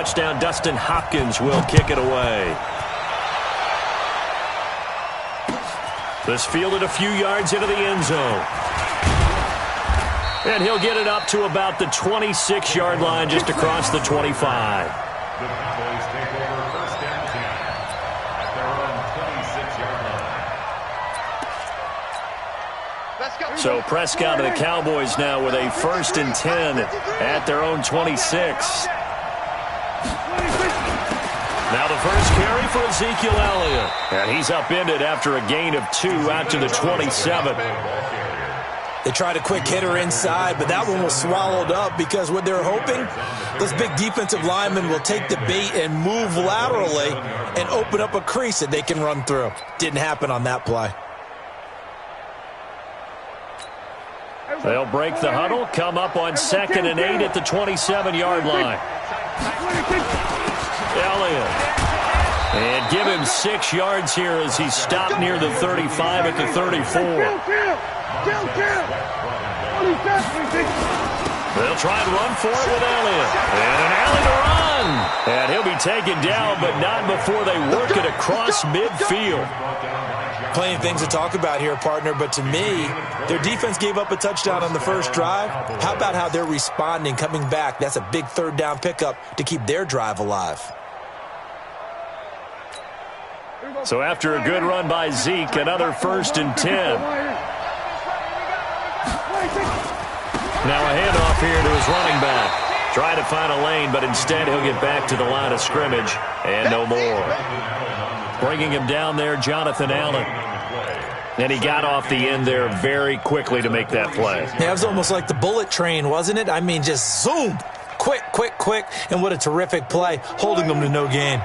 touchdown. Dustin Hopkins will kick it away. This fielded a few yards into the end zone. And he'll get it up to about the 26-yard line, just across the 25. The Cowboys take over first down 10 at their own 26-yard line. So Prescott and the Cowboys now with a 1st and 10 at their own 26. Now the first carry for Ezekiel Elliott. And he's upended after a gain of 2 out to the 27. They tried a quick hitter inside, but that one was swallowed up because what they're hoping, those big defensive linemen will take the bait and move laterally and open up a crease that they can run through. Didn't happen on that play. They'll break the huddle, come up on 2nd and 8 at the 27-yard line. Elliott. And give him 6 yards here as he stopped near the 35 at the 34. They'll try and run for it with Elliott. And an alley to run. And he'll be taken down, but not before they work it across midfield. Plenty of things to talk about here, partner, but to me, their defense gave up a touchdown on the first drive. How about how they're responding, coming back? That's a big 3rd down pickup to keep their drive alive. So after a good run by Zeke, another 1st and 10. Now a handoff here to his running back. Try to find a lane, but instead he'll get back to the line of scrimmage and no more. Bringing him down there, Jonathan Allen. And he got off the end there very quickly to make that play. Yeah, it was almost like the bullet train, wasn't it? I mean, just zoom. Quick, quick, quick. And what a terrific play, holding them to no gain.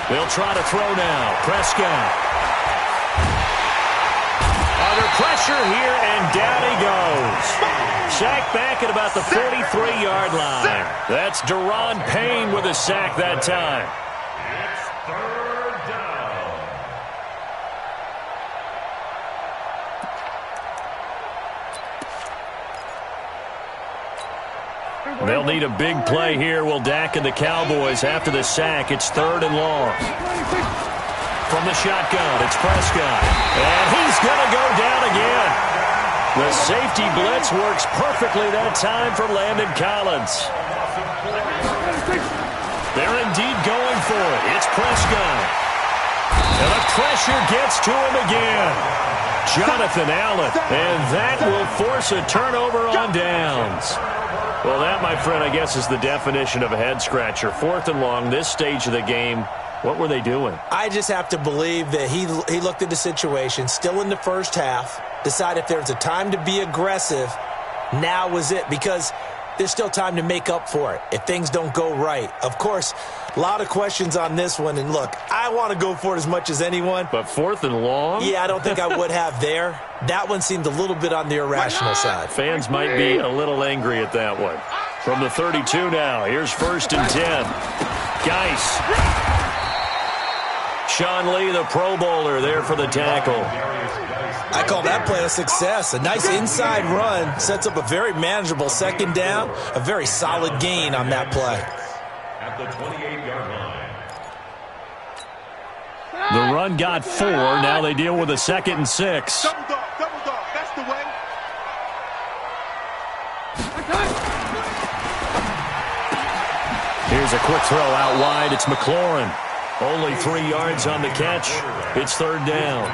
They'll try to throw now. Prescott. Under pressure here, and down he goes. Sacked back at about the 43-yard line. That's Deron Payne with a sack that time. It's 3rd down. They'll need a big play here. Will Dak and the Cowboys after the sack. It's 3rd and long. From the shotgun, it's Prescott. And he's going to go down again. The safety blitz works perfectly that time for Landon Collins. They're indeed going for it. It's Prescott. And the pressure gets to him again. Jonathan Allen. And that will force a turnover on downs. Well, that, my friend, I guess is the definition of a head-scratcher. 4th and long, this stage of the game. What were they doing? I just have to believe that he looked at the situation, still in the first half, decided if there's a time to be aggressive, now was it, because there's still time to make up for it if things don't go right. Of course, a lot of questions on this one, and look, I want to go for it as much as anyone. But 4th and long? Yeah, I don't think I would have there. That one seemed a little bit on the irrational side. Fans might be a little angry at that one. From the 32 now, here's 1st and 10. Geis. Sean Lee, the Pro Bowler, there for the tackle. I call that play a success. A nice inside run sets up a very manageable 2nd down, a very solid gain on that play. At the 28-yard line. The run got 4. Now they deal with a 2nd and 6. Double dog, that's the way. Here's a quick throw out wide. It's McLaurin. Only 3 yards on the catch. It's 3rd down.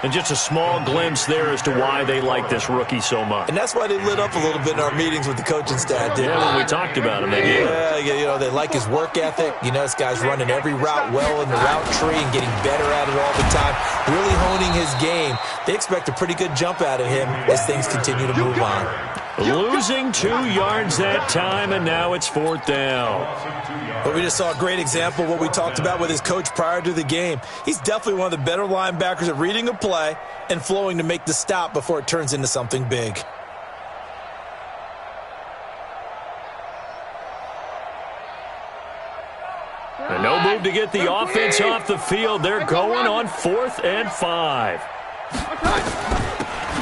And just a small glimpse there as to why they like this rookie so much. And that's why they lit up a little bit in our meetings with the coaching staff, didn't when we talked about him, they did. Yeah, you know, they like his work ethic. You know, this guy's running every route well in the route tree and getting better at it all the time, really honing his game. They expect a pretty good jump out of him as things continue to move on. Losing 2 yards that time, and now it's 4th down. But we just saw a great example of what we talked about with his coach prior to the game. He's definitely one of the better linebackers at reading a play and flowing to make the stop before it turns into something big. And no drive to get the offense off the field. They're going on 4th and 5.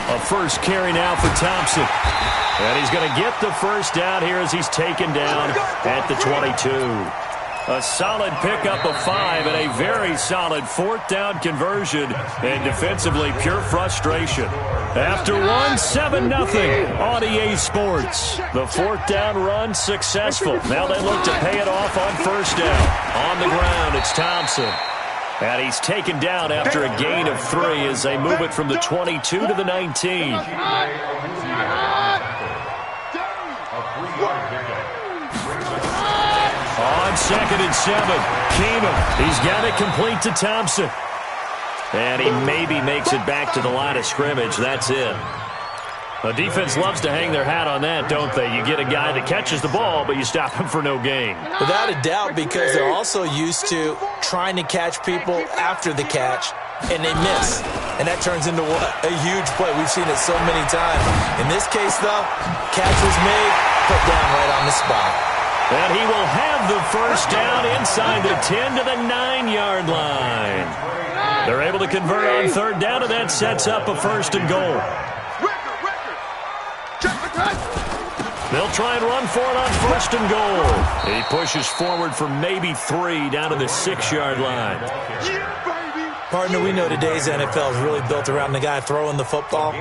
A first carry now for Thompson. And he's going to get the first down here as he's taken down at the 22. A solid pickup of 5 and a very solid 4th down conversion. And defensively, pure frustration. After 7-0 on EA Sports. The 4th down run successful. Now they look to pay it off on first down. On the ground, it's Thompson. And he's taken down after a gain of 3 as they move it from the 22 to the 19. On 2nd and 7, Keenum. He's got it complete to Thompson. And he maybe makes it back to the line of scrimmage. That's it. The defense loves to hang their hat on that, don't they? You get a guy that catches the ball, but you stop him for no gain. Without a doubt, because they're also used to trying to catch people after the catch, and they miss. And that turns into what? A huge play. We've seen it so many times. In this case, though, catch was made, put down right on the spot. And he will have the first down inside the 10 to the 9-yard line. They're able to convert on 3rd down, and that sets up a 1st and goal. They'll try and run for it on 1st and goal. He pushes forward for maybe 3 down to the 6-yard line. Partner, we know today's NFL is really built around the guy throwing the football.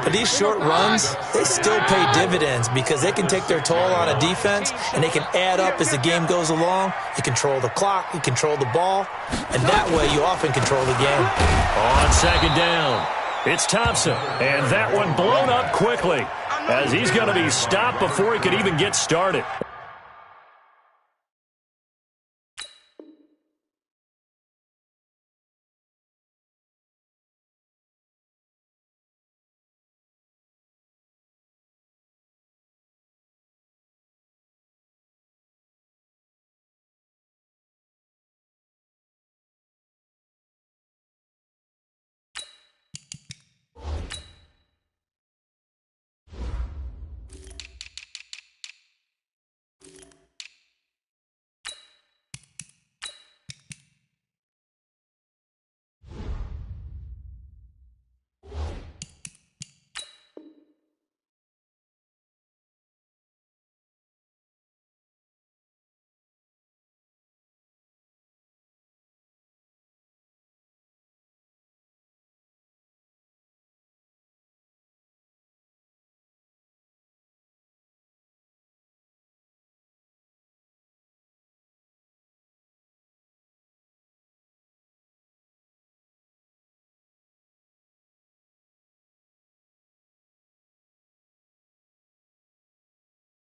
But these short runs, they still pay dividends because they can take their toll on a defense and they can add up as the game goes along. You control the clock, you control the ball, and that way you often control the game. On 2nd down, it's Thompson, and that one blown up quickly as he's going to be stopped before he could even get started.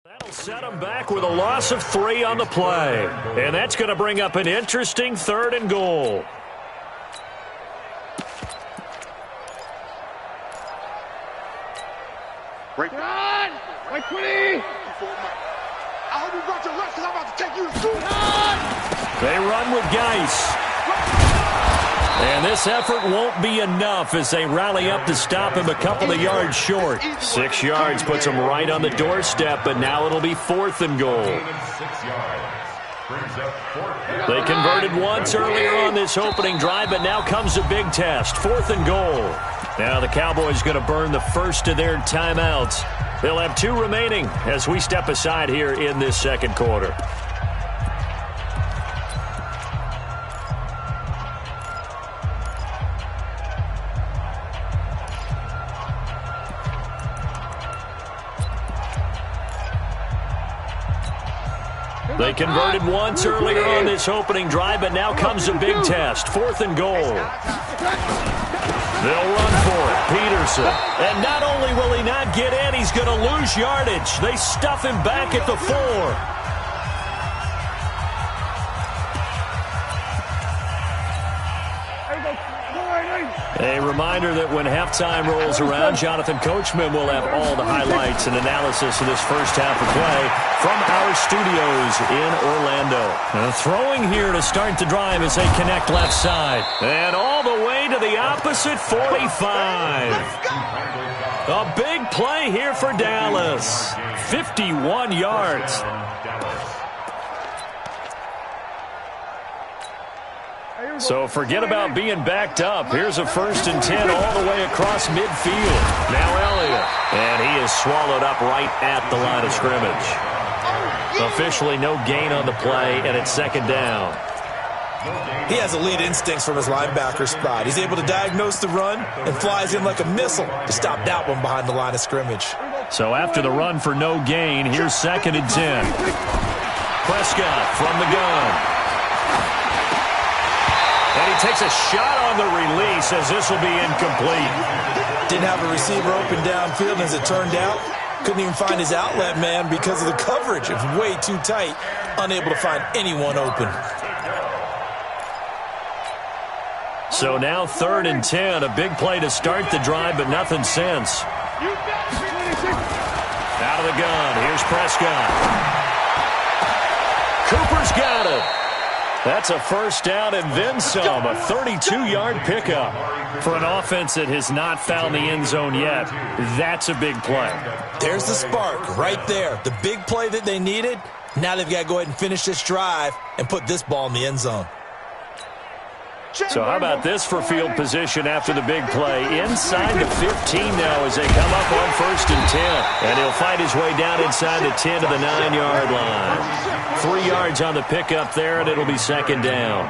That'll set him back with a loss of 3 on the play. And that's going to bring up an interesting 3rd and goal. Break. Like 20. I hope you brought your left because I'm about to take you to school. They run with Geis. And this effort won't be enough as they rally up to stop him a couple of yards short. 6 yards puts him right on the doorstep, but now it'll be 4th and goal. They converted once earlier on this opening drive, but now comes a big test. 4th and goal. Now the Cowboys going to burn the first of their timeouts. They'll have 2 remaining as we step aside here in this 2nd quarter. They converted once earlier on this opening drive, but now comes a big test. 4th and goal. They'll run for it. Peterson. And not only will he not get in, he's going to lose yardage. They stuff him back at the 4. A reminder that when halftime rolls around, Jonathan Coachman will have all the highlights and analysis of this first half of play from our studios in Orlando. Throwing here to start the drive as they connect left side. And all the way to the opposite 45. A big play here for Dallas. 51 yards. So forget about being backed up. Here's a 1st and 10 all the way across midfield. Now Elliott. And he is swallowed up right at the line of scrimmage. Officially no gain on the play, and it's 2nd down. He has elite instincts from his linebacker spot. He's able to diagnose the run and flies in like a missile to stop that one behind the line of scrimmage. So after the run for no gain, here's 2nd and 10. Prescott from the gun. And he takes a shot on the release as this will be incomplete. Didn't have a receiver open downfield, as it turned out. Couldn't even find his outlet man because of the coverage. It was way too tight. Unable to find anyone open. So now 3rd and 10. A big play to start the drive, but nothing since. Out of the gun. Here's Prescott. Cooper's got it. That's a 1st down and then some. A 32-yard pickup. For an offense that has not found the end zone yet, that's a big play. There's the spark right there. The big play that they needed. Now they've got to go ahead and finish this drive and put this ball in the end zone. So how about this for field position after the big play? Inside the 15 now as they come up on 1st and 10. And he'll fight his way down inside the 10 to the 9-yard line. 3 yards on the pickup there, and it'll be 2nd down.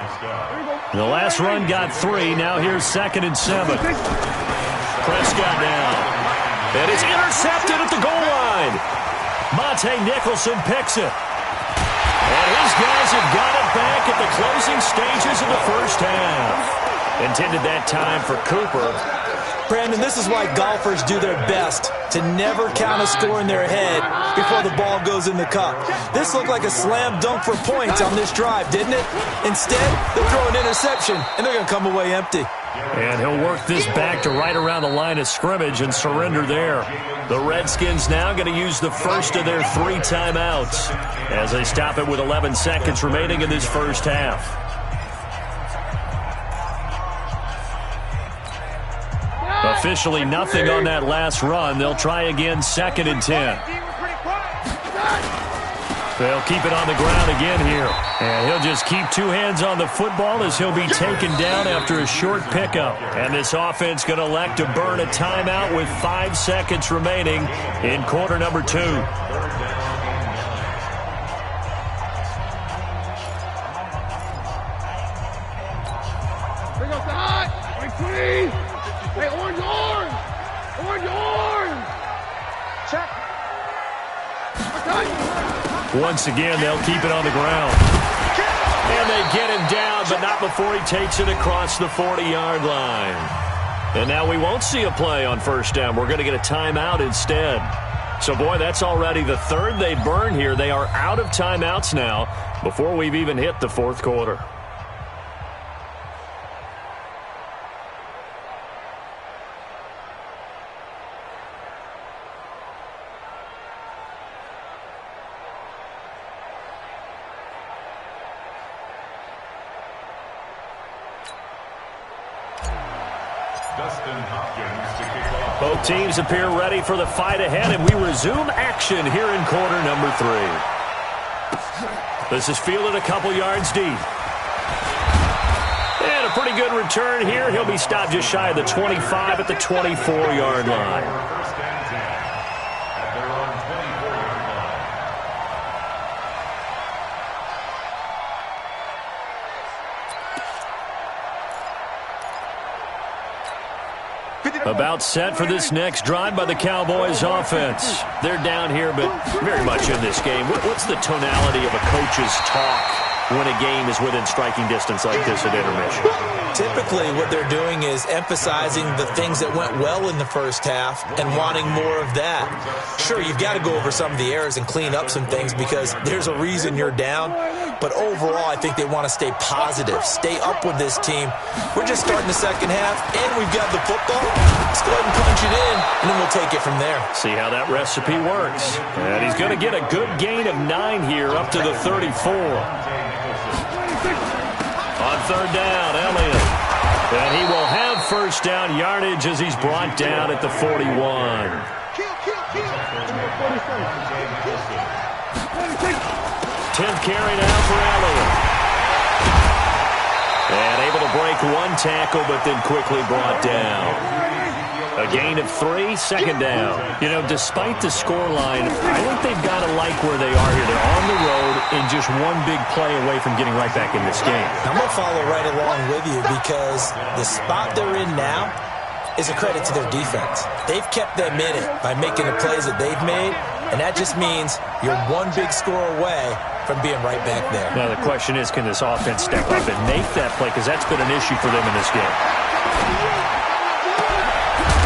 The last run got 3. Now here's 2nd and 7. Prescott down. And it's intercepted at the goal line. Monte Nicholson picks it. And his guys have got it back at the closing stages of the 1st half. Intended that time for Cooper. Brandon, this is why golfers do their best to never count a score in their head before the ball goes in the cup. This looked like a slam dunk for points on this drive, didn't it? Instead, they'll throw an interception, and they're going to come away empty. And he'll work this back to right around the line of scrimmage and surrender there. The Redskins now going to use the first of their 3 timeouts as they stop it with 11 seconds remaining in this 1st half. Officially nothing on that last run. They'll try again, 2nd and 10. They'll keep it on the ground again here. And he'll just keep 2 hands on the football as he'll be taken down after a short pickup. And this offense going to elect to burn a timeout with 5 seconds remaining in quarter number 2. Here goes the hot. Wait, please. Hey, orange. Check. Once again, they'll keep it on the ground. And they get him down, but not before he takes it across the 40-yard line. And now we won't see a play on 1st down. We're going to get a timeout instead. So, boy, that's already the 3rd they burn here. They are out of timeouts now before we've even hit the 4th quarter. Both teams appear ready for the fight ahead, and we resume action here in quarter number 3. This is fielded a couple yards deep. And a pretty good return here. He'll be stopped just shy of the 25 at the 24-yard line. About set for this next drive by the Cowboys offense. They're down here, but very much in this game. What's the tonality of a coach's talk when a game is within striking distance like this at intermission? Typically, what they're doing is emphasizing the things that went well in the 1st half and wanting more of that. Sure, you've got to go over some of the errors and clean up some things because there's a reason you're down. But overall, I think they want to stay positive, stay up with this team. We're just starting the 2nd half, and we've got the football. Let's go ahead and punch it in, and then we'll take it from there. See how that recipe works. And he's going to get a good gain of 9 here up to the 34. On 3rd down, Elliott. And he will have 1st down yardage as he's brought down at the 41. 10th carry now for Elliott. And able to break one tackle, but then quickly brought down. A gain of 3, second down. You know, despite the scoreline, I think they've got to like where they are here. They're on the road and just one big play away from getting right back in this game. I'm going to follow right along with you because the spot they're in now is a credit to their defense. They've kept them in it by making the plays that they've made, and that just means you're one big score away from being right back there. Now, the question is, can this offense step up and make that play? Because that's been an issue for them in this game.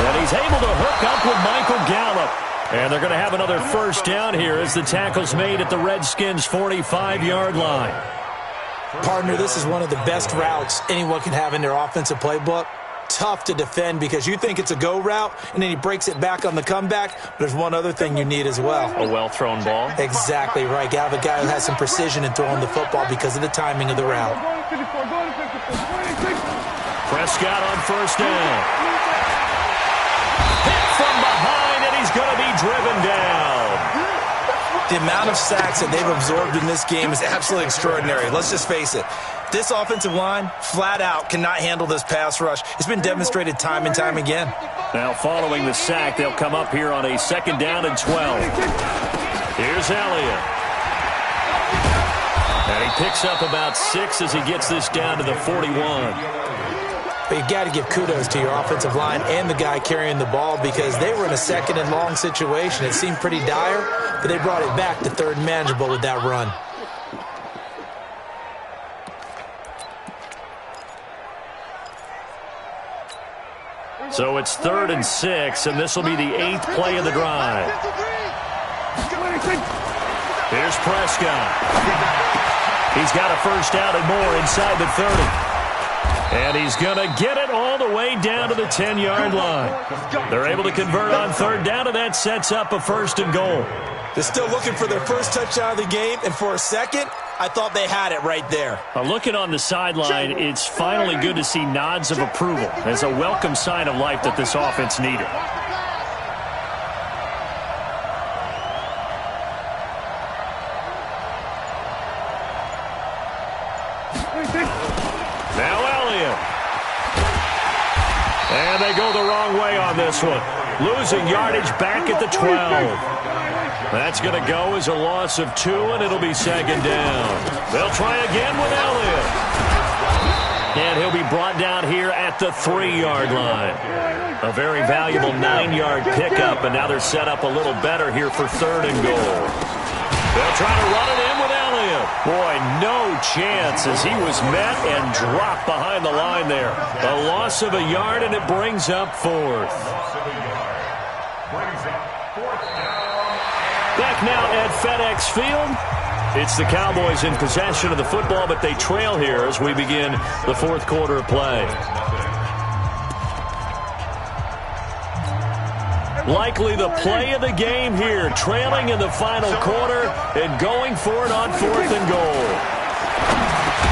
And he's able to hook up with Michael Gallup. And they're going to have another first down here as the tackle's made at the Redskins' 45-yard line. Partner, this is one of the best routes anyone can have in their offensive playbook. Tough to defend because you think it's a go route, and then he breaks it back on the comeback. But there's one other thing you need as well. A well-thrown ball. Exactly right. You have a guy who has some precision in throwing the football because of the timing of the route. Prescott on first down. Hit from behind, and he's going to be driven down. The amount of sacks that they've absorbed in this game is absolutely extraordinary. Let's just face it. This offensive line, flat out, cannot handle this pass rush. It's been demonstrated time and time again. Now, following the sack, they'll come up here on a second down and 12. Here's Elliott. And he picks up about 6 as he gets this down to the 41. But you got to give kudos to your offensive line and the guy carrying the ball because they were in a second and long situation. It seemed pretty dire, but they brought it back to third and manageable with that run. So it's 3rd and 6, and this will be the 8th play of the drive. Here's Prescott. He's got a first down and more inside the 30. And he's going to get it all the way down to the 10-yard line. They're able to convert on third down, and that sets up a 1st and goal. They're still looking for their first touchdown of the game, and for a second, I thought they had it right there. Looking on the sideline, it's finally good to see nods of approval. It's a welcome sign of life that this offense needed. Now Elliott. And they go the wrong way on this one. Losing yardage back at the 12. That's going to go as a loss of 2, and it'll be second down. They'll try again with Elliott. And he'll be brought down here at the 3-yard line. A very valuable 9-yard pickup, and now they're set up a little better here for 3rd and goal. They'll try to run it in with Elliott. Boy, no chance as he was met and dropped behind the line there. A loss of a yard, and it brings up 4th. Back now at FedEx Field. It's the Cowboys in possession of the football, but they trail here as we begin the 4th quarter of play. Likely the play of the game here, trailing in the final quarter and going for it on 4th and goal.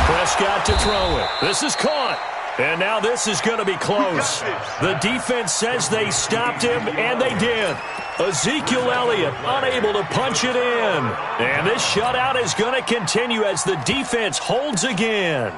Prescott to throw it. This is caught. And now this is going to be close. The defense says they stopped him, and they did. Ezekiel Elliott unable to punch it in. And this shutout is going to continue as the defense holds again.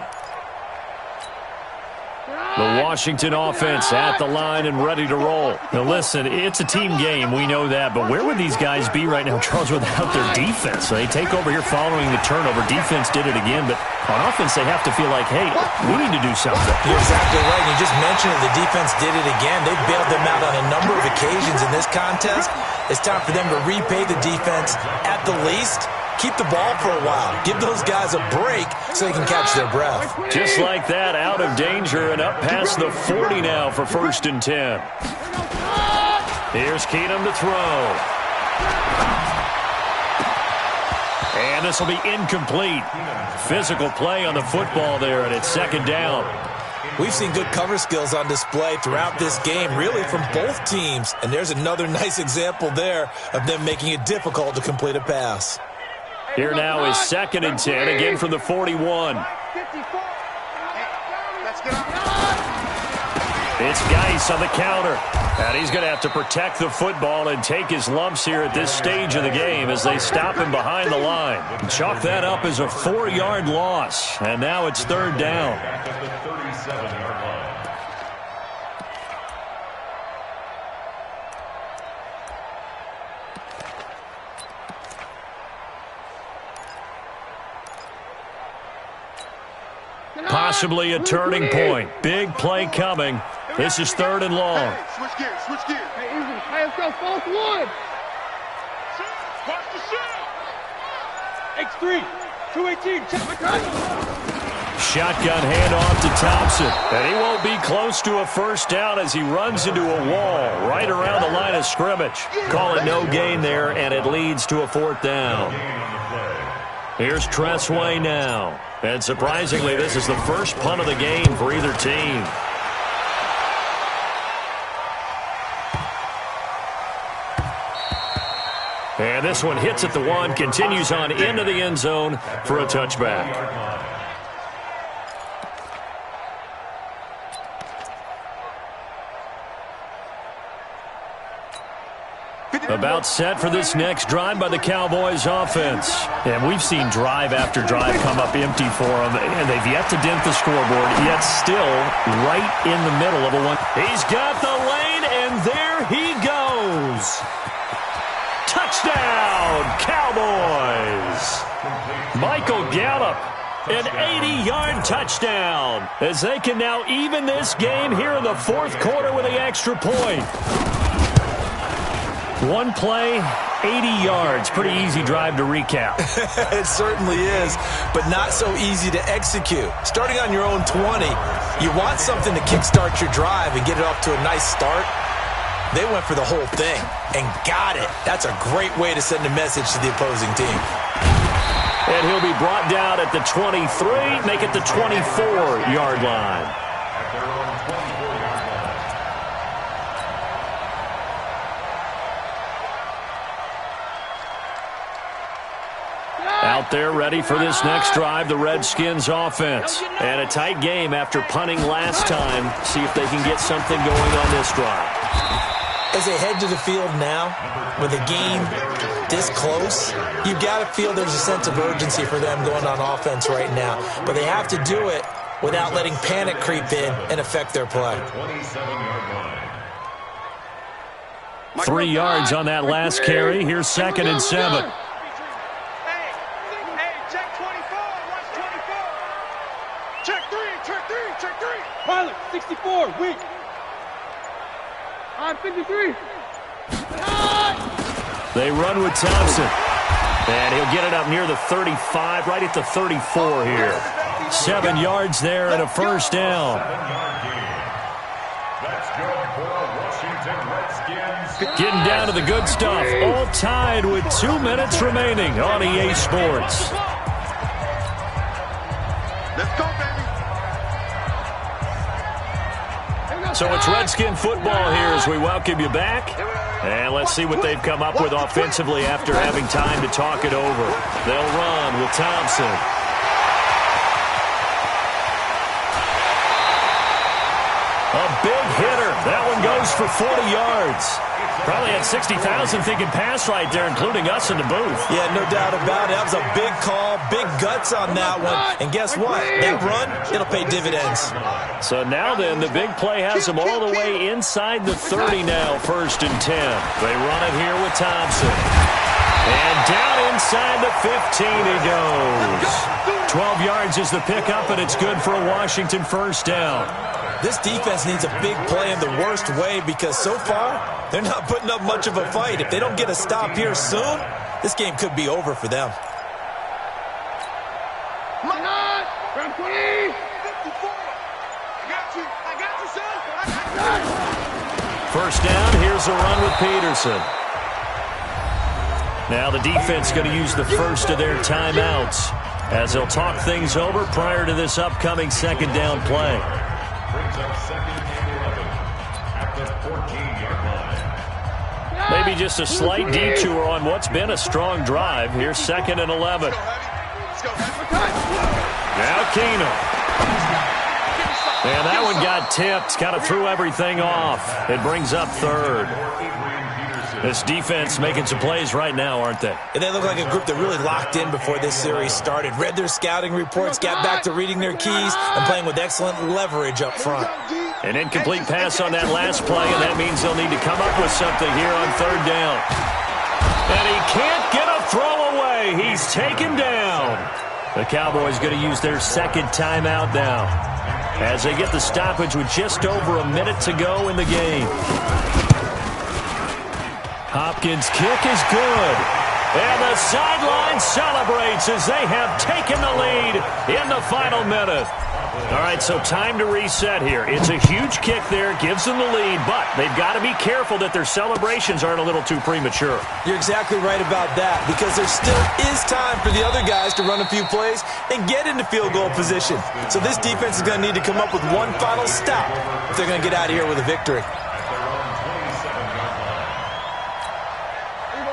The Washington offense at the line and ready to roll. Now listen, it's a team game, we know that, but where would these guys be right now, Charles, without their defense? They take over here following the turnover. Defense did it again, but on offense they have to feel like, hey, we need to do something. You're exactly right. You just mentioned it. The defense did it again. They bailed them out on a number of occasions in this contest. It's time for them to repay the defense at the least. Keep the ball for a while. Give those guys a break so they can catch their breath. Just like that, out of danger and up past the 40 now for 1st and 10. Here's Keenum to throw. And this will be incomplete. Physical play on the football there, and it's 2nd down. We've seen good cover skills on display throughout this game, really from both teams. And there's another nice example there of them making it difficult to complete a pass. Here now is 2nd and 10, again from the 41. It's Geis on the counter. And he's going to have to protect the football and take his lumps here at this stage of the game as they stop him behind the line. Chalk that up as a 4-yard loss. And now it's third down. Back at the 37-yard line. Possibly a turning point. Big play coming. This is third and long. Hey, switch gears, switch gears. Hey, easy. Hey, let's go, fourth one. Watch the shot. X3, 218, check my cut. Shotgun handoff to Thompson. And he won't be close to a first down as he runs into a wall right around the line of scrimmage. Call it no gain there, and it leads to a fourth down. Here's Tressway now. And surprisingly, this is the first punt of the game for either team. And this one hits at the 1, continues on into the end zone for a touchback. About set for this next drive by the Cowboys offense. And we've seen drive after drive come up empty for them, and they've yet to dent the scoreboard, yet still right in the middle of a one. He's got the lane, and there he goes. Touchdown, Cowboys. Michael Gallup, an 80-yard touchdown, as they can now even this game here in the fourth quarter with the extra point. One play, 80 yards. Pretty easy drive to recap. It certainly is, but not so easy to execute. Starting on your own 20, you want something to kickstart your drive and get it off to a nice start. They went for the whole thing and got it. That's a great way to send a message to the opposing team. And he'll be brought down at the 23, make it the 24-yard line. At their own 24-yard line. Out there ready for this next drive, the Redskins offense. And a tight game after punting last time. See if they can get something going on this drive. As they head to the field now, with a game this close, you've got to feel there's a sense of urgency for them going on offense right now. But they have to do it without letting panic creep in and affect their play. 27-yard line. 3 yards on that last carry. Here's second and 7. Pilot, 64, weak. I'm 53. They run with Thompson. And he'll get it up near the 35, right at the 34 here. 7 yards there and a first down. 7-yard gain. That's good for a Washington Redskins. Getting down to the good stuff. All tied with 2 minutes remaining on EA Sports. Let's go, baby. So it's Redskin football here as we welcome you back. And let's see what they've come up with offensively after having time to talk it over. They'll run with Thompson. A big hitter. That one goes for 40 yards. Probably had 60,000 thinking pass right there, including us in the booth. Yeah, no doubt about it. That was a big call, big guts on that one. And guess what? That run, it'll pay dividends. So now then, the big play has them all the way inside the 30 now, first and 10. They run it here with Thompson. And down inside the 15 he goes. 12 yards is the pickup, and it's good for a Washington first down. This defense needs a big play in the worst way because so far, they're not putting up much of a fight. If they don't get a stop here soon, this game could be over for them. Come on, round 20. 54. I got you, son. First down, here's a run with Peterson. Now the defense going to use the first of their timeouts as they'll talk things over prior to this upcoming second down play. Brings up second and 11 at the 14-yard line. Maybe just a slight detour on what's been a strong drive. Here's second and 11. Now Keenum. And that one got tipped, kind of threw everything off. It brings up third. This defense making some plays right now, aren't they? And they look like a group that really locked in before this series started. Read their scouting reports, got back to reading their keys, and playing with excellent leverage up front. An incomplete pass on that last play, and that means they'll need to come up with something here on third down. And he can't get a throw away. He's taken down. The Cowboys going to use their second timeout now as they get the stoppage with just over a minute to go in the game. Hopkins' kick is good. And the sideline celebrates as they have taken the lead in the final minute. All right, so time to reset here. It's a huge kick there, gives them the lead, but they've got to be careful that their celebrations aren't a little too premature. You're exactly right about that, because there still is time for the other guys to run a few plays and get into field goal position. So this defense is going to need to come up with one final stop if they're going to get out of here with a victory.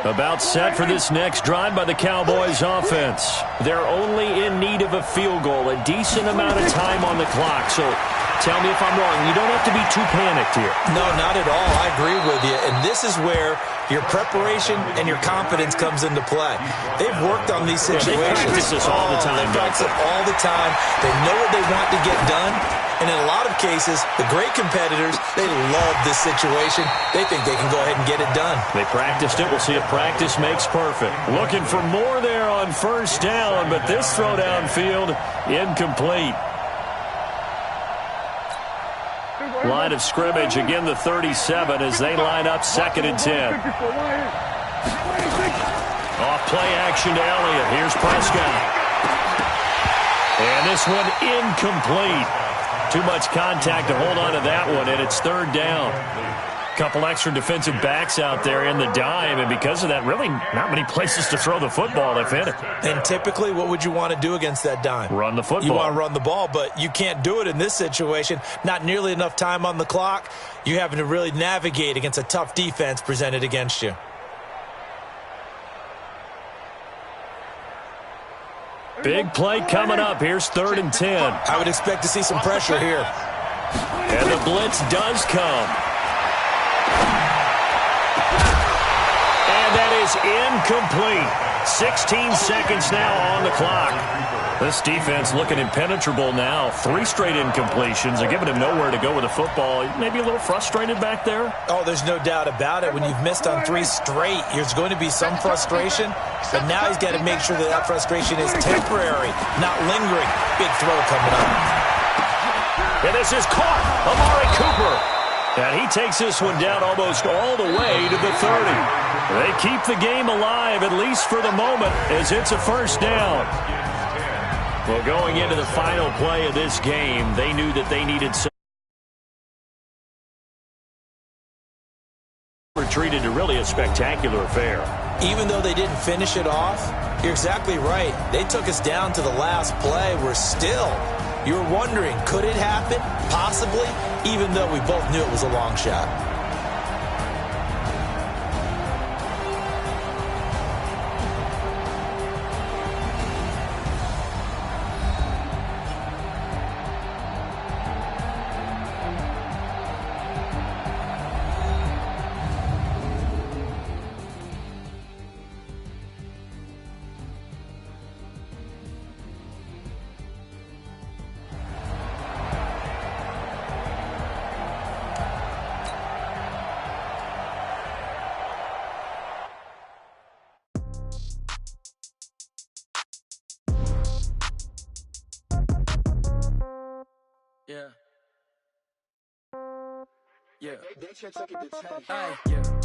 About set for this next drive by the Cowboys offense. They're only in need of a field goal, a decent amount of time on the clock. So tell me if I'm wrong. You don't have to be too panicked here. No, not at all. I agree with you. And this is where your preparation and your confidence comes into play. They've worked on these situations. They practice this all the time. They practice it all the time. They know what they want to get done. And in a lot of cases, the great competitors, they love this situation. They think they can go ahead and get it done. They practiced it. We'll see if practice makes perfect. Looking for more there on first down, but this throw downfield, incomplete. Line of scrimmage, again the 37 as they line up 2nd and 10. Off play action to Elliott. Here's Prescott. And this one incomplete. Too much contact to hold on to that one, and it's 3rd down. Couple extra defensive backs out there in the dime, and because of that, really not many places to throw the football, if any. And typically, what would you want to do against that dime? Run the football. You want to run the ball, but you can't do it in this situation. Not nearly enough time on the clock. You're having to really navigate against a tough defense presented against you. Big play coming up. Here's 3rd and 10. I would expect to see some pressure here. And the blitz does come. And that is incomplete. 16 seconds now on the clock. This defense looking impenetrable now. 3 straight incompletions. They're giving him nowhere to go with the football. Maybe a little frustrated back there. Oh, there's no doubt about it. When you've missed on 3 straight, there's going to be some frustration. But now he's got to make sure that that frustration is temporary, not lingering. Big throw coming up. And this is caught. Amari Cooper. And he takes this one down almost all the way to the 30. They keep the game alive, at least for the moment, as it's a 1st down. Well, going into the final play of this game, they knew that they needed some. Retreated to really a spectacular affair. Even though they didn't finish it off, you're exactly right. They took us down to the last play. We're still, you're wondering, could it happen? Possibly, even though we both knew it was a long shot. Yeah.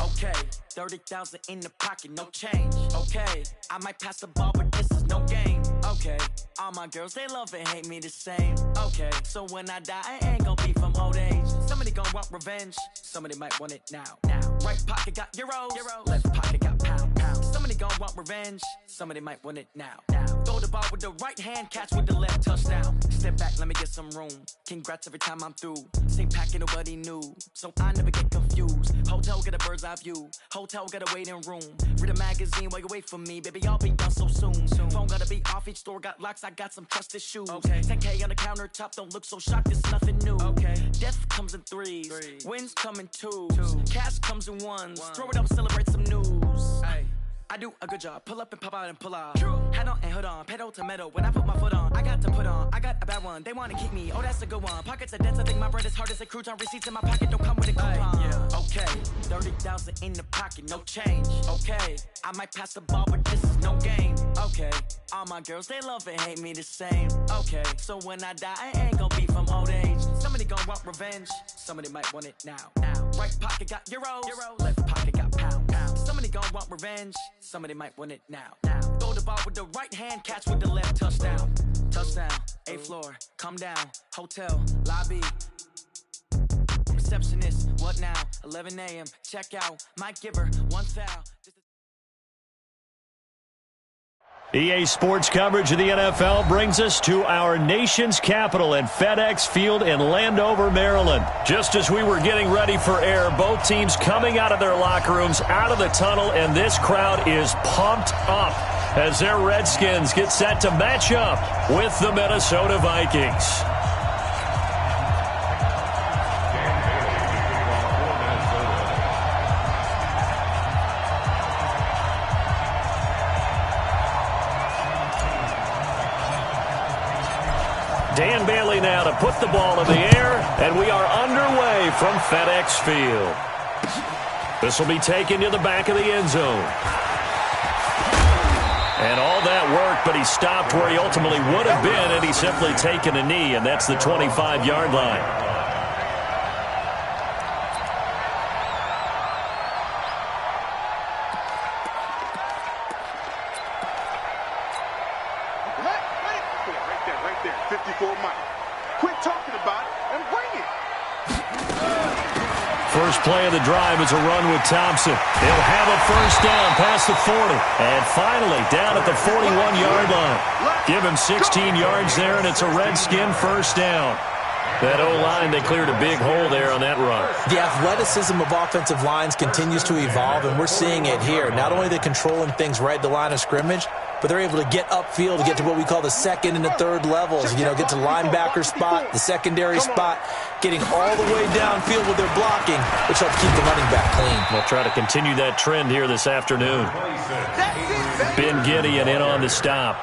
Okay. 30,000 in the pocket, no change. Okay. I might pass the ball, but this is no game. Okay. All my girls, they love and hate me the same. Okay. So when I die, I ain't gonna be from old age. Somebody gonna want revenge. Somebody might want it now. Right pocket got euros. Left pocket got pound. Somebody gon' want revenge. Somebody might want it now. Throw the ball with the right hand, catch with the left, touchdown. Step back, let me get some room. Congrats every time I'm through. Same packet, nobody knew, so I never get confused. Hotel get a bird's eye view. Hotel got a waiting room. Read a magazine while you wait for me, baby. I'll be done so soon. Phone gotta be off, each store got locks. I got some trusted shoes. Okay. 10K on the countertop, don't look so shocked. It's nothing new. Okay. Death comes in threes. Wins come in twos. Cash comes in ones. Throw it up, celebrate some news. Ay. I do a good job. Pull up and pop out and pull out. Head on and hood on. Pedal to metal. When I put my foot on, I got to put on. I got a bad one. They want to keep me. Oh, that's a good one. Pockets are dense. I think my bread is hard as a crouton. Receipts in my pocket don't come with a coupon. Okay. 30,000 in the pocket. No change. Okay. I might pass the ball, but this is no game. Okay. All my girls, they love and hate me the same. Okay. So when I die, I ain't gonna be from old age. Somebody gonna want revenge. Somebody might want it now. Right pocket got euros. Left pocket got pounds. Somebody gon' want revenge. Somebody might want it now. Throw the ball with the right hand, catch with the left, touchdown. Touchdown, 8th floor, come down. Hotel, lobby. Receptionist, what now? 11 a.m., check out. Might give her one foul. EA Sports coverage of the NFL brings us to our nation's capital at FedEx Field in Landover, Maryland. Just as we were getting ready for air, both teams coming out of their locker rooms, out of the tunnel, and this crowd is pumped up as their Redskins get set to match up with the Minnesota Vikings. Dan Bailey now to put the ball in the air, and we are underway from FedEx Field. This will be taken to the back of the end zone. And all that work, but he stopped where he ultimately would have been, and he's simply taken a knee, and that's the 25-yard line. First play of the drive is a run with Thompson. He'll have a first down past the 40. And finally, down at the 41-yard line. Give him 16 yards there, and it's a Redskin first down. That O-line, they cleared a big hole there on that run. The athleticism of offensive lines continues to evolve, and we're seeing it here. Not only are they controlling things right at the line of scrimmage, but they're able to get upfield to get to what we call the second and the third levels. You know, get to linebacker spot, the secondary spot, getting all the way downfield with their blocking, which helps keep the running back clean. We'll try to continue that trend here this afternoon. Ben Gideon in on the stop.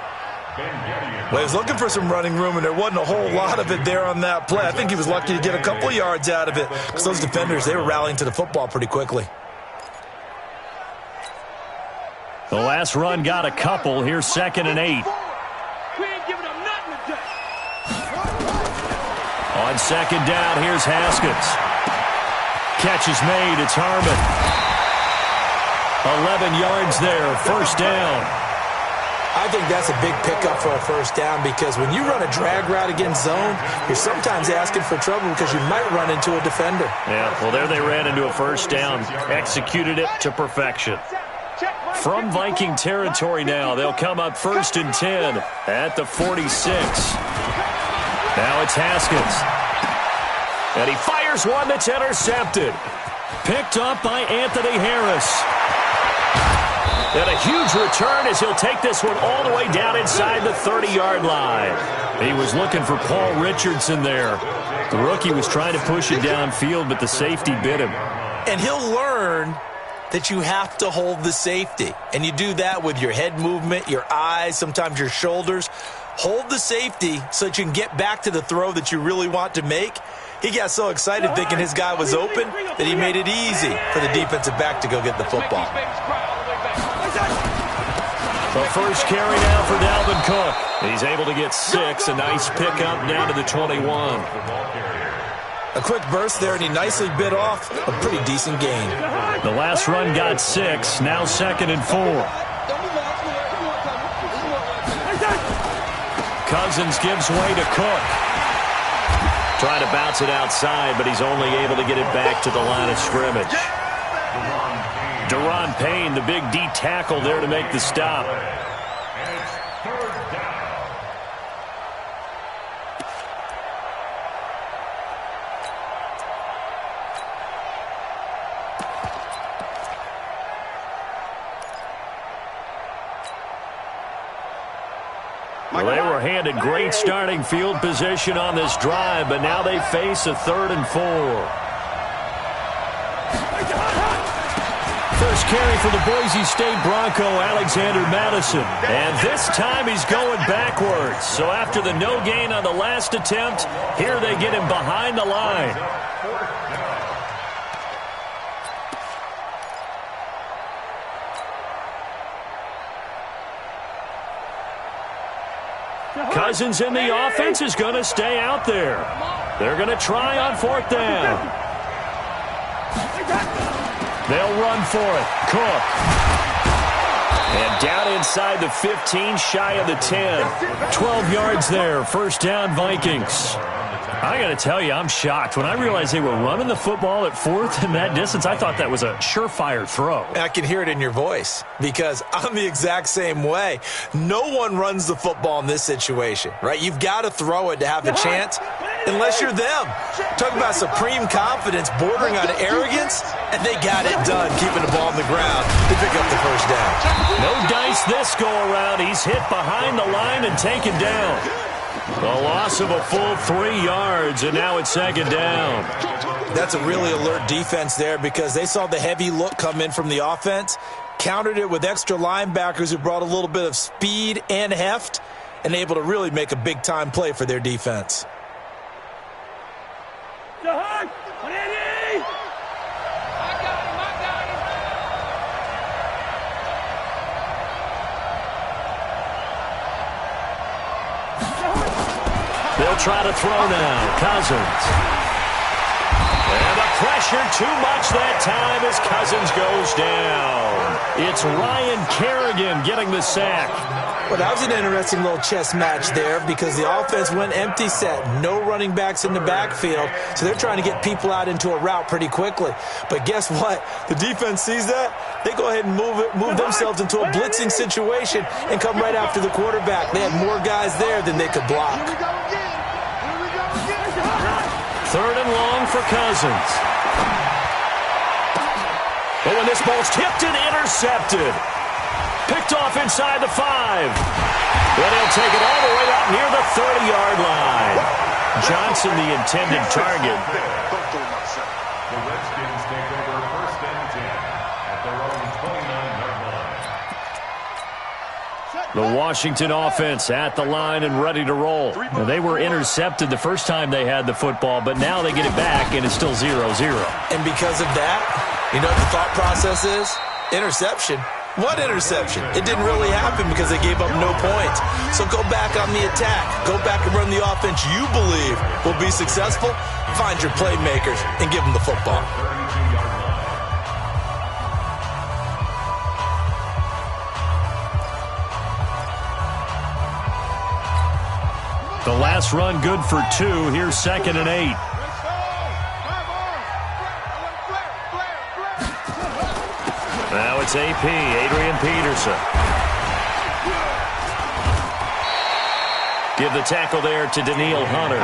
Well, he was looking for some running room, and there wasn't a whole lot of it there on that play. I think he was lucky to get a couple yards out of it because those defenders, they were rallying to the football pretty quickly. The last run got a couple. Here's 2nd and 8. We ain't giving them nothing today. On 2nd down, here's Haskins. Catch is made. It's Harmon. 11 yards there. First down. I think that's a big pickup for a first down because when you run a drag route against zone, you're sometimes asking for trouble because you might run into a defender. Yeah, well, there they ran into a first down. Executed it to perfection. From Viking territory now, they'll come up 1st and 10 at the 46. Now it's Haskins. And he fires one that's intercepted. Picked up by Anthony Harris. And a huge return as he'll take this one all the way down inside the 30-yard line. He was looking for Paul Richardson there. The rookie was trying to push it downfield, but the safety bit him. And he'll learn that you have to hold the safety. And you do that with your head movement, your eyes, sometimes your shoulders. Hold the safety so that you can get back to the throw that you really want to make. He got so excited thinking his guy was open that he made it easy for the defensive back to go get the football. The first carry now for Dalvin Cook. He's able to get 6. A nice pickup down to the 21. A quick burst there, and he nicely bit off a pretty decent gain. The last run got 6. Now 2nd and 4. Cousins gives way to Cook. Trying to bounce it outside, but he's only able to get it back to the line of scrimmage. Deron Payne, the big D tackle there to make the stop. And it's third down. Well, they were handed great starting field position on this drive, but now they face a 3rd and 4. First carry for the Boise State Bronco, Alexander Madison. And this time he's going backwards. So after the no gain on the last attempt, here they get him behind the line. Cousins in the offense is going to stay out there. They're going to try on 4th down. They'll run for it. Cook. And down inside the 15, shy of the 10. 12 yards there. First down, Vikings. I got to tell you, I'm shocked. When I realized they were running the football at 4th in that distance, I thought that was a surefire throw. I can hear it in your voice because I'm the exact same way. No one runs the football in this situation, right? You've got to throw it to have a chance unless you're them. Talk about supreme confidence bordering on arrogance, and they got it done keeping the ball on the ground to pick up the first down. No dice this go around. He's hit behind the line and taken down. A loss of a full 3 yards, and now it's 2nd down. That's a really alert defense there because they saw the heavy look come in from the offense, countered it with extra linebackers who brought a little bit of speed and heft, and able to really make a big-time play for their defense. They'll try to throw now. Cousins. And the pressure too much that time as Cousins goes down. It's Ryan Kerrigan getting the sack. Well, that was an interesting little chess match there because the offense went empty set. No running backs in the backfield, so they're trying to get people out into a route pretty quickly. But guess what? The defense sees that. They go ahead and move themselves into a blitzing situation and come right after the quarterback. They had more guys there than they could block. 3rd and long for Cousins. But when this ball's tipped and intercepted. Picked off inside the 5. Then he'll take it all the way up near the 30-yard line. Johnson, the intended target. The Redskins take over 1st and 10 at their own 29-yard line. The Washington offense at the line and ready to roll. Now, they were intercepted the first time they had the football, but now they get it back, and it's still 0-0. And because of that, you know what the thought process is? Interception. What interception? It didn't really happen because they gave up no points. So go back on the attack. Go back and run the offense you believe will be successful. Find your playmakers and give them the football. The last run good for 2. Here's 2nd and 8. Now it's AP, Adrian Peterson. Give the tackle there to Daniil Hunter.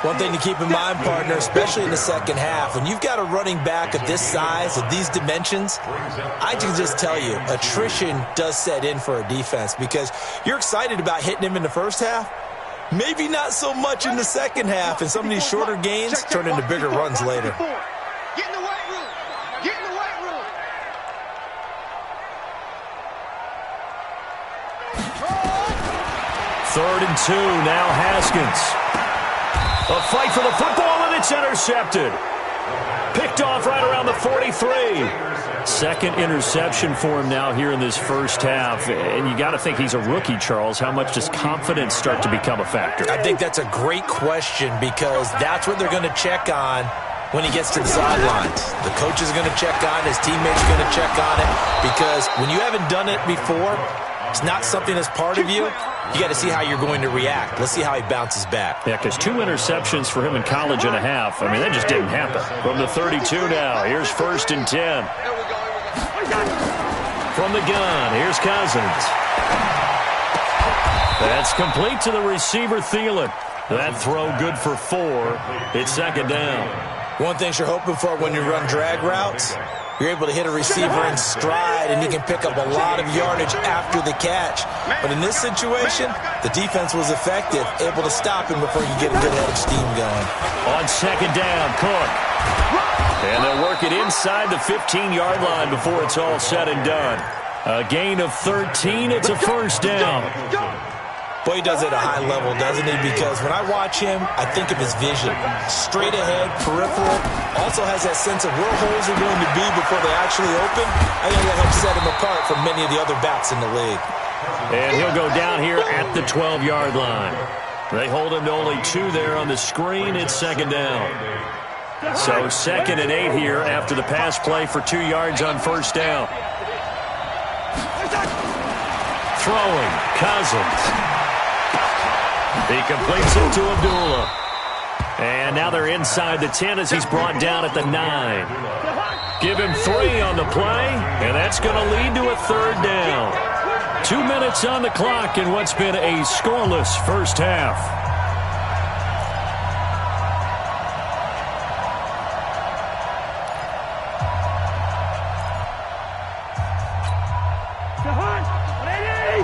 One thing to keep in mind, partner, especially in the second half, when you've got a running back of this size, of these dimensions, I can just tell you, attrition does set in for a defense because you're excited about hitting him in the first half, maybe not so much in the second half, and some of these shorter gains turn into bigger runs later. Get in the weight room. Get in the weight room. 3rd and 2, now Haskins. A fight for the football, and it's intercepted. Picked off right around the 43. Second interception for him now here in this first half. And you got to think he's a rookie, Charles. How much does confidence start to become a factor? I think that's a great question because that's what they're going to check on when he gets to the sidelines. The coach is going to check on it. His teammates are going to check on it because when you haven't done it before, it's not something that's part of you. You got to see how you're going to react. Let's see how he bounces back. Yeah, because 2 interceptions for him in college and a half. I mean, that just didn't happen. From the 32 now, here's 1st and 10. From the gun, here's Cousins. That's complete to the receiver, Thielen. That throw good for 4. It's 2nd down. One thing you're hoping for when you run drag routes, you're able to hit a receiver in stride, and you can pick up a lot of yardage after the catch. But in this situation, the defense was effective, able to stop him before you get a good head of steam going. On 2nd down, Cook. And they'll work it inside the 15-yard line before it's all said and done. A gain of 13. It's a 1st down. Boy, he does it at a high level, doesn't he? Because when I watch him, I think of his vision. Straight ahead, peripheral. Also has that sense of where holes are going to be before they actually open. I think that helps set him apart from many of the other backs in the league. And he'll go down here at the 12-yard line. They hold him to only 2 there on the screen. It's 2nd down. So 2nd and 8 here after the pass play for 2 yards on 1st down. Throwing, Cousins. He completes it to Abdullah. And now they're inside the 10 as he's brought down at the 9. Give him 3 on the play, and that's going to lead to a 3rd down. 2 minutes on the clock in what's been a scoreless first half.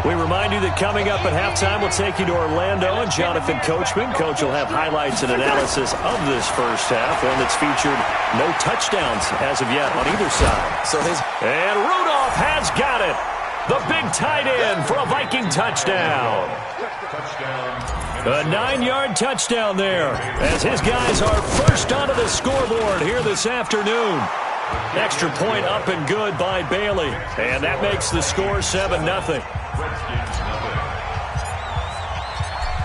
We remind you that coming up at halftime, we'll take you to Orlando and Jonathan Coachman. Coach will have highlights and analysis of this first half, one that's featured no touchdowns as of yet on either side. And Rudolph has got it. The big tight end for a Viking touchdown. A 9-yard touchdown there as his guys are first onto the scoreboard here this afternoon. Extra point up and good by Bailey. And that makes the score 7-0.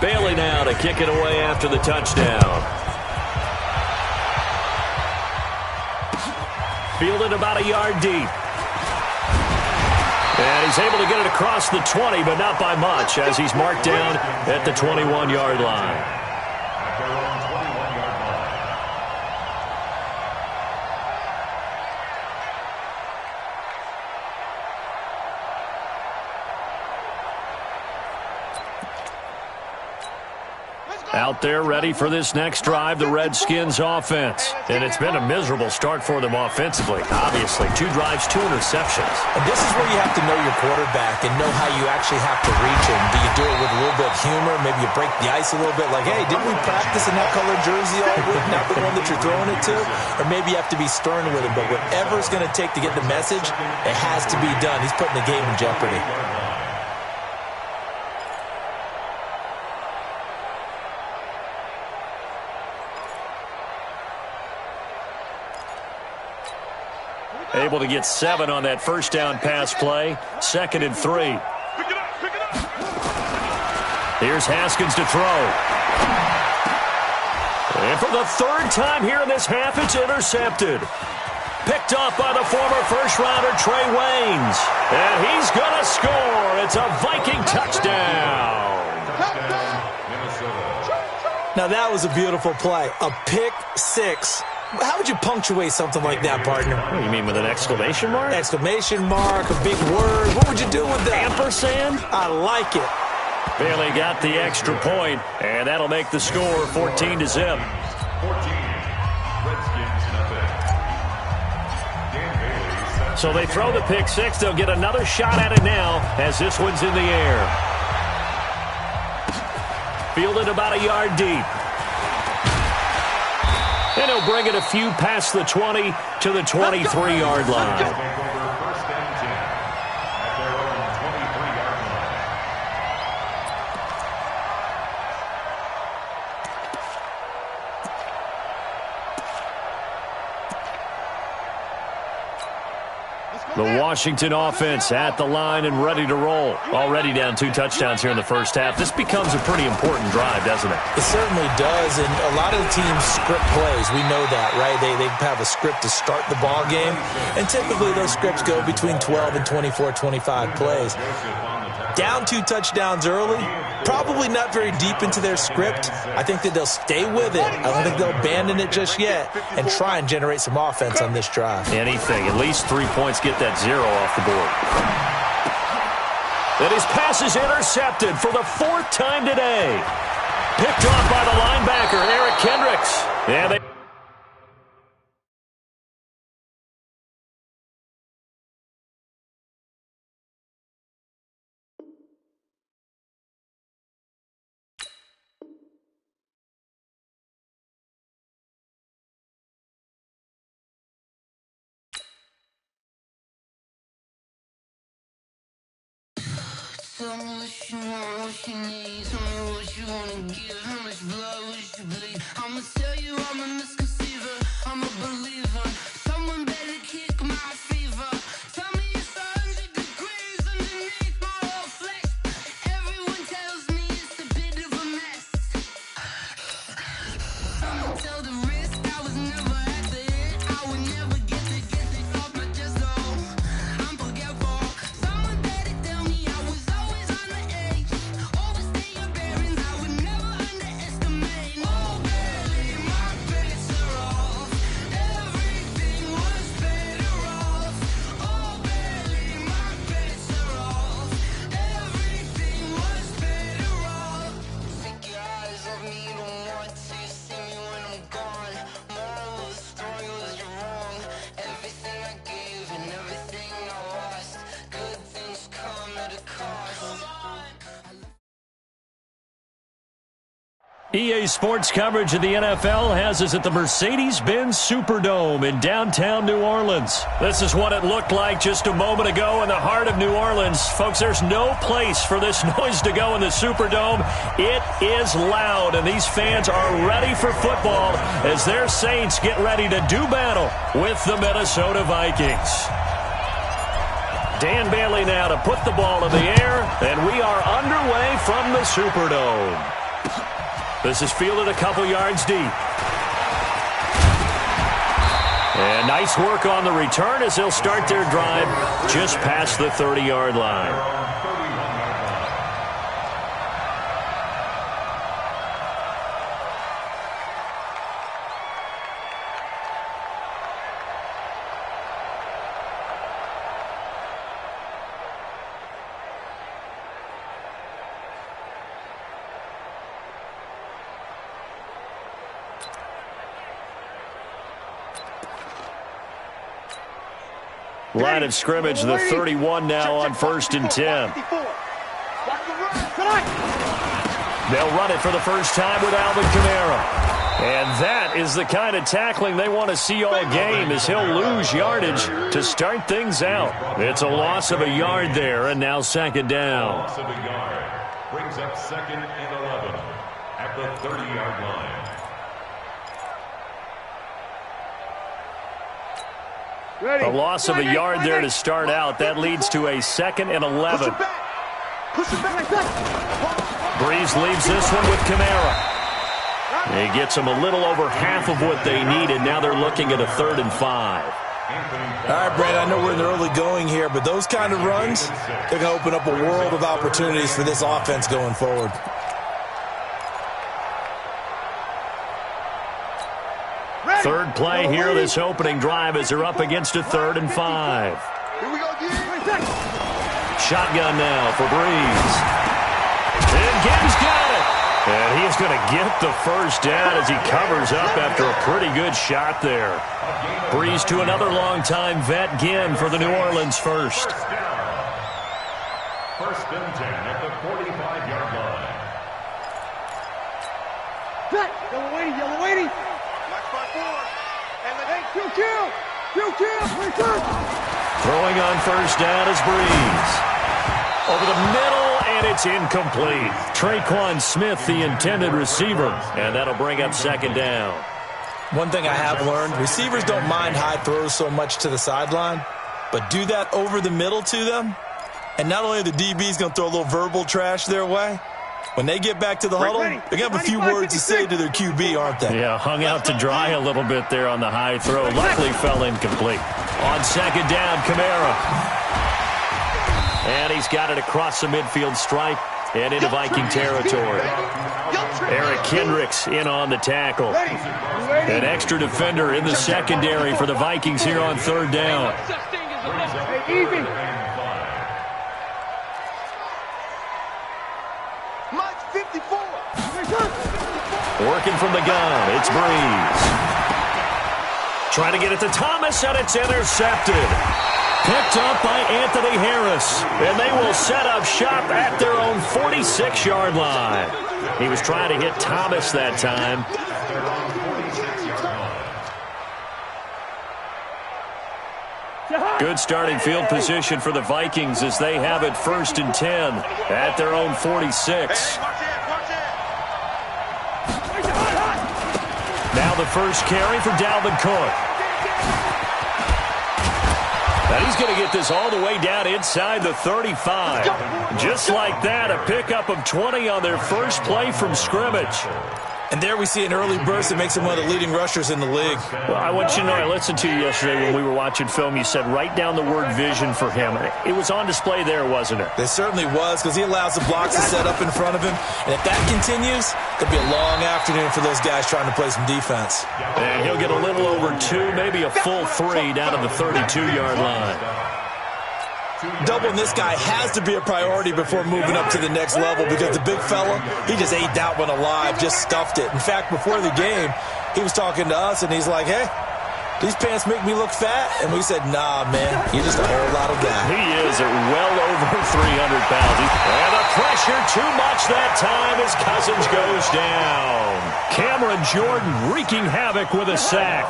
Bailey now to kick it away after the touchdown. Fielded about a yard deep. And he's able to get it across the 20, but not by much, as he's marked down at the 21-yard line. Out there ready for this next drive, the Redskins offense. And it's been a miserable start for them offensively. Obviously, 2 drives, 2 interceptions. And this is where you have to know your quarterback and know how you actually have to reach him. Do you do it with a little bit of humor? Maybe you break the ice a little bit like, hey, didn't we practice in that colored jersey all week, not the one that you're throwing it to? Or maybe you have to be stern with him. But whatever it's going to take to get the message, it has to be done. He's putting the game in jeopardy. Able to get 7 on that first down pass play. 2nd and 3. Here's Haskins to throw. And for the 3rd time here in this half, it's intercepted. Picked off by the former first-rounder Trey Waynes. And he's going to score. It's a Viking touchdown. Now that was a beautiful play. A pick 6. How would you punctuate something like that, partner? What do you mean, with an exclamation mark? Exclamation mark, a big word. What would you do with that? Ampersand? I like it. Bailey got the extra point, and that'll make the score 14-0. 14. Redskins nothing. So they throw the pick 6. They'll get another shot at it now as this one's in the air. Fielded about a yard deep. And he'll bring it a few past the 20 to the 23-yard line. The Washington offense at the line and ready to roll. Already down 2 touchdowns here in the first half. This becomes a pretty important drive, doesn't it? It certainly does, and a lot of the teams script plays. We know that, right? They have a script to start the ball game, and typically those scripts go between 12 and 24, 25 plays. Down 2 touchdowns early, probably not very deep into their script. I think that they'll stay with it. I don't think they'll abandon it just yet and try and generate some offense on this drive. Anything, at least 3 points, get that 0 off the board. And his pass is intercepted for the 4th time today. Picked off by the linebacker, Eric Kendricks. And they Tell me what you want, what you need. Tell me what you wanna give. How much blood would you bleed? I'ma tell you I'm a misconceiver. I'm a believer. Someone better kick my fever. Tell me it's 100 degrees underneath my whole flesh. Everyone tells me it's a bit of a mess. I'ma tell the risk I was never at the end. I would never get it off my chest. Oh, I'm forgetful. Someone better tell me I was always on the edge. Overstay your bearings, I would never underestimate. Oh, barely, my bets are off. Everything was better off. Oh, barely, my bets are off. Everything was better off. Take your eyes off me, you don't want to see me when I'm gone. Moral of the story was you're wrong. Everything I gave and everything I lost. Good things come at a cost. EA Sports coverage of the NFL has us at the Mercedes-Benz Superdome in downtown New Orleans. This is what it looked like just a moment ago in the heart of New Orleans. Folks, there's no place for this noise to go in the Superdome. It is loud, and these fans are ready for football as their Saints get ready to do battle with the Minnesota Vikings. Dan Bailey now to put the ball in the air, and we are underway from the Superdome. This is fielded a couple yards deep. And nice work on the return as they'll start their drive just past the 30-yard line. Line of scrimmage, the 31 now on 1st and 10. They'll run it for the first time with Alvin Kamara. And that is the kind of tackling they want to see all game as he'll lose yardage to start things out. It's a loss of a yard there, and now 2nd down. Loss of a yard brings up 2nd and 11 at the 30-yard line. A loss of a yard there to start out. That leads to a 2nd and 11. Breeze leaves this one with Kamara. He gets them a little over half of what they needed. Now they're looking at a 3rd and 5. All right, Brad, I know we're in the early going here, but those kind of runs, they're going to open up a world of opportunities for this offense going forward. Third play here, this opening drive as they're up against a 3rd and 5. Shotgun now for Breeze. And Gibbs got it. And he's going to get the first down as he covers up after a pretty good shot there. Breeze to another longtime vet, Ginn, for the New Orleans first. 1st and 10 at the 45-yard line. Yellow waiting, yellow waiting. Throwing on 1st down is Breeze. Over the middle, and it's incomplete. Traquan Smith, the intended receiver, and that'll bring up 2nd down. One thing I have learned, receivers don't mind high throws so much to the sideline, but do that over the middle to them, and not only are the DBs going to throw a little verbal trash their way, when they get back to the huddle, they're going to have a few words to say to their QB, aren't they? Yeah, hung out to dry a little bit there on the high throw. Luckily fell incomplete. On 2nd down, Kamara. And he's got it across the midfield stripe and into Viking territory. Eric Kendricks in on the tackle. An extra defender in the secondary for the Vikings here on third down. Easy. Mike 54. Working from the gun, it's Breeze. Trying to get it to Thomas, and it's intercepted. Picked up by Anthony Harris, and they will set up shop at their own 46-yard line. He was trying to hit Thomas that time. Good starting field position for the Vikings as they have it 1st and 10 at their own 46. Now the first carry for Dalvin Cook. And he's going to get this all the way down inside the 35. Just like that, a pickup of 20 on their first play from scrimmage. And there we see an early burst that makes him one of the leading rushers in the league. Well, I want you to know, I listened to you yesterday when we were watching film. You said write down the word vision for him. It was on display there, wasn't it? It certainly was, because he allows the blocks to set up in front of him. And if that continues, it'll be a long afternoon for those guys trying to play some defense. And he'll get a little over 2, maybe a full 3 down to the 32-yard line. Doubling this guy has to be a priority before moving up to the next level, because the big fella, he just ate that one alive, just stuffed it. In fact, before the game, he was talking to us, and he's like, hey, these pants make me look fat? And we said, nah, man, you're just a whole lot of guy. He is at well over 300 pounds. And the pressure too much that time as Cousins goes down. Cameron Jordan wreaking havoc with a sack.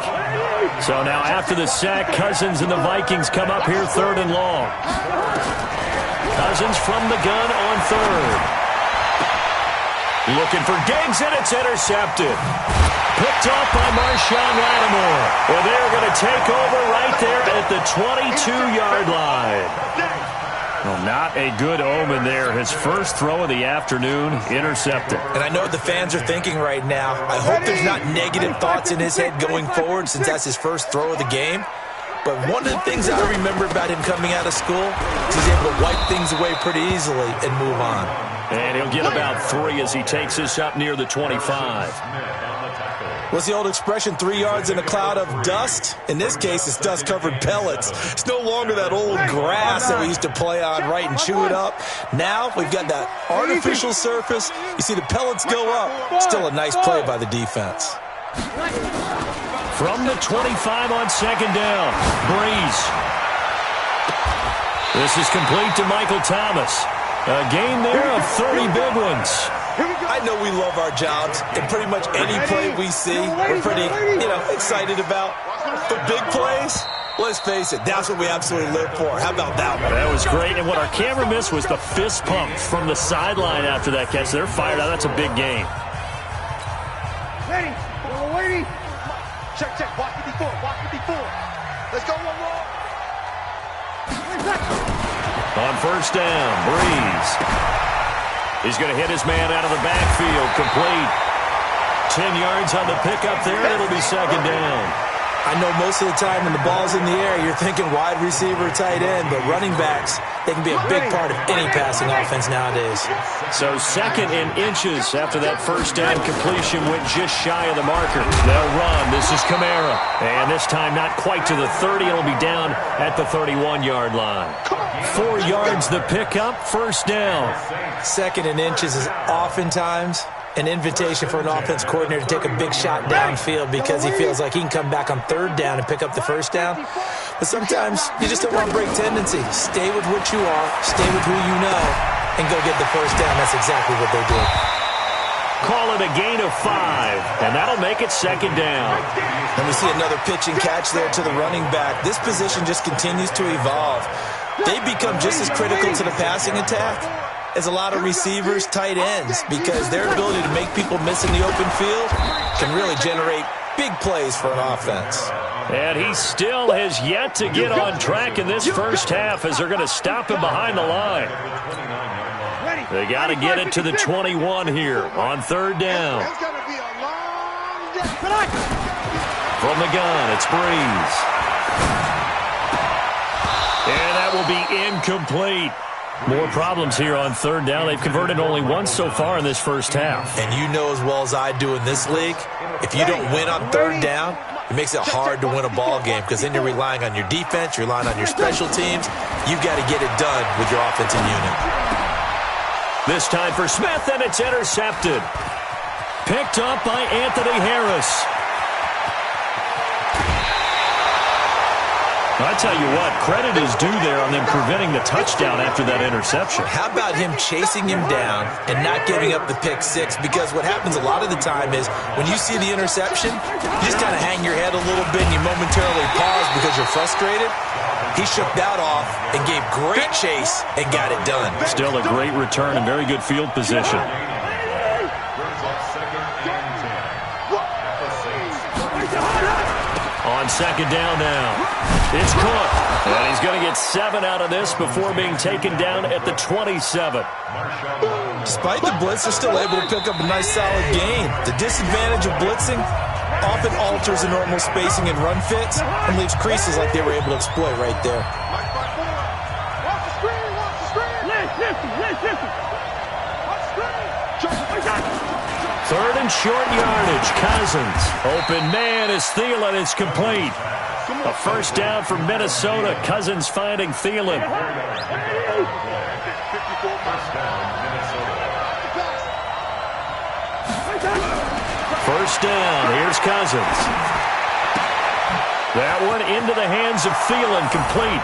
So now after the sack, Cousins and the Vikings come up here 3rd and long. Cousins from the gun on 3rd. Looking for Diggs, and it's intercepted. Picked off by Marshawn Lattimore. Well, they're going to take over right there at the 22-yard line. Well, not a good omen there. His first throw of the afternoon, intercepted. And I know what the fans are thinking right now. I hope there's not negative thoughts in his head going forward, since that's his first throw of the game. But one of the things I remember about him coming out of school is he's able to wipe things away pretty easily and move on. And he'll get about 3 as he takes this up near the 25. What's the old expression, 3 yards in a cloud of dust? In this case, it's dust-covered pellets. It's no longer that old grass that we used to play on, right, and chew it up. Now we've got that artificial surface. You see the pellets go up. Still a nice play by the defense. From the 25 on 2nd down, Breeze. This is complete to Michael Thomas. A gain there of 30 big ones. I know we love our jobs, and pretty much any play we see, we're pretty, excited about. But big plays, let's face it, that's what we absolutely live for. How about that one? That was great, and what our camera missed was the fist pump from the sideline after that catch. They're fired out. That's a big game. Ready. Waiting. Check. Watch 54. Let's go one more. On 1st down, Breeze. He's going to hit his man out of the backfield. Complete. 10 yards on the pickup there, and it'll be 2nd down. I know most of the time when the ball's in the air, you're thinking wide receiver, tight end, but running backs, they can be a big part of any passing offense nowadays. So 2nd and inches after that 1st down completion went just shy of the marker. They'll run. This is Kamara. And this time not quite to the 30. It'll be down at the 31-yard line. 4 yards the pickup, 1st down. 2nd and inches is oftentimes an invitation for an offense coordinator to take a big shot downfield because he feels like he can come back on 3rd down and pick up the 1st down. But sometimes you just don't want to break tendency. Stay with what you are, stay with who you know, and go get the 1st down. That's exactly what they did. Call it a gain of 5, and that'll make it 2nd down. And we see another pitch and catch there to the running back. This position just continues to evolve. They become just as critical to the passing attack as a lot of receivers, tight ends, because their ability to make people miss in the open field can really generate big plays for an offense. And he still has yet to get on track in this 1st half as they're going to stop him behind the line. They got to get it to the 21 here on 3rd down. From the gun, it's Breeze. And that will be incomplete. More problems here on third down. They've converted only once so far in this first half. And you know as well as I do in this league, if you don't win on third down, it makes it hard to win a ball game because then you're relying on your defense, you're relying on your special teams. You've got to get it done with your offensive unit. This time for Smith, and it's intercepted. Picked up by Anthony Harris. I tell you what, credit is due there on them preventing the touchdown after that interception. How about him chasing him down and not giving up the pick six? Because what happens a lot of the time is when you see the interception, you just kind of hang your head a little bit and you momentarily pause because you're frustrated. He shook that off and gave great chase and got it done. Still a great return and very good field position. On second down now, it's Cook. And he's going to get 7 out of this before being taken down at the 27. Despite the blitz, they're still able to pick up a nice solid gain. The disadvantage of blitzing often alters the normal spacing and run fits and leaves creases like they were able to exploit right there. Third and short yardage. Cousins. Open man is Thielen. It's complete. A first down for Minnesota. Cousins finding Thielen. First down. Here's Cousins. That one into the hands of Thielen. Complete.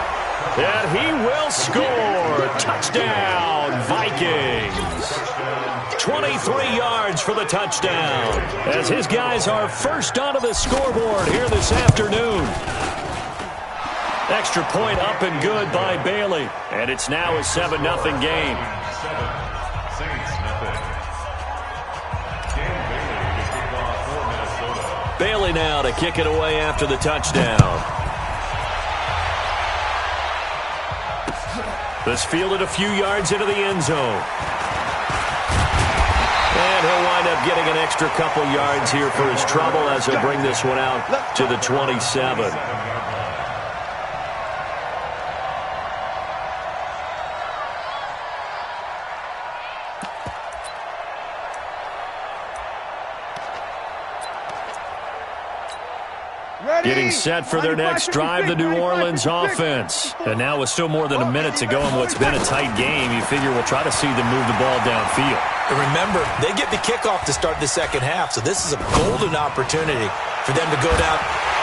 And he will score. Touchdown, Vikings. 23 yards for the touchdown as his guys are first onto the scoreboard here this afternoon. Extra point up and good by Bailey. And it's now a 7-0 game. Bailey now to kick it away after the touchdown. This fielded a few yards into the end zone. And he'll wind up getting an extra couple yards here for his trouble as he'll bring this one out to the 27. Getting set for their next drive, the New Orleans offense. And now with still more than a minute to go in what's been a tight game, you figure we'll try to see them move the ball downfield. And remember, they get the kickoff to start the second half, so this is a golden opportunity for them to go down.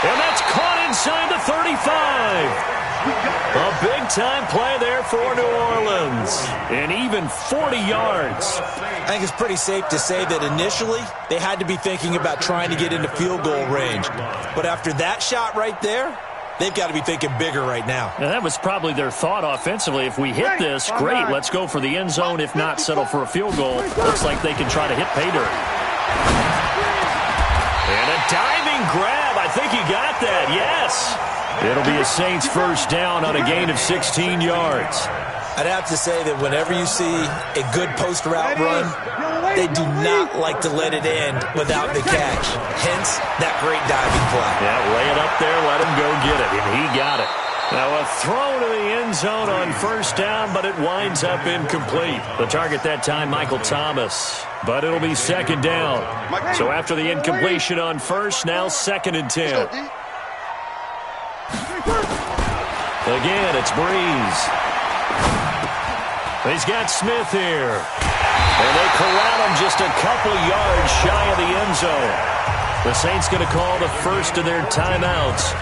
And that's caught inside the 35. A big-time play there for New Orleans. And even 40 yards. I think it's pretty safe to say that initially they had to be thinking about trying to get into field goal range. But after that shot right there, they've got to be thinking bigger right now. And that was probably their thought offensively. If we hit this, great, let's go for the end zone. If not, settle for a field goal. Looks like they can try to hit pay dirt. And a diving grab. I think he got that, yes. It'll be a Saints first down on a gain of 16 yards. I'd have to say that whenever you see a good post route run, they do not like to let it end without the catch. Hence, that great diving play. Yeah, lay it up there, let him go get it, and he got it. Now a throw to the end zone on first down, but it winds up incomplete. The target that time, Michael Thomas. But it'll be second down. So after the incompletion on first, now 2nd and 10. Again, it's Breeze. He's got Smith here. And they corral him just a couple yards shy of the end zone. The Saints going to call the first of their timeouts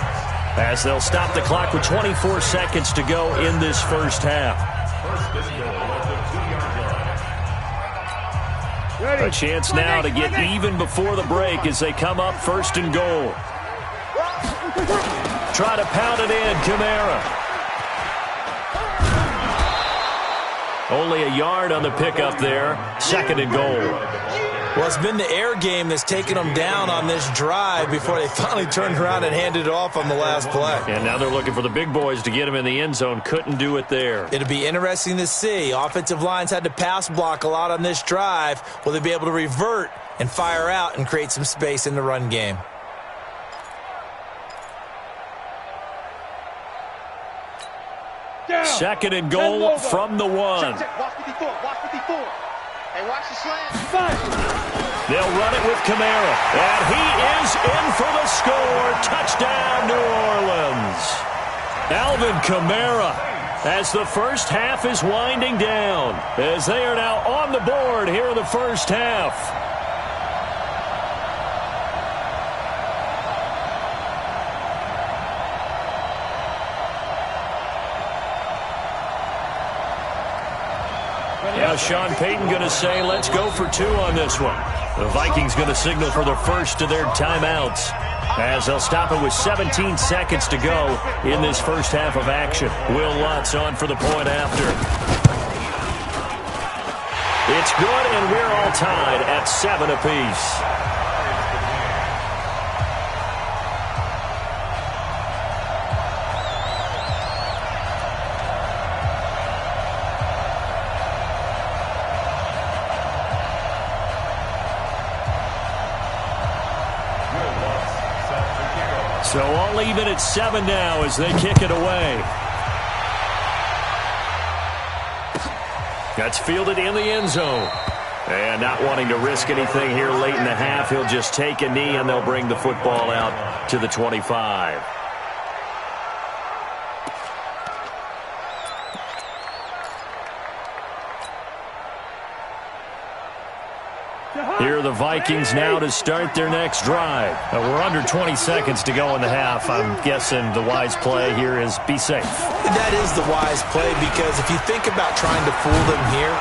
as they'll stop the clock with 24 seconds to go in this first half. A chance now to get even before the break as they come up 1st and goal. Try to pound it in, Kamara. Only a yard on the pickup there. 2nd and goal. Well, it's been the air game that's taken them down on this drive before they finally turned around and handed it off on the last play. And now they're looking for the big boys to get him in the end zone. Couldn't do it there. It'll be interesting to see. Offensive lines had to pass block a lot on this drive. Will they be able to revert and fire out and create some space in the run game? Second and goal from the 1. Check. Watch 54. Watch 54. Hey, watch the slant. They'll run it with Kamara. And he is in for the score. Touchdown, New Orleans. Alvin Kamara, as the first half is winding down, as they are now on the board here in the first half. Now Sean Payton going to say, let's go for 2 on this one. The Vikings going to signal for the first of their timeouts, as they'll stop it with 17 seconds to go in this first half of action. Will Lutz on for the point after. It's good, and we're all tied at 7 apiece. So all even at 7 now as they kick it away. That's fielded in the end zone. And not wanting to risk anything here late in the half, he'll just take a knee and they'll bring the football out to the 25. Here are the Vikings now to start their next drive. We're under 20 seconds to go in the half. I'm guessing the wise play here is be safe. And that is the wise play, because if you think about trying to fool them here,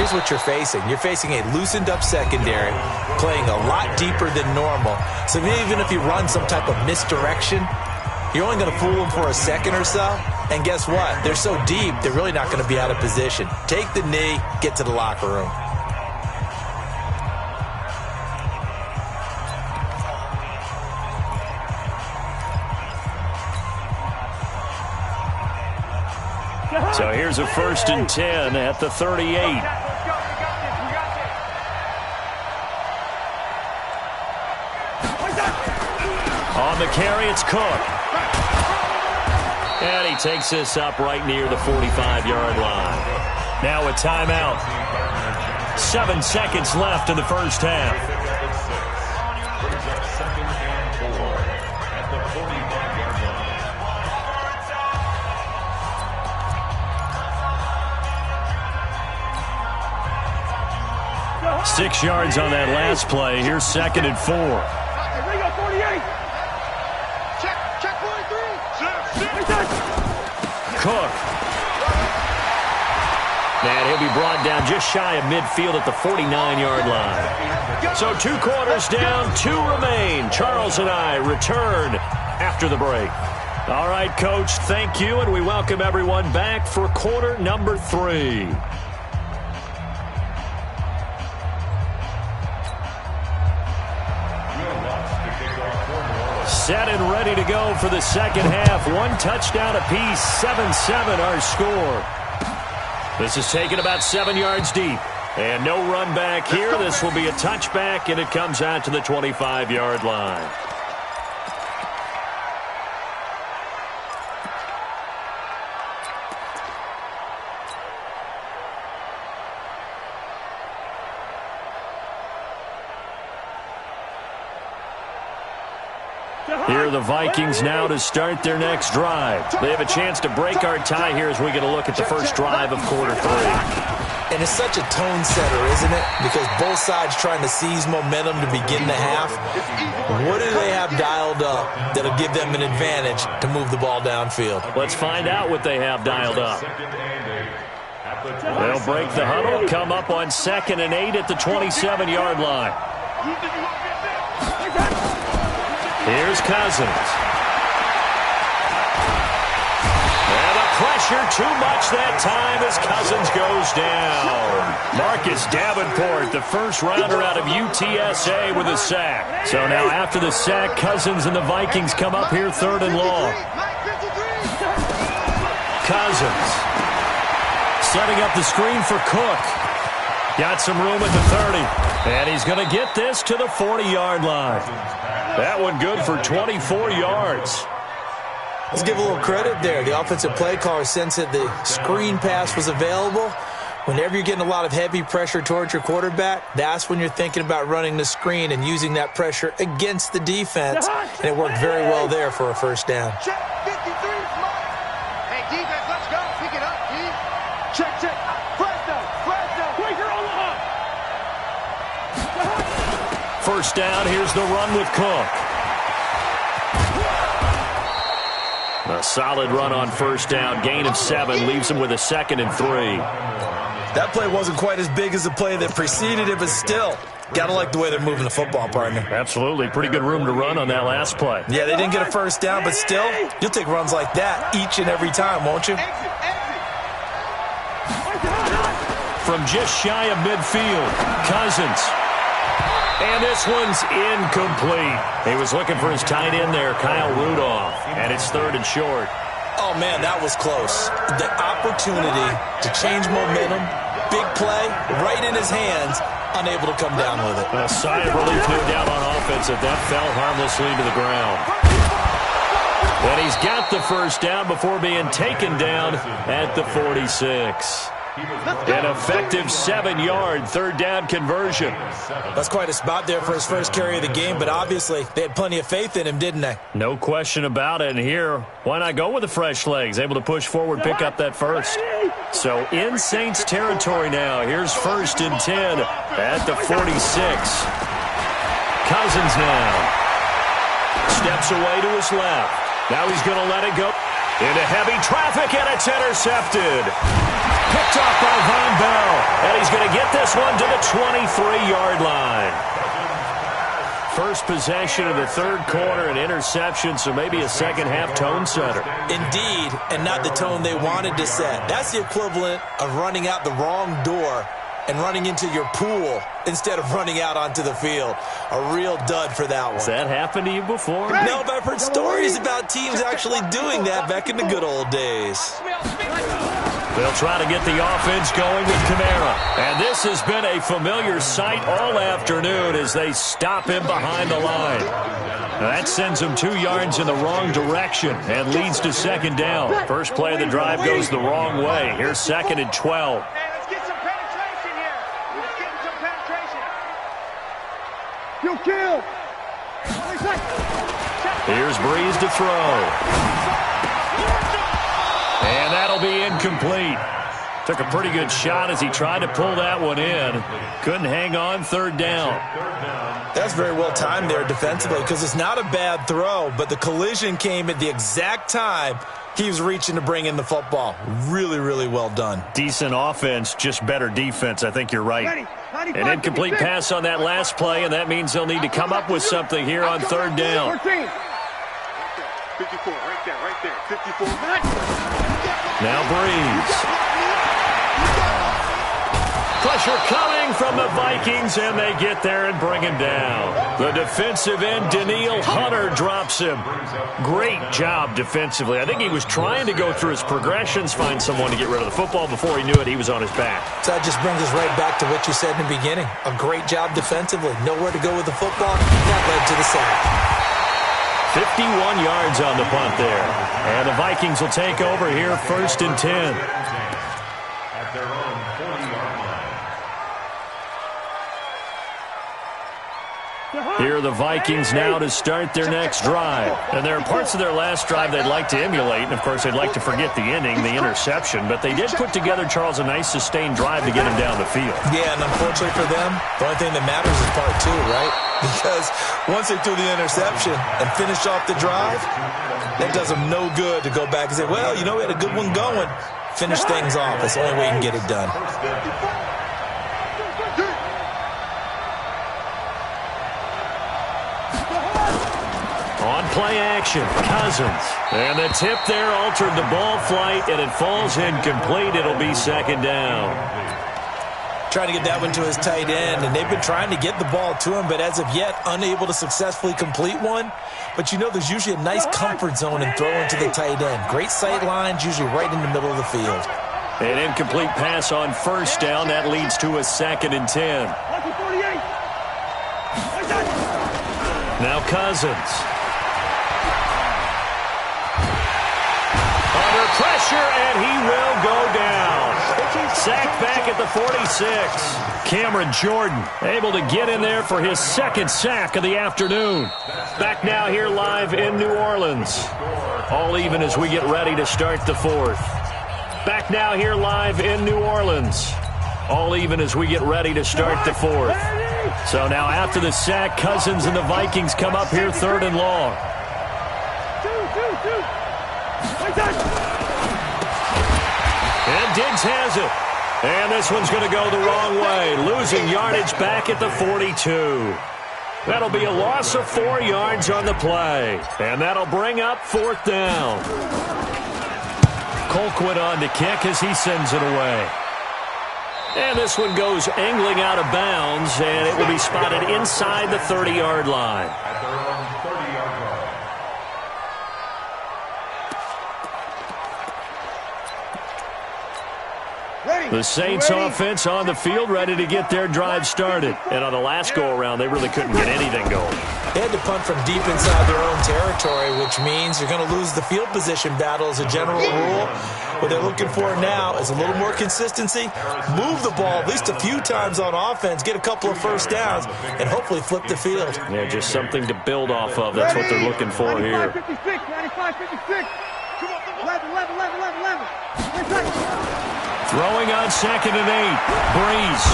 here's what you're facing. You're facing a loosened up secondary, playing a lot deeper than normal. So even if you run some type of misdirection, you're only going to fool them for a second or so. And guess what? They're so deep, they're really not going to be out of position. Take the knee, get to the locker room. So here's a 1st and 10 at the 38. On the carry, it's Cook. And he takes this up right near the 45-yard line. Now a timeout. 7 seconds left in the first half. Second and 4 at the 45-yard line. 6 yards on that last play. Here's 2nd and 4. Check 43. Cook. And he'll be brought down just shy of midfield at the 49-yard line. So 2 quarters down, 2 remain. Charles and I return after the break. All right, Coach, thank you, and we welcome everyone back for quarter number 3. Set and ready to go for the second half. 1 touchdown apiece, 7-7 our score. This is taken about 7 yards deep. And no run back here. This will be a touchback, and it comes out to the 25-yard line. Here are the Vikings now to start their next drive. They have a chance to break our tie here as we get a look at the first drive of quarter 3. And it's such a tone setter, isn't it? Because both sides trying to seize momentum to begin the half. What do they have dialed up that'll give them an advantage to move the ball downfield? Let's find out what they have dialed up. They'll break the huddle, come up on 2nd and 8 at the 27-yard line. Here's Cousins. And the pressure too much that time as Cousins goes down. Marcus Davenport, the first rounder out of UTSA, with a sack. So now after the sack, Cousins and the Vikings come up here 3rd and long. Cousins setting up the screen for Cook. Got some room at the 30. And he's going to get this to the 40-yard line. That one good for 24 yards. Let's give a little credit there. The offensive play caller sensed that the screen pass was available. Whenever you're getting a lot of heavy pressure towards your quarterback, that's when you're thinking about running the screen and using that pressure against the defense. And it worked very well there for a first down. Check, 53 is mine. Hey, defense, let's go. Pick it up, D. Check, check. Fresno. Quaker on the hop. First down, here's the run with Cook. A solid run on first down. Gain of 7 leaves him with a 2nd and 3. That play wasn't quite as big as the play that preceded it, but still, gotta like the way they're moving the football, partner. Absolutely. Pretty good room to run on that last play. Yeah, they didn't get a first down, but still, you'll take runs like that each and every time, won't you? From just shy of midfield, Cousins. And this one's incomplete. He was looking for his tight end there, Kyle Rudolph. And it's 3rd and short. Oh, man, that was close. The opportunity to change momentum, big play, right in his hands, unable to come down with it. A sigh of relief, no doubt, on offense if that fell harmlessly to the ground. And he's got the first down before being taken down at the 46. An effective 7-yard 3rd down conversion. That's quite a spot there for his first carry of the game, but obviously they had plenty of faith in him, didn't they? No question about it. And here, why not go with the fresh legs? Able to push forward, pick up that first. So in Saints territory now. Here's 1st and 10 at the 46. Cousins now. Steps away to his left. Now he's going to let it go. Into heavy traffic, and it's intercepted. Picked off by Von Bell. And he's going to get this one to the 23-yard line. First possession of the 3rd quarter, an interception, so maybe a second-half tone setter. Indeed, and not the tone they wanted to set. That's the equivalent of running out the wrong door and running into your pool instead of running out onto the field. A real dud for that one. Has that happened to you before? No, but I've heard stories about teams actually doing that back in the good old days. They'll try to get the offense going with Kamara. And this has been a familiar sight all afternoon as they stop him behind the line. Now that sends him 2 yards in the wrong direction and leads to 2nd down. First play of the drive goes the wrong way. Here's 2nd and 12. You kill. Here's Breeze to throw. And that'll be incomplete. Took a pretty good shot as he tried to pull that one in. Couldn't hang on, 3rd down. That's very well timed there defensively because it's not a bad throw, but the collision came at the exact time he was reaching to bring in the football. Really, really well done. Decent offense, just better defense. I think you're right. An incomplete pass on that last play, and that means they'll need to come up with something here on 3rd down. 54, right there, 54. Now Breeze. Pressure coming from the Vikings, and they get there and bring him down. The defensive end, Danielle Hunter, drops him. Great job defensively. I think he was trying to go through his progressions, find someone to get rid of the football. Before he knew it, he was on his back. So that just brings us right back to what you said in the beginning. A great job defensively. Nowhere to go with the football. That led to the sack. 51 yards on the punt there. And the Vikings will take over here, 1st and 10. At their own 40-yard line. Here are the Vikings now to start their next drive. And there are parts of their last drive they'd like to emulate. And, of course, they'd like to forget the ending, the interception. But they did put together, Charles, a nice sustained drive to get him down the field. Yeah, and unfortunately for them, the only thing that matters is part 2, right? Because once they threw the interception and finished off the drive, that does them no good to go back and say, well, you know, we had a good one going. Finish things off. That's the only way you can get it done. On play action, Cousins. And the tip there altered the ball flight, and it falls incomplete. It'll be 2nd down. Trying to get that one to his tight end, and they've been trying to get the ball to him, but as of yet, unable to successfully complete one. But you know there's usually a nice comfort zone in throwing to the tight end. Great sight lines, usually right in the middle of the field. An incomplete pass on 1st down. That leads to a 2nd and 10. Now Cousins. pressure, and he will go down. Sacked back at the 46. Cameron Jordan able to get in there for his second sack of the afternoon. Back now here live in New Orleans. All even as we get ready to start the fourth. Back now here live in New Orleans. All even as we get ready to start the fourth. So now after the sack, Cousins and the Vikings come up here third and long. And Diggs has it. And this one's going to go the wrong way. Losing yardage back at the 42. That'll be a loss of 4 yards on the play. And that'll bring up fourth down. Colquitt on to kick as he sends it away. And this one goes angling out of bounds, and it will be spotted inside the 30-yard line. At their own 30-yard line. The Saints offense on the field, ready to get their drive started. And on the last go-around, they really couldn't get anything going. They had to punt from deep inside their own territory, which means you're going to lose the field position battle as a general rule. What they're looking for now is a little more consistency, move the ball at least a few times on offense, get a couple of first downs, and hopefully flip the field. Yeah, just something to build off of. That's what they're looking for here. 95-56, 95-56. Come on, 11. Throwing on 2nd and 8. Breeze.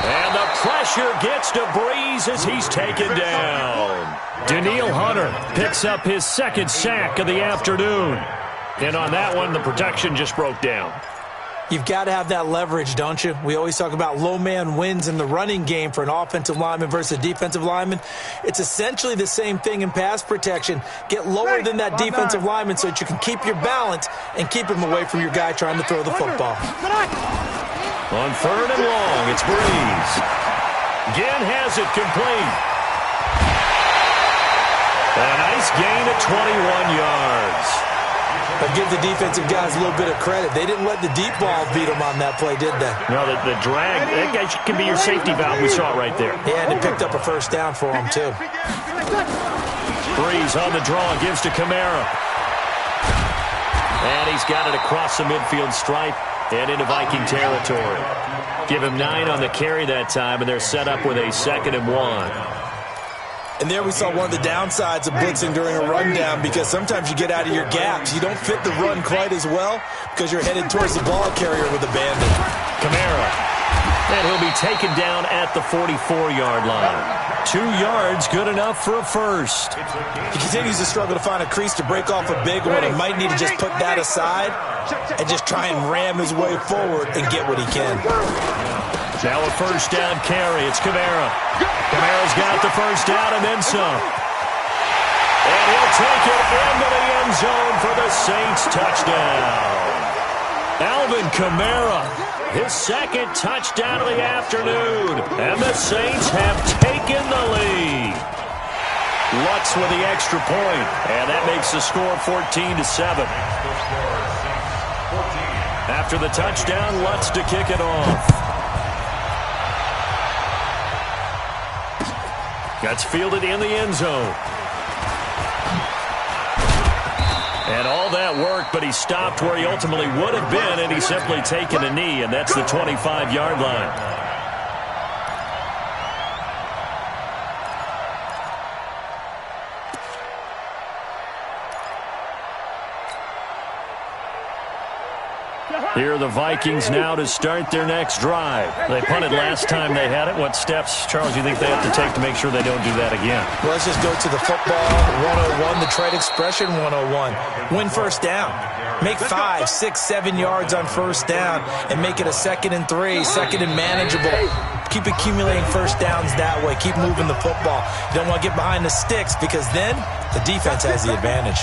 And the pressure gets to Breeze as he's taken down. Daniil Hunter picks up his second sack of the afternoon. And on that one, the protection just broke down. You've got to have that leverage, don't you? We always talk about low man wins in the running game for an offensive lineman versus a defensive lineman. It's essentially the same thing in pass protection. Get lower than that defensive lineman so that you can keep your balance and keep him away from your guy trying to throw the football. On 3rd and long, it's Breeze. Again has it complete. A nice gain of 21 yards. But give the defensive guys a little bit of credit. They didn't let the deep ball beat them on that play, did they? No, the drag, that guy can be your safety valve. We saw it right there. Yeah, and it picked up a first down for him, too. Breeze on the draw, gives to Kamara. And he's got it across the midfield stripe and into Viking territory. Give him 9 on the carry that time, and they're set up with a 2nd and 1. And there we saw one of the downsides of blitzing during a rundown, because sometimes you get out of your gaps. You don't fit the run quite as well because you're headed towards the ball carrier with a bandit. Kamara. And he'll be taken down at the 44-yard line. 2 yards, good enough for a first. He continues to struggle to find a crease to break off a big one, and might need to just put that aside and just try and ram his way forward and get what he can. Now a first down carry. It's Kamara. Kamara's got the first down and then some. And he'll take it into the end zone for the Saints touchdown. Alvin Kamara, his second touchdown of the afternoon. And the Saints have taken the lead. Lutz with the extra point. And that makes the score 14-7. After the touchdown, Lutz to kick it off. That's fielded in the end zone. And all that work, but he stopped where he ultimately would have been, and he's simply taken a knee, and that's the 25-yard line. Here are the Vikings now to start their next drive. They punted last time they had it. What steps, Charles, do you think they have to take to make sure they don't do that again? Well, let's just go to the football 101, the trade expression 101. Win first down. Make 5, 6, 7 yards on first down and make it a 2nd and 3, 2nd and manageable. Keep accumulating first downs that way. Keep moving the football. You don't want to get behind the sticks, because then the defense has the advantage.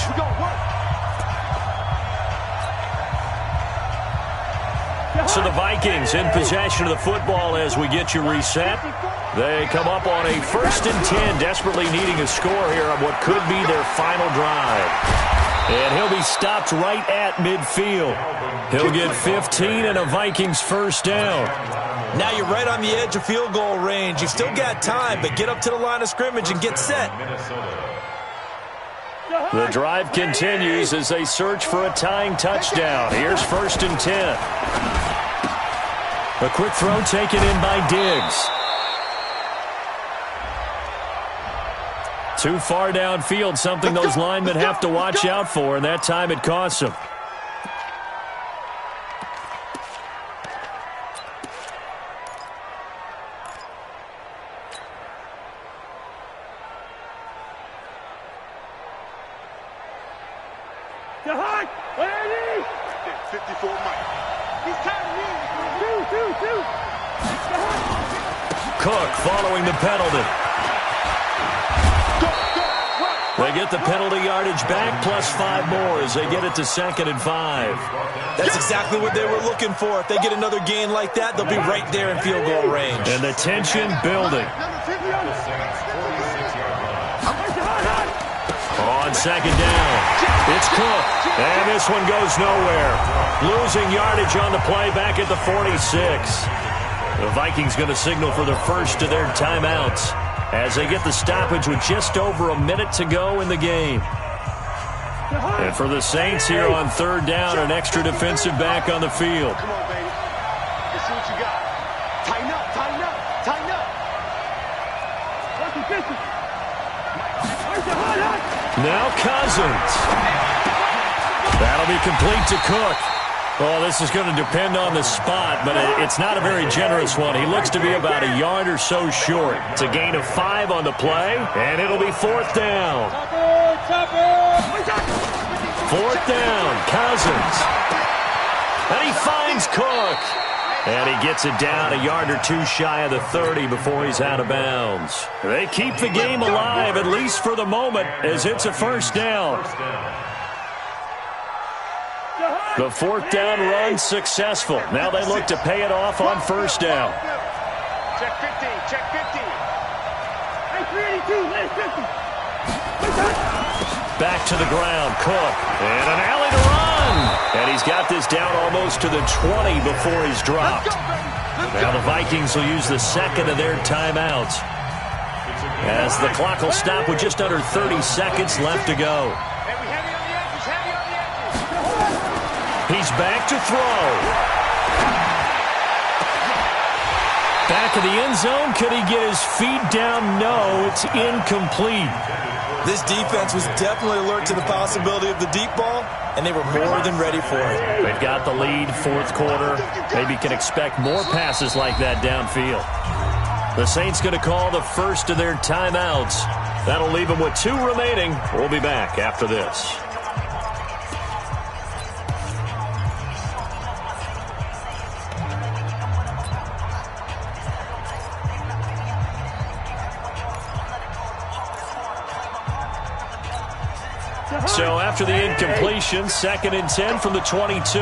So the Vikings in possession of the football as we get you reset. They come up on a 1st and 10, desperately needing a score here on what could be their final drive. And he'll be stopped right at midfield. He'll get 15 and a Vikings first down. Now you're right on the edge of field goal range. You've still got time, but get up to the line of scrimmage and get set. The drive continues as they search for a tying touchdown. Here's 1st and 10. A quick throw taken in by Diggs. Too far downfield, something those linemen have to watch out for, and that time it costs them. High, 54 Mike. He's tired of two. Cook following the penalty. They get the penalty yardage back, plus 5 more as they get it to 2nd and 5. That's exactly what they were looking for. If they get another gain like that, they'll be right there in field goal range. And the tension building. On 2nd down, it's Cook. And this one goes nowhere. Losing yardage on the play back at the 46. The Vikings going to signal for the first of their timeouts as they get the stoppage with just over a minute to go in the game. And for the Saints here on 3rd down, an extra defensive back on the field. Come on, baby. Let's see what you got. Tighten up. Now Cousins. That'll be complete to Cook. Well, this is going to depend on the spot, but it's not a very generous one. He looks to be about a yard or so short. It's a gain of 5 on the play, and it'll be 4th down. 4th down, Cousins. And he finds Cook. And he gets it down a yard or 2 shy of the 30 before he's out of bounds. They keep the game alive, at least for the moment, as it's a 1st down. The 4th down run successful. Now they look to pay it off on 1st down. Check 15. Hey, 382, last 50. Back to the ground, Cook. And an alley to run. And he's got this down almost to the 20 before he's dropped. Now the Vikings will use the 2nd of their timeouts, as the clock will stop with just under 30 seconds left to go. He's back to throw. Back of the end zone. Could he get his feet down? No, it's incomplete. This defense was definitely alert to the possibility of the deep ball, and they were more than ready for it. They've got the lead, 4th quarter. Maybe can expect more passes like that downfield. The Saints going to call the first of their timeouts. That'll leave them with 2 remaining. We'll be back after this. So after the incompletion, 2nd and 10 from the 22.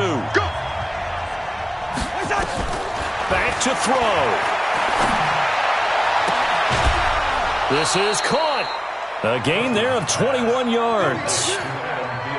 Back to throw. This is caught. A gain there of 21 yards.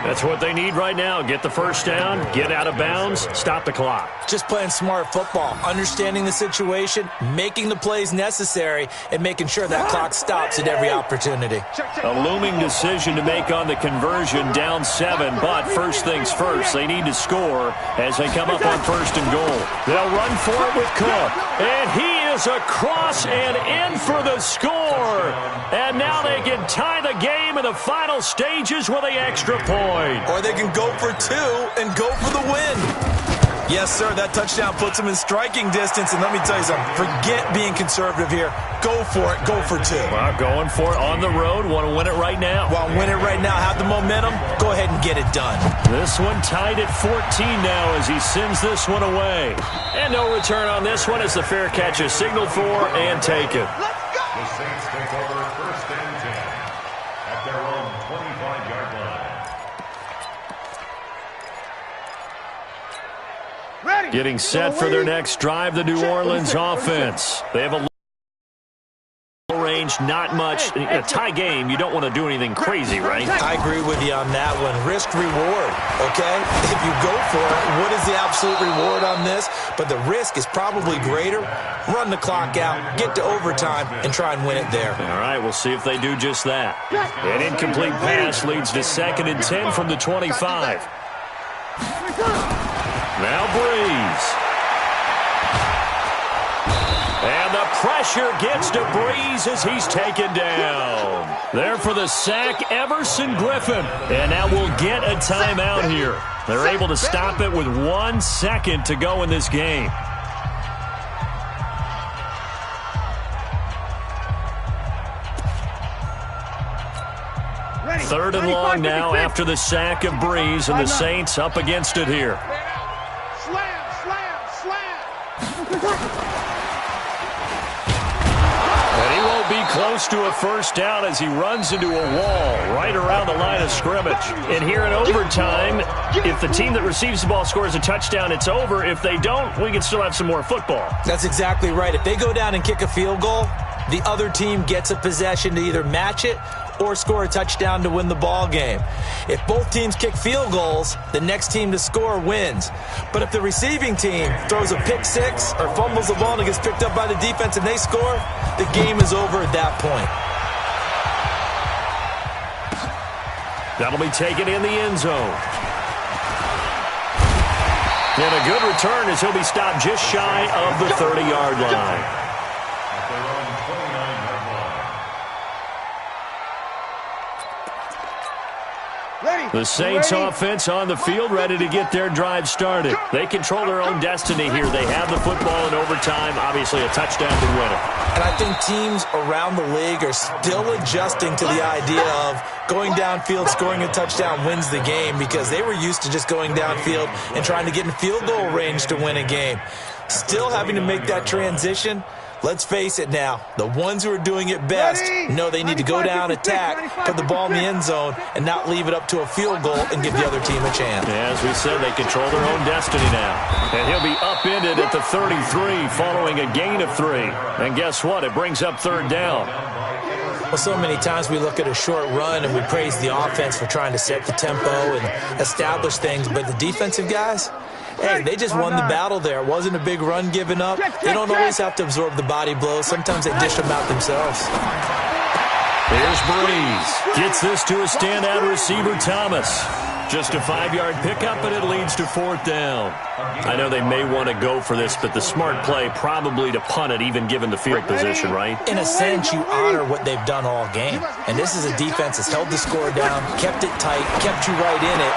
That's what they need right now. Get the 1st down, get out of bounds, stop the clock. Just playing smart football, understanding the situation, making the plays necessary, and making sure that clock stops at every opportunity. A looming decision to make on the conversion, down 7, but first things first, they need to score as they come up on 1st and goal. They'll run for it with Cook, and he is across and in for the score. And now they can tie the game in the final stages with the extra point. Or they can go for 2 and go for the win. Yes, sir, that touchdown puts them in striking distance. And let me tell you something, forget being conservative here. Go for it, go for 2. Well, going for it on the road, want to win it right now. Want to win it right now, have the momentum, go ahead and get it done. This one tied at 14 now as he sends this one away. And no return on this one as the fair catch is signaled for and taken. The Saints take over 1st and 10 at their own 25-yard line. Getting set for their next drive, the New Orleans offense. They have a range there's not much. In a tie game, you don't want to do anything crazy, right? I agree with you on that one. Risk-reward, okay? If you go for it, what is the absolute reward on this? But the risk is probably greater. Run the clock out, get to overtime, and try and win it there. All right, we'll see if they do just that. An incomplete pass leads to 2nd and 10 from the 25. Now Breeze. And the pressure gets to Breeze as he's taken down. There for the sack, Everson Griffin. And now we'll get a timeout here. They're able to stop it with 1 second to go in this game. Third and long now after the sack of Breeze, and the Saints up against it here. Slam, slam, slam. And he won't be close to a first down as he runs into a wall right around the line of scrimmage. And here in overtime, if the team that receives the ball scores a touchdown, it's over. If they don't, we can still have some more football. That's exactly right. If they go down and kick a field goal, the other team gets a possession to either match it or score a touchdown to win the ball game. If both teams kick field goals, the next team to score wins. But if the receiving team throws a pick six or fumbles the ball and it gets picked up by the defense and they score, the game is over at that point. That'll be taken in the end zone. And a good return as he'll be stopped just shy of the 30-yard line. The Saints offense on the field, ready to get their drive started. They control their own destiny here. They have the football in overtime. Obviously, a touchdown to win it. And I think teams around the league are still adjusting to the idea of going downfield, scoring a touchdown wins the game, because they were used to just going downfield and trying to get in field goal range to win a game. Still having to make that transition. Let's face it now, the ones who are doing it best know they need to go down, attack, put the ball in the end zone, and not leave it up to a field goal and give the other team a chance. Yeah, as we said, they control their own destiny now. And he'll be upended at the 33 following a gain of 3. And guess what? It brings up third down. Well, so many times we look at a short run and we praise the offense for trying to set the tempo and establish things, but the defensive guys, hey, they just won the battle there. It wasn't a big run given up. They don't always have to absorb the body blows. Sometimes they dish them out themselves. Here's Breeze. Gets this to a standout receiver, Thomas. Just a 5-yard pickup, and it leads to 4th down. I know they may want to go for this, but the smart play probably to punt it, even given the field position, right? In a sense, you honor what they've done all game. And this is a defense that's held the score down, kept it tight, kept you right in it,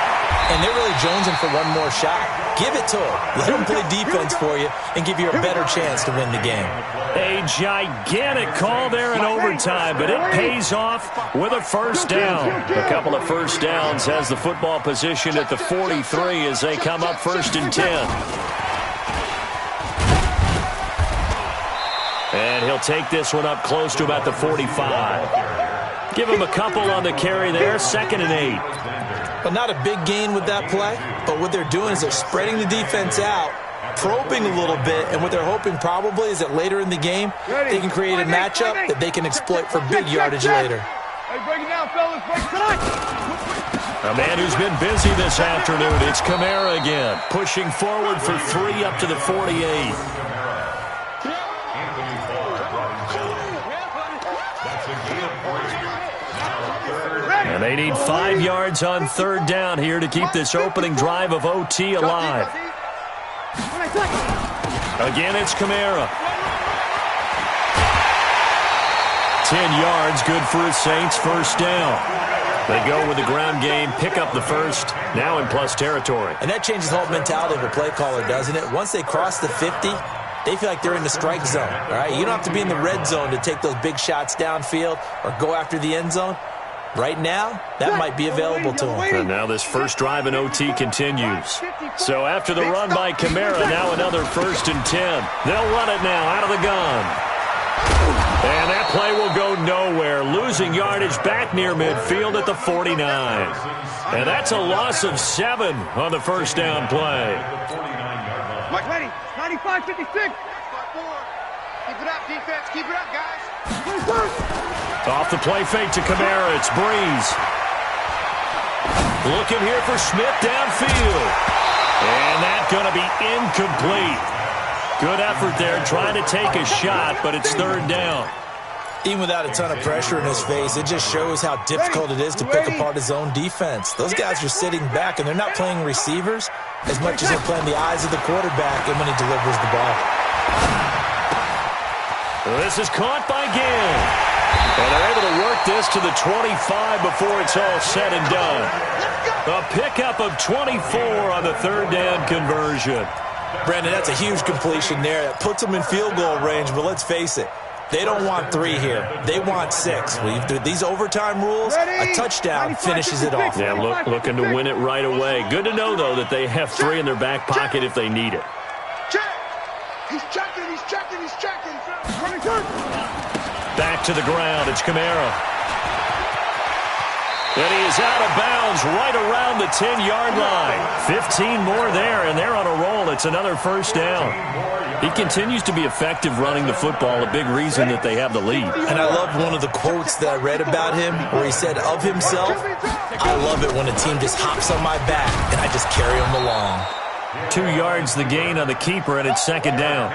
and they're really jonesing for one more shot. Give it to them. Let them play defense for you and give you a better chance to win the game. A gigantic call there in overtime, but it pays off with a first down. A couple of first downs has the football position at the 43 as they come up 1st and 10. And he'll take this one up close to about the 45. Give him a couple on the carry there, 2nd and 8. But not a big gain with that play, but what they're doing is they're spreading the defense out, probing a little bit, and what they're hoping probably is that later in the game, they can create a matchup that they can exploit for big yardage later. Hey, break it down, fellas. Break it down. A man who's been busy this afternoon, it's Kamara again, pushing forward for 3 up to the 48. And they need 5 yards on 3rd down here to keep this opening drive of OT alive. Again, it's Kamara. 10 yards, good for a Saints first down. They go with the ground game, pick up the first, now in plus territory. And that changes the whole mentality of a play caller, doesn't it? Once they cross the 50, they feel like they're in the strike zone, all right? You don't have to be in the red zone to take those big shots downfield or go after the end zone. Right now, that might be available to them. And now this first drive in OT continues. So after the run by Kamara, now another 1st and 10. They'll run it now out of the gun. And that play will go nowhere, losing yardage back near midfield at the 49. And that's a loss of 7 on the first down play. Mike, ready. 95-56. Keep it up, defense. Keep it up, guys. Off the play fake to Kamara. It's Breeze. Looking here for Smith downfield. And that's going to be incomplete. Good effort there trying to take a shot, but it's third down. Even without a ton of pressure in his face, it just shows how difficult it is to pick apart his own defense. Those guys are sitting back, and they're not playing receivers as much as they're playing the eyes of the quarterback and when he delivers the ball. This is caught by Gill. And they're able to work this to the 25 before it's all said and done. A pickup of 24 on the third down conversion. Brandon, that's a huge completion there. That puts them in field goal range, but let's face it, they don't want 3 here. They want 6. With these overtime rules, a touchdown finishes it off. Yeah, looking to win it right away. Good to know, though, that they have 3 in their back pocket if they need it. He's checking. Back to the ground. It's Kamara. And he is out of bounds right around the 10-yard line. 15 more there, and they're on a roll. It's another first down. He continues to be effective running the football, a big reason that they have the lead. And I love one of the quotes that I read about him where he said of himself, I love it when a team just hops on my back and I just carry them along. 2 yards the gain on the keeper, and it's second down.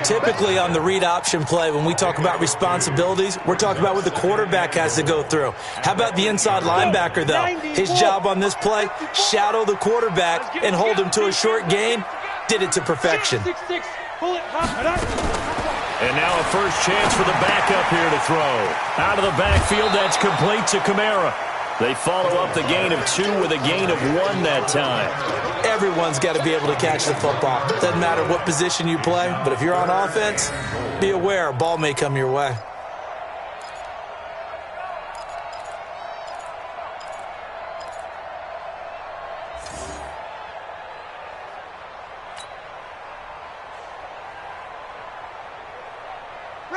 Typically on the read option play, when we talk about responsibilities, we're talking about what the quarterback has to go through. How about the inside linebacker, though? His job on this play, shadow the quarterback and hold him to a short gain. Did it to perfection. And now a first chance for the backup here to throw. Out of the backfield, that's complete to Kamara. They follow up the gain of 2 with a gain of 1 that time. Everyone's got to be able to catch the football. Doesn't matter what position you play, but if you're on offense, be aware a ball may come your way.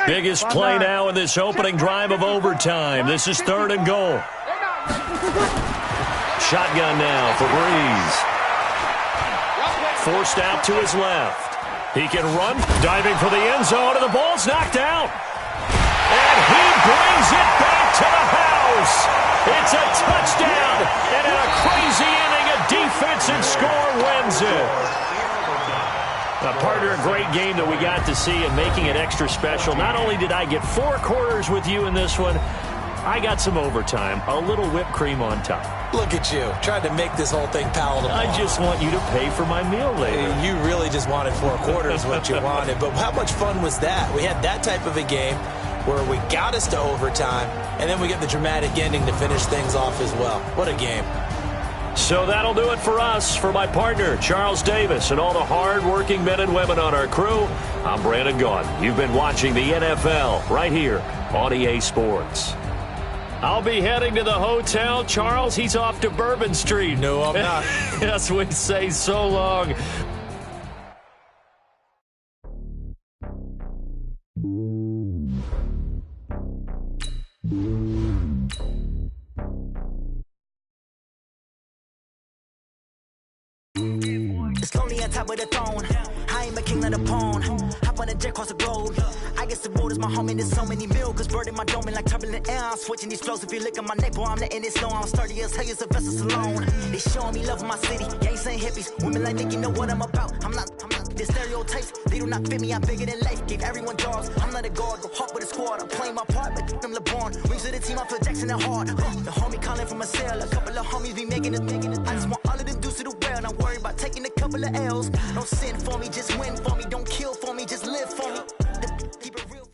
Biggest play now in this opening drive of overtime. This is 3rd and goal. Shotgun now for Breeze. Forced out to his left. He can run, diving for the end zone, and the ball's knocked out. And he brings it back to the house. It's a touchdown, and in a crazy inning, a defensive score wins it. Partner, a great game that we got to see and making it extra special. Not only did I get 4 quarters with you in this one, I got some overtime, a little whipped cream on top. Look at you, trying to make this whole thing palatable. I just want you to pay for my meal later. You really just wanted 4 quarters what you wanted, but how much fun was that? We had that type of a game where we got us to overtime, and then we get the dramatic ending to finish things off as well. What a game. So that'll do it for us. For my partner, Charles Davis, and all the hard-working men and women on our crew, I'm Brandon Gaudin. You've been watching the NFL right here on EA Sports. I'll be heading to the hotel. Charles, he's off to Bourbon Street. No, I'm not. Yes, we say so long. It's lonely on top of the throne. I am a king, not a pawn. Hop on a jet across the globe. I guess the road is my home and there's so many milk. Bird in my dome and like turbulent air. I'm switching these flows. If you look at my neck, boy, I'm letting it slow. I'm sturdy as hell as a vessel alone. They showing me love in my city. Gangs ain't hippies. Women like think you know what I'm about. I'm not. The stereotypes, they do not fit me. I'm bigger than life. Gave everyone jobs. I'm not a guard. Go hard with a squad. I'm playing my part, but them LeBron. Rings to the team. I feel Jackson and hard. The homie calling from a cell. A couple of homies be making it. I just want all of them dudes to do well. Not worry about taking a couple of L's. Don't sin for me, just win for me. Don't kill for me, just live for me. Keep it real.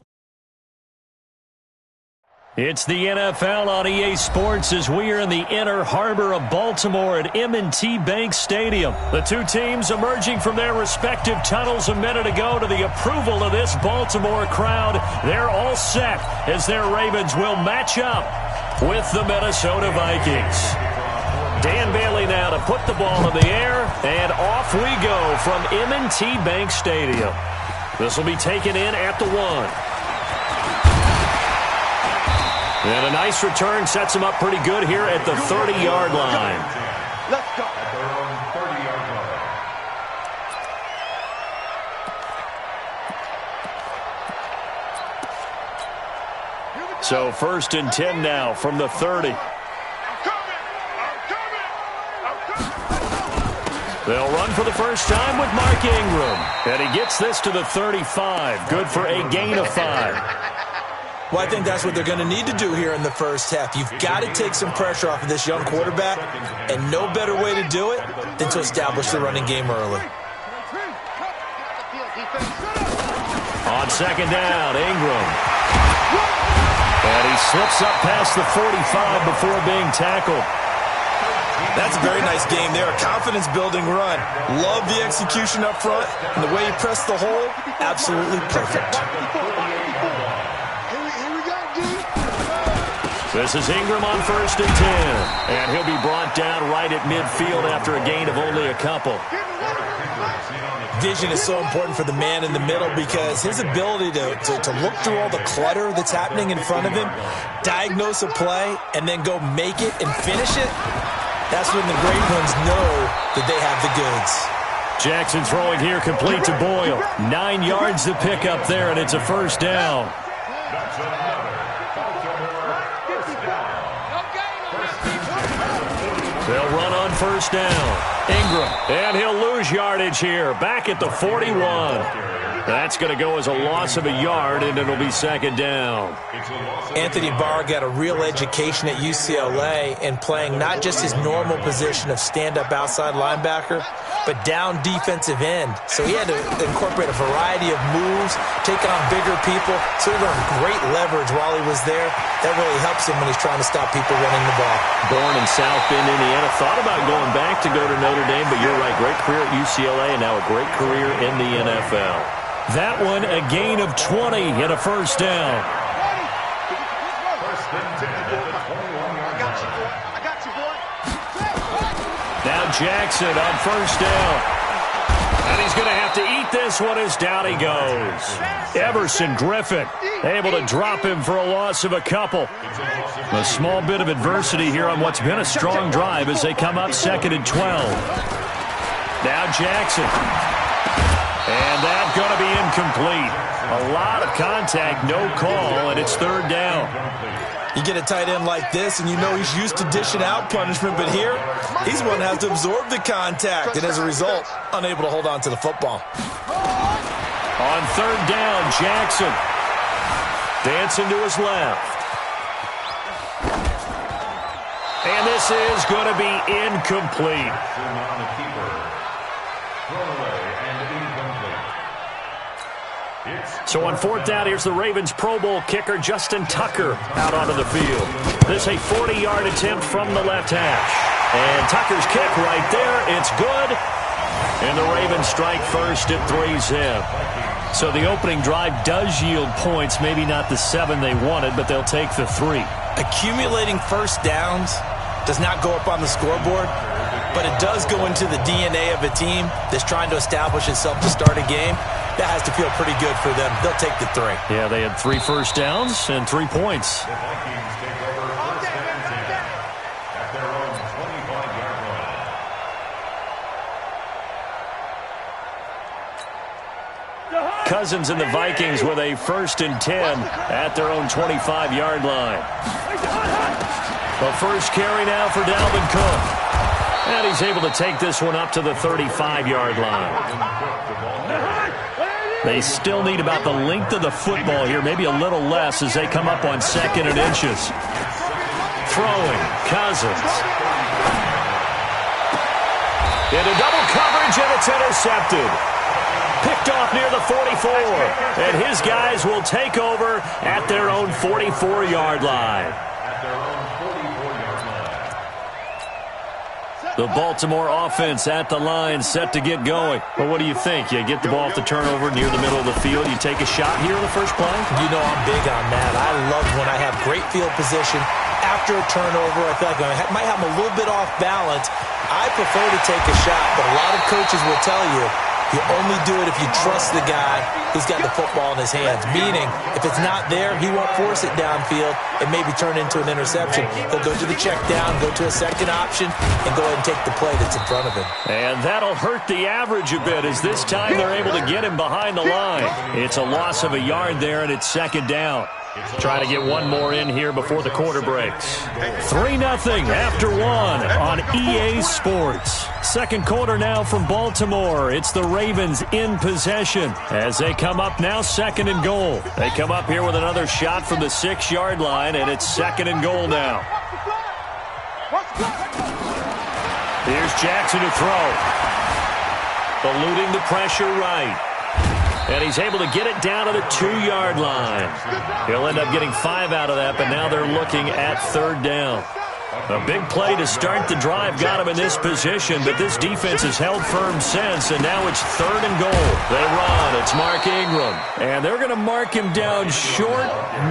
It's the NFL on EA Sports as we are in the inner harbor of Baltimore at M&T Bank Stadium. The two teams emerging from their respective tunnels a minute ago to the approval of this Baltimore crowd. They're all set as their Ravens will match up with the Minnesota Vikings. Dan Bailey now to put the ball in the air, and off we go from M&T Bank Stadium. This will be taken in at the 1. And a nice return sets him up pretty good here at the 30-yard line. Let's go. At their own 30-yard line. So 1st and 10 now from the 30. They'll run for the first time with Mark Ingram. And he gets this to the 35. Good for a gain of 5. Well, I think that's what they're going to need to do here in the first half. You've got to take some pressure off of this young quarterback, and no better way to do it than to establish the running game early. On 2nd down, Ingram. And he slips up past the 45 before being tackled. That's a very nice game there. A confidence-building run. Love the execution up front. And the way he pressed the hole, absolutely perfect. This is Ingram on 1st and 10. And he'll be brought down right at midfield after a gain of only a couple. Vision is so important for the man in the middle because his ability to look through all the clutter that's happening in front of him, diagnose a play, and then go make it and finish it, that's when the great ones know that they have the goods. Jackson throwing here complete to Boyle. 9 yards to pick up there, and it's a 1st down. They'll run on 1st down. Ingram, and he'll lose yardage here. Back at the 41. That's going to go as a loss of a yard, and it'll be 2nd down. Anthony Barr got a real education at UCLA in playing not just his normal position of stand-up outside linebacker, but down defensive end. So he had to incorporate a variety of moves, take on bigger people. So he learned great leverage while he was there. That really helps him when he's trying to stop people running the ball. Born in South Bend, Indiana. Thought about going back to go to Notre Dame, but you're right. Great career at UCLA and now a great career in the NFL. That one, a gain of 20 and a 1st down. Now Jackson on 1st down. And he's going to have to eat this one as down he goes. Everson Griffin able to drop him for a loss of a couple. A small bit of adversity here on what's been a strong drive as they come up 2nd and 12. Now Jackson. And that's going to be incomplete. A lot of contact, no call, and it's 3rd down. You get a tight end like this, and you know he's used to dishing out punishment, but here, he's the one that has to absorb the contact, and as a result, unable to hold on to the football. On 3rd down, Jackson. Dancing to his left. And this is going to be incomplete. So on 4th down, here's the Ravens Pro Bowl kicker, Justin Tucker, out onto the field. This is a 40-yard attempt from the left hash. And Tucker's kick right there, it's good. And the Ravens strike first at 3-zip. So the opening drive does yield points, maybe not the 7 they wanted, but they'll take the 3. Accumulating first downs does not go up on the scoreboard, but it does go into the DNA of a team that's trying to establish itself to start a game. That has to feel pretty good for them. They'll take the 3. Yeah, they had 3 first downs and 3 points. Cousins and the Vikings with a 1st and 10 at their own 25-yard line. The first carry now for Dalvin Cook. And he's able to take this one up to the 35-yard line. They still need about the length of the football here, maybe a little less as they come up on 2nd and inches. Throwing, Cousins. Into double coverage, and it's intercepted. Picked off near the 44. And his guys will take over at their own 44-yard line. The Baltimore offense at the line, set to get going. Well, what do you think? You get the ball off the turnover near the middle of the field. You take a shot here in the first play? You know I'm big on that. I love when I have great field position. After a turnover, I feel like I might have them a little bit off balance. I prefer to take a shot, but a lot of coaches will tell you, you only do it if you trust the guy who's got the football in his hands. Meaning, if it's not there, he won't force it downfield and maybe turn into an interception. He'll go to the check down, go to a second option, and go ahead and take the play that's in front of him. And that'll hurt the average a bit as this time they're able to get him behind the line. It's a loss of a yard there, and it's 2nd down. Trying to get one more in here before the quarter breaks. 3-0 after one on EA Sports. Second quarter now from Baltimore. It's the Ravens in possession as they come up now 2nd and goal. They come up here with another shot from the 6-yard line, and it's 2nd and goal now. Here's Jackson to throw. Eluding the pressure right. And he's able to get it down to the 2-yard line. He'll end up getting 5 out of that, but now they're looking at 3rd down. A big play to start the drive got him in this position, but this defense has held firm since, and now it's 3rd and goal. They run. It's Mark Ingram. And they're going to mark him down short,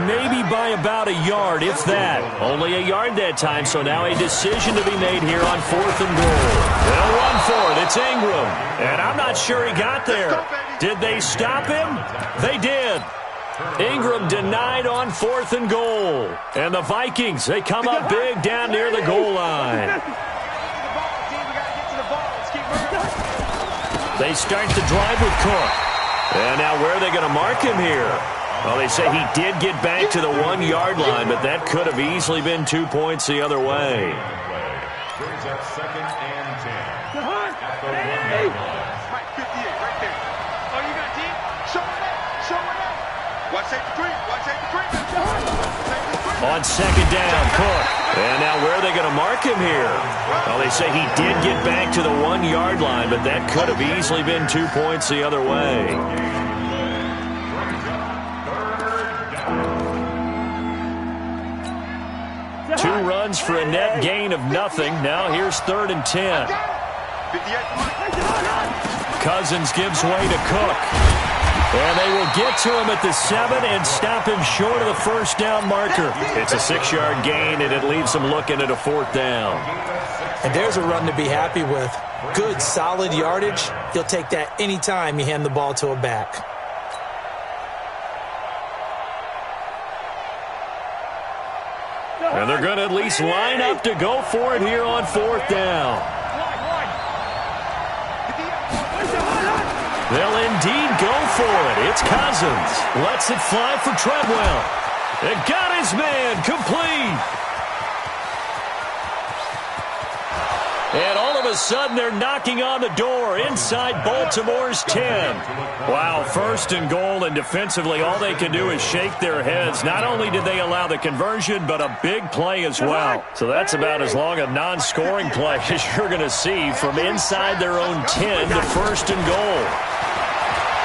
maybe by about a yard, if that. Only a yard that time, so now a decision to be made here on 4th and goal. They'll run for it. It's Ingram. And I'm not sure he got there. Did they stop him? They did. Ingram denied on 4th and goal. And the Vikings, they come up big down near the goal line. They start the drive with Cook. And now where are they going to mark him here? Well, they say he did get back to the 1-yard line, but that could have easily been 2 points the other way. Brings up 2nd and 10. At the 1-yard line. Right, 58, right there. Oh, you got deep? Show it up. Show it up. Watch safety three. Watch safety three. On 2nd down, Cook. And now where are they going to mark him here? Well, they say he did get back to the 1-yard line, but that could have easily been 2 points the other way. Two runs for a net gain of nothing. Now here's 3rd and 10. Cousins gives way to Cook. And they will get to him at the 7 and stop him short of the 1st down marker. It's a 6-yard gain, and it leaves them looking at a 4th down. And there's a run to be happy with. Good, solid yardage. You'll take that any time you hand the ball to a back. And they're going to at least line up to go for it here on 4th down. They'll indeed go for it. It's Cousins. Lets it fly for Treadwell. It got his man complete. And all of a sudden, they're knocking on the door inside Baltimore's 10. Wow, 1st and goal, and defensively, all they can do is shake their heads. Not only did they allow the conversion, but a big play as well. So that's about as long a non-scoring play as you're going to see from inside their own 10 to 1st and goal.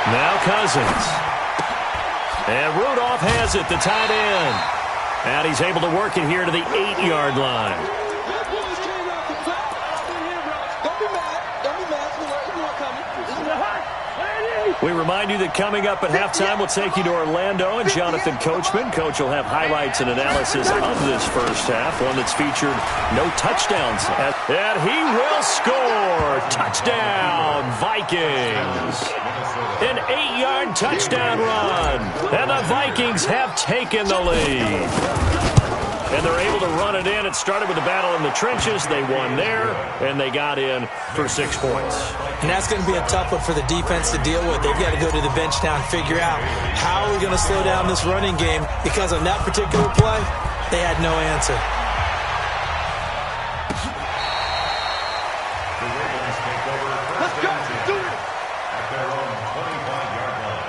Now Cousins. And Rudolph has it, the tight end. And he's able to work it here to the 8-yard line. We remind you that coming up at halftime, we'll take you to Orlando and Jonathan Coachman. Coach will have highlights and analysis of this first half, one that's featured no touchdowns. And he will score. Touchdown, Vikings. An 8-yard touchdown run. And the Vikings have taken the lead. And they're able to run it in. It started with a battle in the trenches. They won there, and they got in for 6 points. And that's going to be a tough one for the defense to deal with. They've got to go to the bench now and figure out how are we going to slow down this running game, because on that particular play, they had no answer. The Ravens take over 1st and 10 at their own 25-yard line.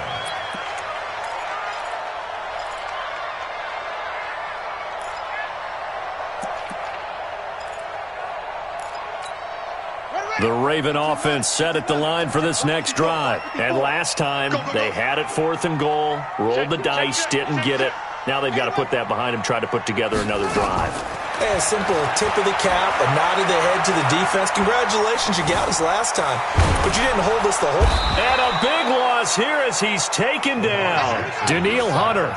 The Raven offense set at the line for this next drive. And last time, they had it 4th and goal, rolled the dice, didn't get it. Now they've got to put that behind them, try to put together another drive. Hey, a simple tip of the cap, a nod of the head to the defense. Congratulations, you got us last time, but you didn't hold us the whole. And a big loss here as he's taken down. Daniil Hunter.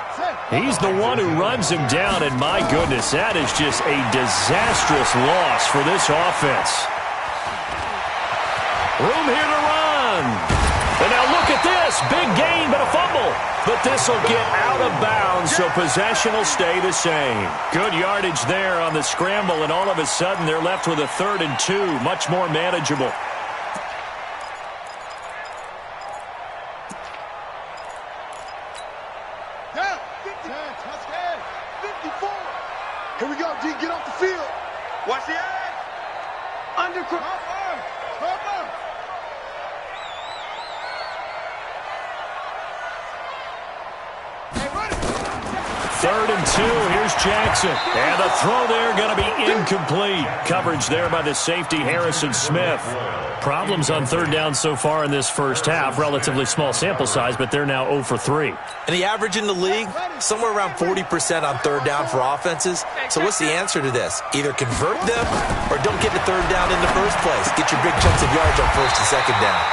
He's the one who runs him down, and my goodness, that is just a disastrous loss for this offense. Room here to run. And now look at this. Big gain, but a fumble. But this will get out of bounds, so possession will stay the same. Good yardage there on the scramble, and all of a sudden they're left with a 3rd and 2. Much more manageable. 3rd and 2. Here's Jackson. And the throw there going to be incomplete. Coverage there by the safety, Harrison Smith. Problems on 3rd down so far in this first half. Relatively small sample size, but they're now 0 for 3. And the average in the league, somewhere around 40% on 3rd down for offenses. So what's the answer to this? Either convert them or don't get the 3rd down in the first place. Get your big chunks of yards on 1st and 2nd down.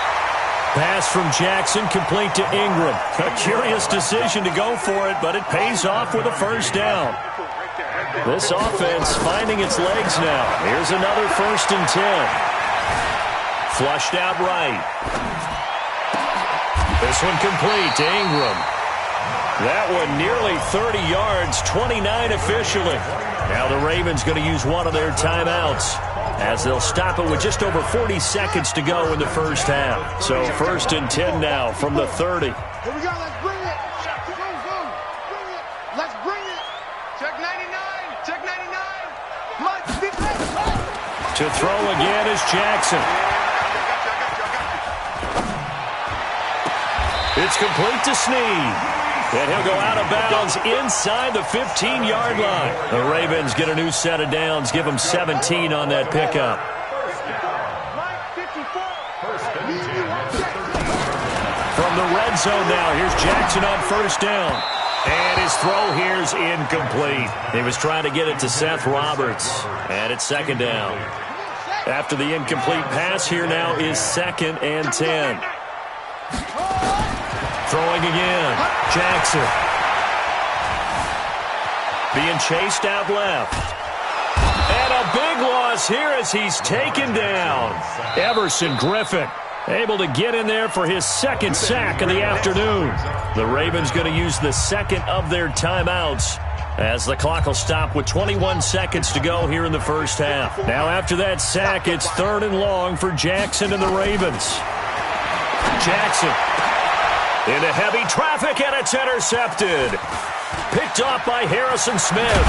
Pass from Jackson, complete to Ingram. A curious decision to go for it, but it pays off with a 1st down. This offense finding its legs now. Here's another 1st and 10. Flushed out right. This one complete to Ingram. That one nearly 30 yards, 29 officially. Now the Ravens going to use one of their timeouts as they'll stop it with just over 40 seconds to go in the first half. So 1st and 10 now from the 30. Here we go, let's bring it. Go, go. Bring it. Let's bring it. Check 99. Check 99. To throw again is Jackson. It's complete to Snead. And he'll go out of bounds inside the 15-yard line. The Ravens get a new set of downs, give them 17 on that pickup. From the red zone now, here's Jackson on 1st down. And his throw here's incomplete. He was trying to get it to Seth Roberts. And it's 2nd down. After the incomplete pass, here now is 2nd and 10. Throwing again. Jackson. Being chased out left. And a big loss here as he's taken down. Everson Griffin able to get in there for his 2nd sack of the afternoon. The Ravens going to use the 2nd of their timeouts as the clock will stop with 21 seconds to go here in the first half. Now after that sack, it's 3rd and long for Jackson and the Ravens. Jackson into heavy traffic, and it's intercepted. Picked off by Harrison Smith.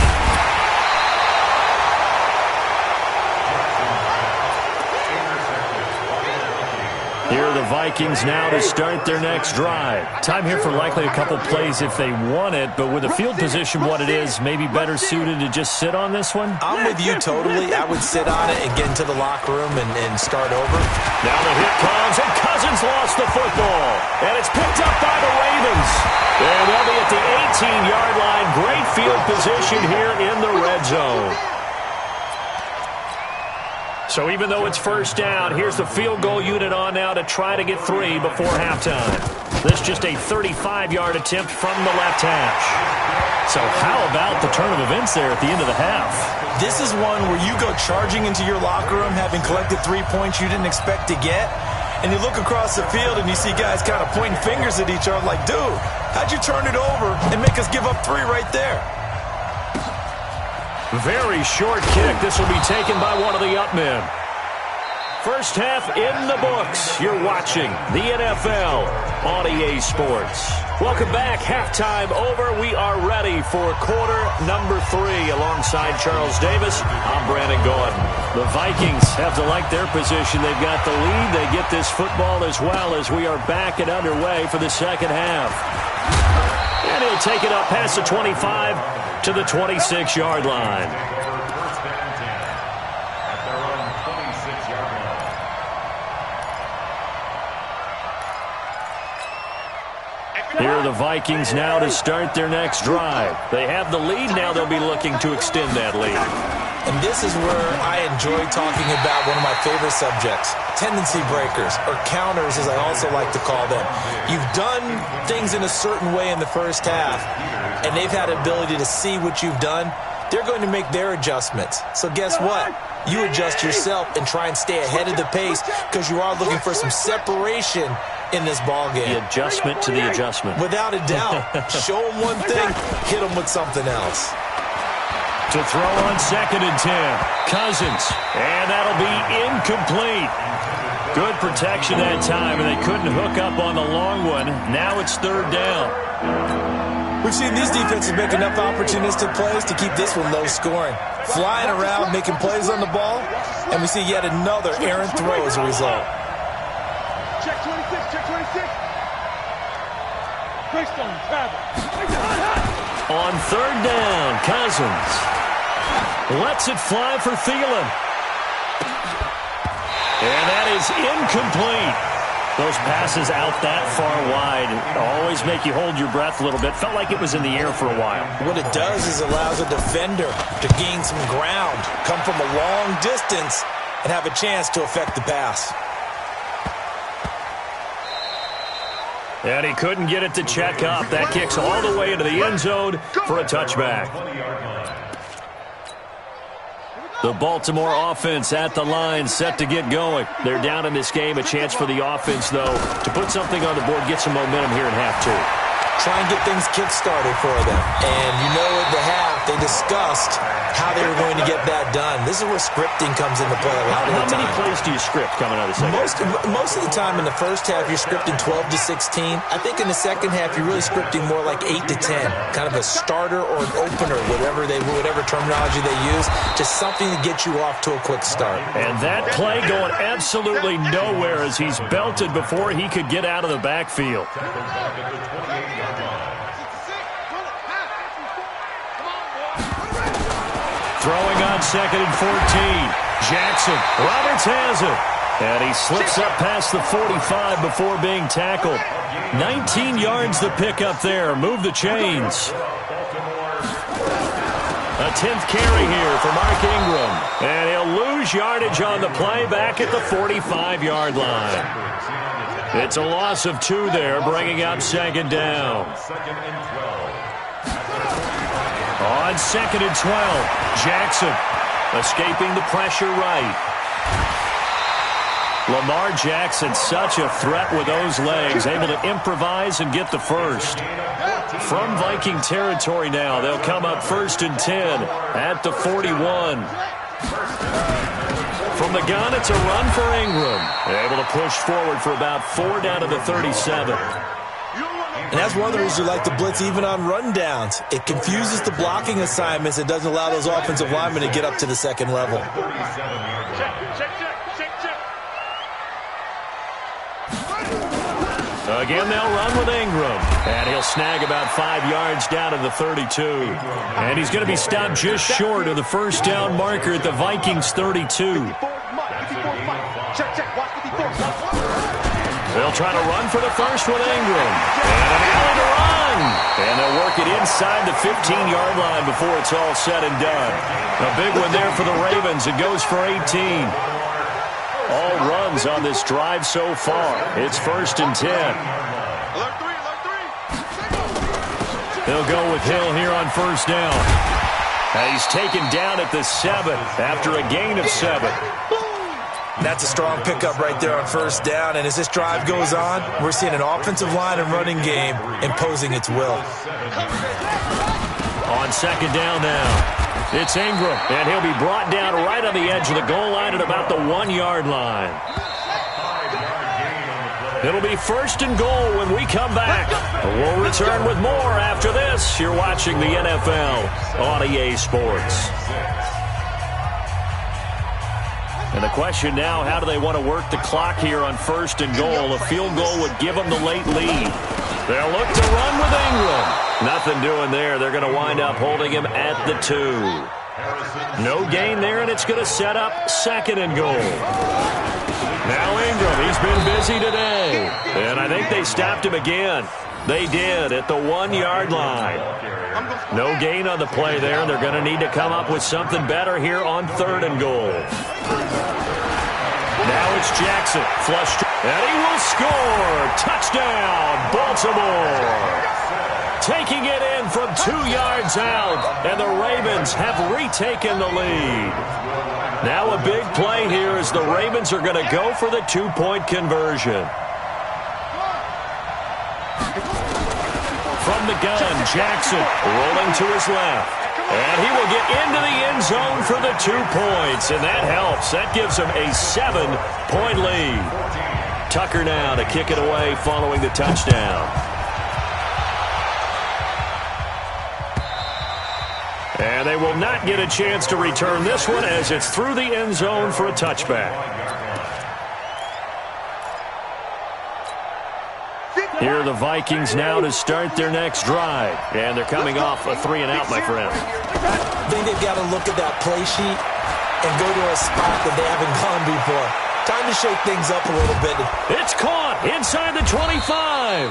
Here are the Vikings now to start their next drive. Time here for likely a couple plays if they want it, but with the field position what it is, maybe better suited to just sit on this one? I'm with you totally. I would sit on it and get into the locker room and start over. Now the hit comes, and Cousins lost the football. And it's picked up by the Ravens. And they'll be at the 18-yard line. Great field position here in the red zone. So even though it's 1st down, here's the field goal unit on now to try to get 3 before halftime. This just a 35-yard attempt from the left hash. So how about the turn of events there at the end of the half? This is one where you go charging into your locker room having collected 3 points you didn't expect to get, and you look across the field and you see guys kind of pointing fingers at each other like, dude, how'd you turn it over and make us give up 3 right there? Very short kick. This will be taken by one of the up men. First half in the books. You're watching the NFL on EA Sports. Welcome back. Halftime over. We are ready for quarter number 3 alongside Charles Davis. I'm Brandon Gordon. The Vikings have to like their position. They've got the lead. They get this football as well as we are back and underway for the second half. And he'll take it up past the 25 to the 26-yard line. First and 10 at their own 26-yard line. Here are the Vikings now to start their next drive. They have the lead. Now they'll be looking to extend that lead. And this is where I enjoy talking about one of my favorite subjects, tendency breakers, or counters as I also like to call them. You've done things in a certain way in the first half, and they've had the ability to see what you've done. They're going to make their adjustments. So guess what? You adjust yourself and try and stay ahead of the pace because you are looking for some separation in this ball game. The adjustment to the adjustment. Without a doubt. Show them one thing, hit them with something else. To throw on 2nd and 10. Cousins. And that'll be incomplete. Good protection that time, and they couldn't hook up on the long one. Now it's 3rd down. We've seen these defenses make enough opportunistic plays to keep this one low scoring. Flying around, making plays on the ball, and we see yet another errant throw as a result. Check 26, check 26. Greystone, grab it. Hot. On third down, Cousins lets it fly for Thielen. And that is incomplete. Those passes out that far wide always make you hold your breath a little bit. Felt like it was in the air for a while. What it does is allows a defender to gain some ground, come from a long distance, and have a chance to affect the pass. And he couldn't get it to check up. That kicks all the way into the end zone for a touchback. The Baltimore offense at the line, set to get going. They're down in this game. A chance for the offense, though, to put something on the board, get some momentum here in half two. Try and get things kick-started for them. And you know at the half, they discussed how they were going to get that done. This is where scripting comes into play a lot of the time. How many plays do you script coming out of the second? Most of the time in the first half, you're scripting 12 to 16. I think in the second half, you're really scripting more like 8 to 10. Kind of a starter or an opener, whatever terminology they use. Just something to get you off to a quick start. And that play going absolutely nowhere as he's belted before he could get out of the backfield. Throwing on 2nd and 14. Jackson. Roberts has it. And he slips up past the 45 before being tackled. 19 yards the pick up there. Move the chains. A 10th carry here for Mark Ingram. And he'll lose yardage on the play back at the 45-yard line. It's a loss of 2 there, bringing up 2nd down. On 2nd and 12, Jackson escaping the pressure right. Lamar Jackson, such a threat with those legs, able to improvise and get the first. From Viking territory now, they'll come up 1st and 10 at the 41. From the gun, it's a run for Ingram. Able to push forward for about 4 down to the 37. And that's one of the reasons you like to blitz even on rundowns. It confuses the blocking assignments. It doesn't allow those offensive linemen to get up to the second level. Again, they'll run with Ingram. And he'll snag about 5 yards down to the 32. And he's going to be stopped just short of the first down marker at the Vikings 32. They'll try to run for the first with Ingram. And an alley to run. And they'll work it inside the 15-yard line before it's all said and done. A big one there for the Ravens. It goes for 18. All runs on this drive so far. It's 1st and 10. They'll go with Hill here on 1st down. And he's taken down at the 7 after a gain of 7. That's a strong pickup right there on 1st down. And as this drive goes on, we're seeing an offensive line and running game imposing its will. On 2nd down now, it's Ingram. And he'll be brought down right on the edge of the goal line at about the 1-yard line. It'll be 1st and goal when we come back. We'll return with more after this. You're watching the NFL on EA Sports. And the question now, how do they want to work the clock here on 1st and goal? A field goal would give them the late lead. They'll look to run with Ingram. Nothing doing there. They're going to wind up holding him at the 2. No gain there, and it's going to set up 2nd and goal. Now Ingram, he's been busy today. And I think they stopped him again. They did at the 1-yard line. No gain on the play there. They're going to need to come up with something better here on 3rd and goal. Now it's Jackson. Flushed. And he will score. Touchdown, Baltimore. Taking it in from 2 yards out. And the Ravens have retaken the lead. Now a big play here as the Ravens are going to go for the 2-point conversion. From the gun, Jackson rolling to his left. And he will get into the end zone for the 2 points. And that helps. That gives him a 7-point lead. Tucker now to kick it away following the touchdown. And they will not get a chance to return this one as it's through the end zone for a touchback. Here are the Vikings now to start their next drive. And they're coming off a 3-and-out, my friend. I think they've got to look at that play sheet and go to a spot that they haven't gone before. Time to shake things up a little bit. It's caught inside the 25.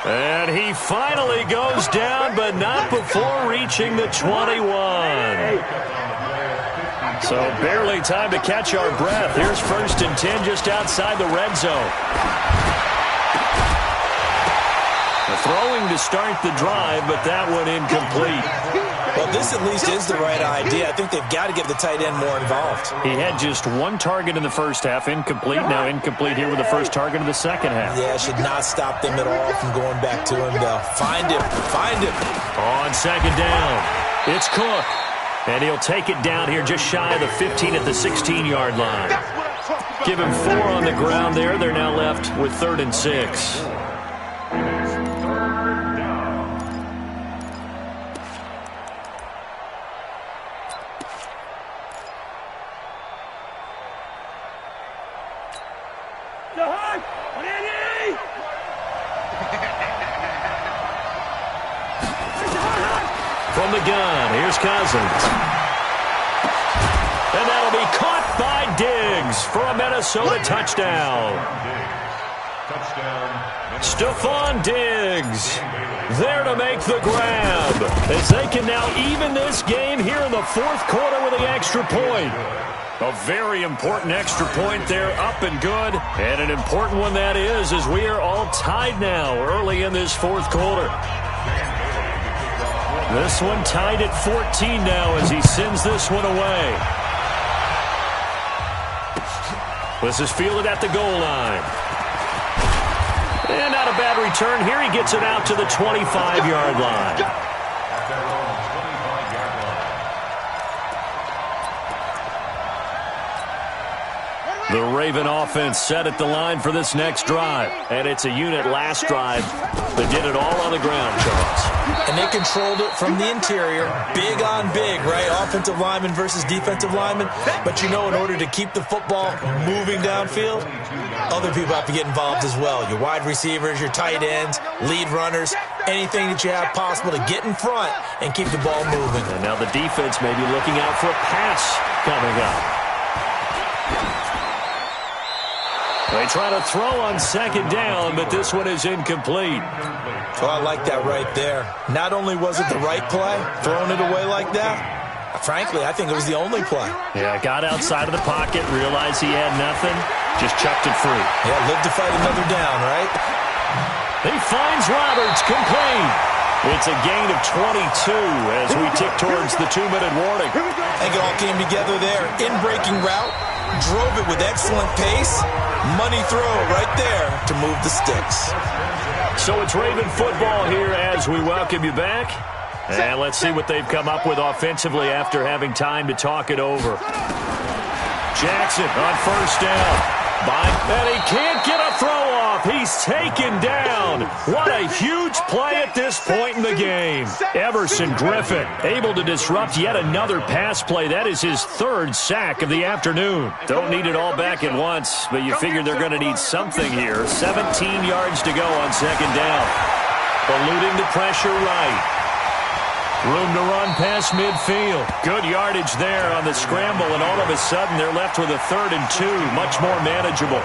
And he finally goes down, but not before reaching the 21. So barely time to catch our breath. Here's 1st and 10 just outside the red zone. The throwing to start the drive, but that one incomplete. Well, this at least is the right idea. I think they've got to get the tight end more involved. He had just one target in the first half, incomplete. Now incomplete here with the first target of the second half. Yeah, should not stop them at all from going back to him, though. Find him. Find him. On second down, it's Cook. And he'll take it down here just shy of the 15 at the 16-yard line. Give him 4 on the ground there. They're now left with 3rd and 6. From the gun, here's Cousins. And that'll be caught by Diggs for a Minnesota touchdown. Stephon Diggs there to make the grab as they can now even this game here in the 4th quarter with the extra point. A very important extra point there, up and good. And an important one that is, as we are all tied now early in this 4th quarter. This one tied at 14 now as he sends this one away. This is fielded at the goal line. And not a bad return here. He gets it out to the 25-yard line. The Raven offense set at the line for this next drive. And it's a unit last drive that did it all on the ground, Charles. And they controlled it from the interior. Big on big, right? Offensive lineman versus defensive lineman. But you know, in order to keep the football moving downfield, other people have to get involved as well. Your wide receivers, your tight ends, lead runners, anything that you have possible to get in front and keep the ball moving. And now the defense may be looking out for a pass coming up. They try to throw on second down, but this one is incomplete. Oh, I like that right there. Not only was it the right play, throwing it away like that, frankly, I think it was the only play. Yeah, got outside of the pocket, realized he had nothing, just chucked it free. Yeah, live to fight another down, right? He finds Roberts, complete. It's a gain of 22 as we tick towards the 2-minute warning. I think it all came together there. In-breaking route, drove it with excellent pace. Money throw right there to move the sticks. So it's Raven football here as we welcome you back. And let's see what they've come up with offensively after having time to talk it over. Jackson on first down. And he can't get a throw off. He's taken down. What a huge play at this point in the game. Everson Griffin able to disrupt yet another pass play. That is his 3rd sack of the afternoon. Don't need it all back at once, but you figure they're going to need something here. 17 yards to go on second down. Eluding the pressure right. Room to run past midfield. Good yardage there on the scramble, and all of a sudden they're left with a 3rd and 2, much more manageable.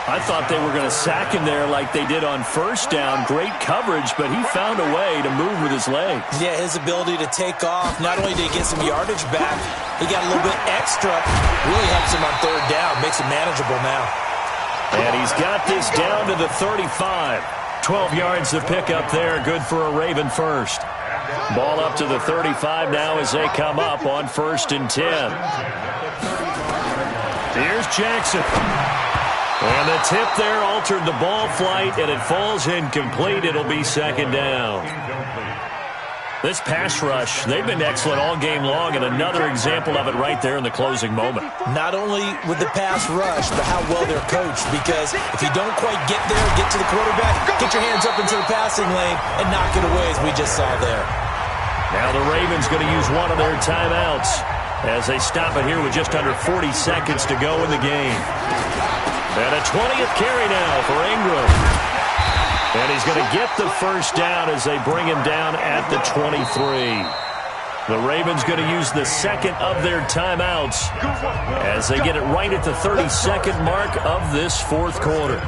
I thought they were going to sack him there like they did on first down. Great coverage, but he found a way to move with his legs. Yeah, his ability to take off. Not only did he get some yardage back, he got a little bit extra. Really helps him on 3rd down. Makes it manageable now. And he's got this down to the 35. 12 yards to pick up there. Good for a Raven first. Ball up to the 35 now as they come up on 1st and 10. Here's Jackson. And the tip there altered the ball flight, and it falls incomplete. It'll be second down. This pass rush, they've been excellent all game long, and another example of it right there in the closing moment. Not only with the pass rush, but how well they're coached, because if you don't quite get there, get to the quarterback, get your hands up into the passing lane and knock it away, as we just saw there. Now the Ravens going to use one of their timeouts as they stop it here with just under 40 seconds to go in the game. And a 20th carry now for Ingram. And he's going to get the first down as they bring him down at the 23. The Ravens going to use the second of their timeouts as they get it right at the 32nd mark of this fourth quarter.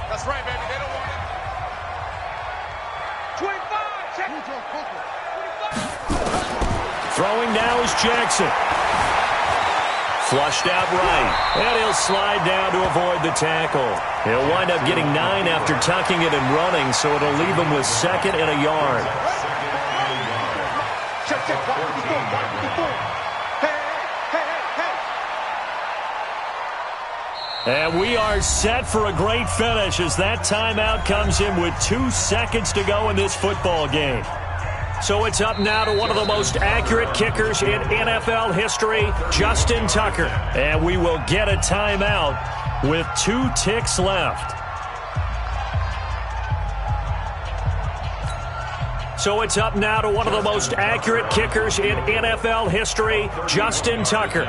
That's right, baby. They don't want it. 25. Check. Throwing now is Jackson. Flushed out right, and he'll slide down to avoid the tackle. He'll wind up getting 9 after tucking it and running, so it'll leave him with second and a yard. Check. And we are set for a great finish as that timeout comes in with 2 seconds to go in this football game. So it's up now to one of the most accurate kickers in NFL history, Justin Tucker. And we will get a timeout with 2 ticks left. So it's up now to one of the most accurate kickers in NFL history, Justin Tucker.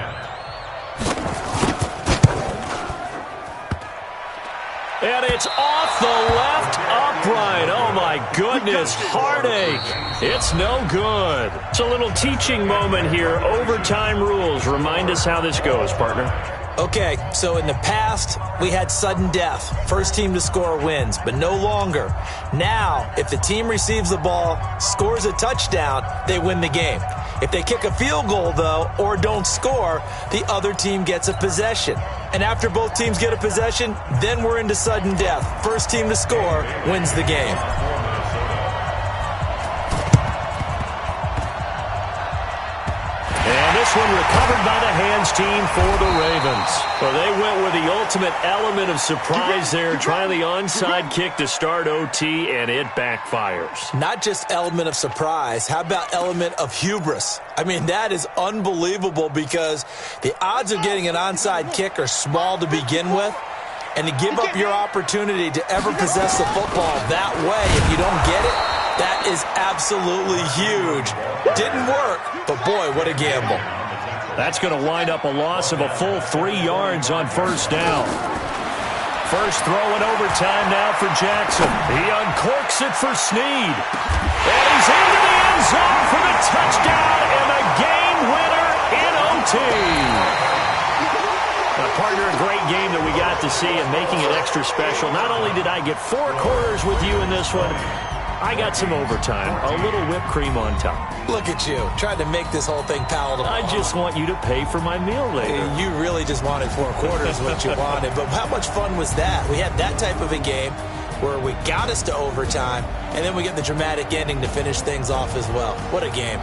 And it's off the left upright. Oh, my goodness. Heartache. It's no good. It's a little teaching moment here. Overtime rules. Remind us how this goes, partner. Okay, so in the past, we had sudden death. First team to score wins, but no longer. Now, if the team receives the ball, scores a touchdown, they win the game. If they kick a field goal, though, or don't score, the other team gets a possession. And after both teams get a possession, then we're into sudden death. First team to score wins the game. And this one recovered by the hands team for the Ravens. Well, they went with the ultimate element of surprise there, trying the onside kick to start OT, and it backfires. Not just element of surprise, how about element of hubris? I mean, that is unbelievable because the odds of getting an onside kick are small to begin with. And to give up your opportunity to ever possess the football that way, if you don't get it, that is absolutely huge. Didn't work, but boy, what a gamble. That's going to wind up a loss of a full 3 yards on first down. First throw in overtime now for Jackson. He uncorks it for Snead. And he's into the end zone for the touchdown and the game winner in OT. Partner, a great game that we got to see and making it extra special. Not only did I get 4 quarters with you in this one, I got some overtime, a little whipped cream on top. Look at you, trying to make this whole thing palatable. I just want you to pay for my meal later. You really just wanted 4 quarters, what you wanted. But how much fun was that? We had that type of a game where we got us to overtime, and then we get the dramatic ending to finish things off as well. What a game.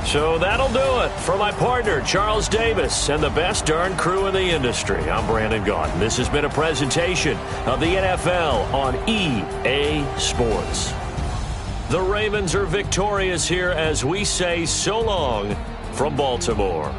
So that'll do it for my partner, Charles Davis, and the best darn crew in the industry. I'm Brandon Gaudin. This has been a presentation of the NFL on EA Sports. The Ravens are victorious here as we say so long from Baltimore.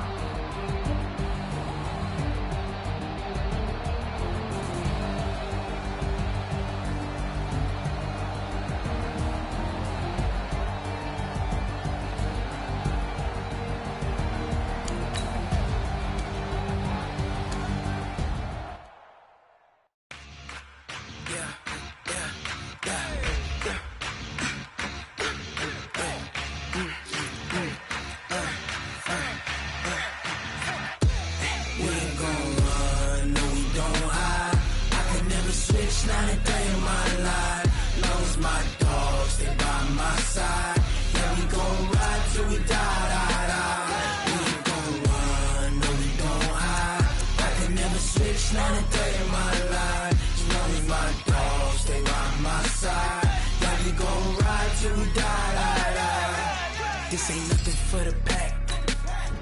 This ain't nothing for the pack.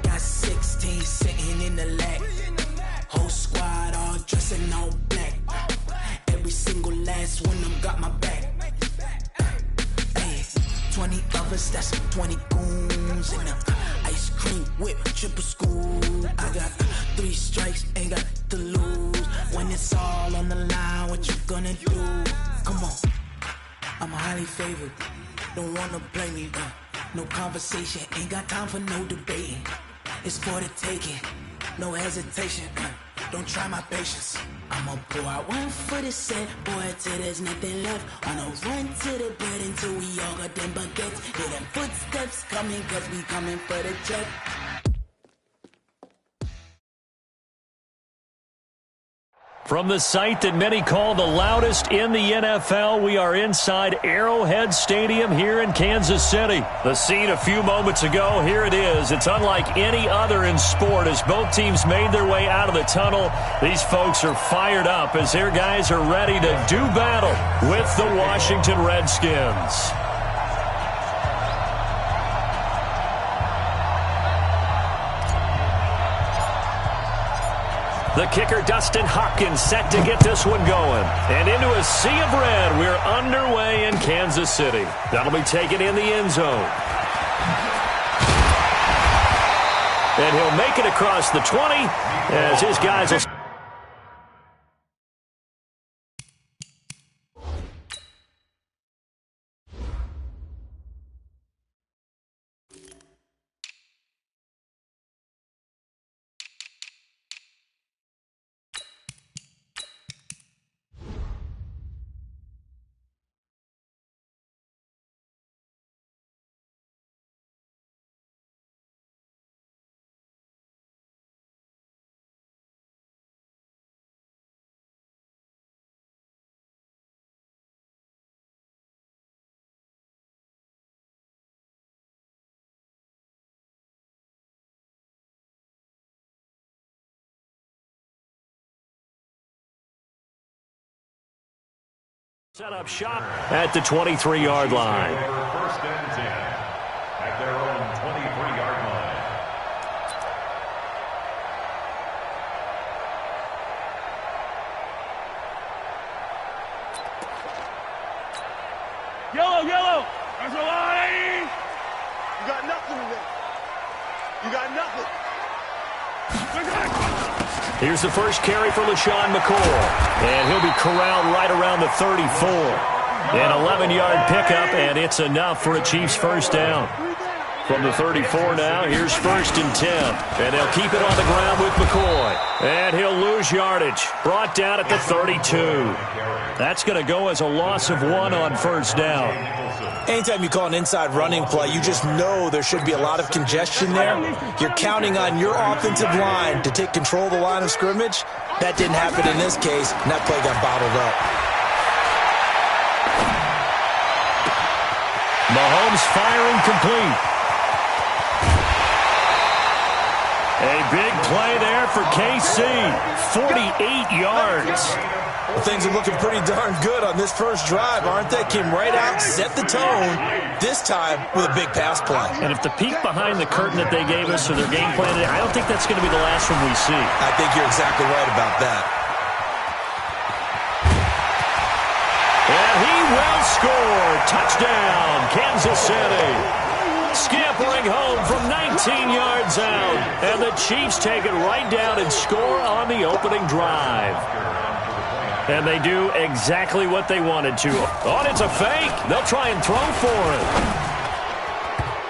Got 16 sitting in the lag. Whole squad all dressing all black. Every single last one of them got my back. Hey, 20 of us, that's 20 goons. And ice cream whip, triple scoop. I got 3 strikes, ain't got to lose. When it's all on the line, what you gonna do? Come on, I'm highly favored. Don't wanna blame me, no conversation, ain't got time for no debating. It's for the taking, no hesitation. don't try my patience. I'ma pour out one for the set, boy, till there's nothing left. On a run to the bread until we all got them baguettes. Hear them footsteps coming, cause we coming for the check. From the site that many call the loudest in the NFL, we are inside Arrowhead Stadium here in Kansas City. The scene a few moments ago, here it is. It's unlike any other in sport as both teams made their way out of the tunnel. These folks are fired up as their guys are ready to do battle with the Washington Redskins. The kicker, Dustin Hopkins, set to get this one going. And into a sea of red, we're underway in Kansas City. That'll be taken in the end zone. And he'll make it across the 20 as his guys will... Set up shop at the 23-yard line. First and 10 at their own 23-yard line. Yellow. That's a line. You got nothing in there. You got nothing. Here's the first carry for LaShawn McCoy. And he'll be corralled right around the 34. An 11-yard pickup, and it's enough for a Chiefs first down. From the 34 now, here's first and 10. And they'll keep it on the ground with McCoy. And he'll lose yardage. Brought down at the 32. That's going to go as a loss of 1 on first down. Anytime you call an inside running play, you just know there should be a lot of congestion there. You're counting on your offensive line to take control of the line of scrimmage. That didn't happen in this case, and that play got bottled up. Mahomes firing complete. A big play there for KC. 48 yards. Well, things are looking pretty darn good on this first drive, aren't they? Came right out, set the tone, this time with a big pass play. And if the peek behind the curtain that they gave us or their game plan, I don't think that's going to be the last one we see. I think you're exactly right about that. And he will score. Touchdown, Kansas City. Scampering home from 19 yards out. And the Chiefs take it right down and score on the opening drive. And they do exactly what they wanted to. Oh, and it's a fake. They'll try and throw for it.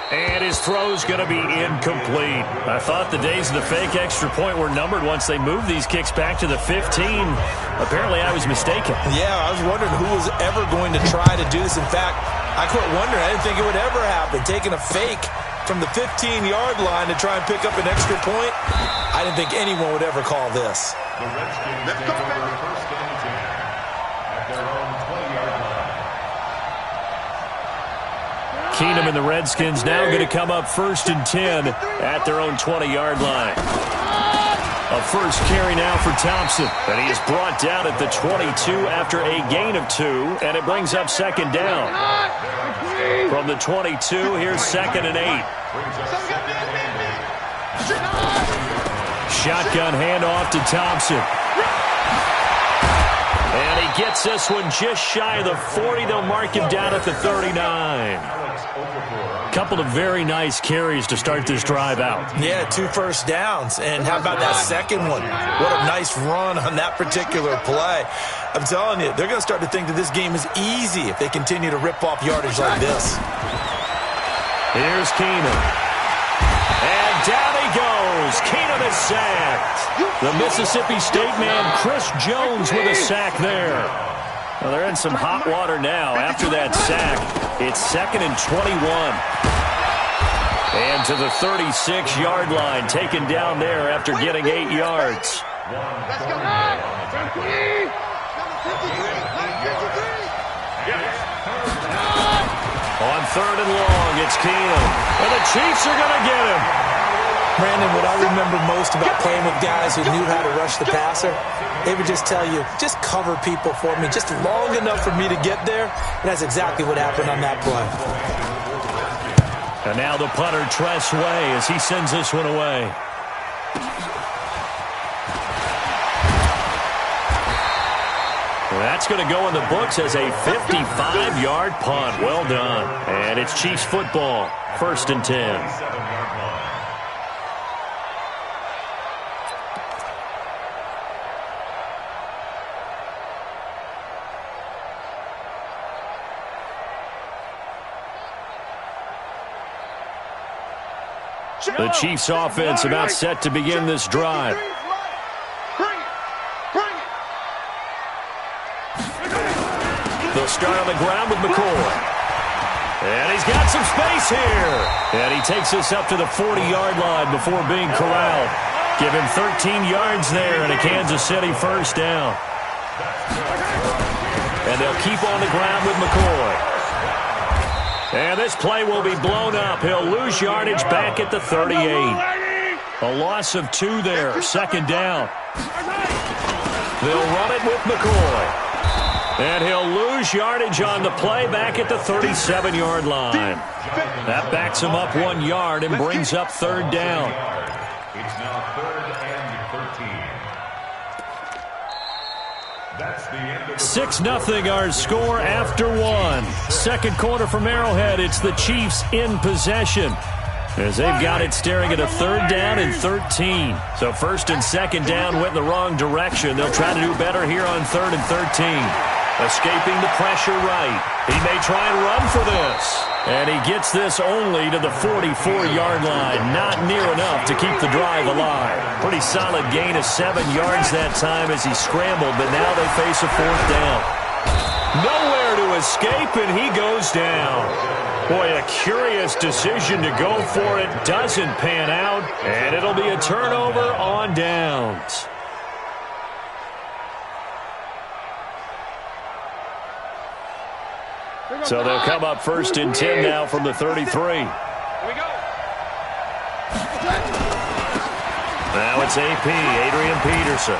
And his throw's going to be incomplete. I thought the days of the fake extra point were numbered once they moved these kicks back to the 15. Apparently, I was mistaken. Yeah, I was wondering who was ever going to try to do this. In fact, I quit wondering. I didn't think it would ever happen. Taking a fake from the 15-yard line to try and pick up an extra point, I didn't think anyone would ever call this. The Redskins take over first and 10 at their own 20-yard line. Keenum and the Redskins now going to come up first and 10 at their own 20-yard line. A first carry now for Thompson, and he is brought down at the 22 after a gain of 2, and it brings up second down. From the 22, here's second and 8. Shotgun handoff to Thompson. And he gets this one just shy of the 40. They'll mark him down at the 39. Couple of very nice carries to start this drive out. Yeah, 2 first downs. And how about that second one? What a nice run on that particular play. I'm telling you, they're going to start to think that this game is easy if they continue to rip off yardage like this. Here's Keenum. And down he goes. Keenum and a sack. The Mississippi State man, Chris Jones, with a sack there. Well, they're in some hot water now. After that sack, it's 2nd and 21. And to the 36-yard line, taken down there after getting 8 yards. Let's go. On 3rd and long, it's Keenum. And the Chiefs are going to get him. Brandon, what I remember most about playing with guys who knew how to rush the passer, they would just tell you, just cover people for me, just long enough for me to get there. And that's exactly what happened on that play. And now the punter, Tress Way, as he sends this one away. Well, that's going to go in the books as a 55-yard punt. Well done. And it's Chiefs football, 1st and 10. The Chiefs offense about set to begin this drive. They'll start on the ground with McCoy. And he's got some space here. And he takes us up to the 40-yard line before being corralled. Give him 13 yards there and a Kansas City first down. And they'll keep on the ground with McCoy. And this play will be blown up. He'll lose yardage back at the 38. A loss of 2 there, 2nd down. They'll run it with McCoy. And he'll lose yardage on the play back at the 37-yard line. That backs him up 1 yard and brings up 3rd down. It's now 3rd and 13. That's the end of the 6-0 our score after 1. 2nd quarter from Arrowhead. It's the Chiefs in possession, as they've got it staring at a 3rd down and 13. So 1st and 2nd down went in the wrong direction. They'll try to do better here on 3rd and 13. Escaping the pressure right. He may try and run for this. And he gets this only to the 44-yard line. Not near enough to keep the drive alive. Pretty solid gain of 7 yards that time as he scrambled, but now they face a 4th down. Nowhere to escape, and he goes down. Boy, a curious decision to go for it. Doesn't pan out, and it'll be a turnover on downs. So they'll come up 1st and 10 now from the 33. Here we go. Now it's AP, Adrian Peterson.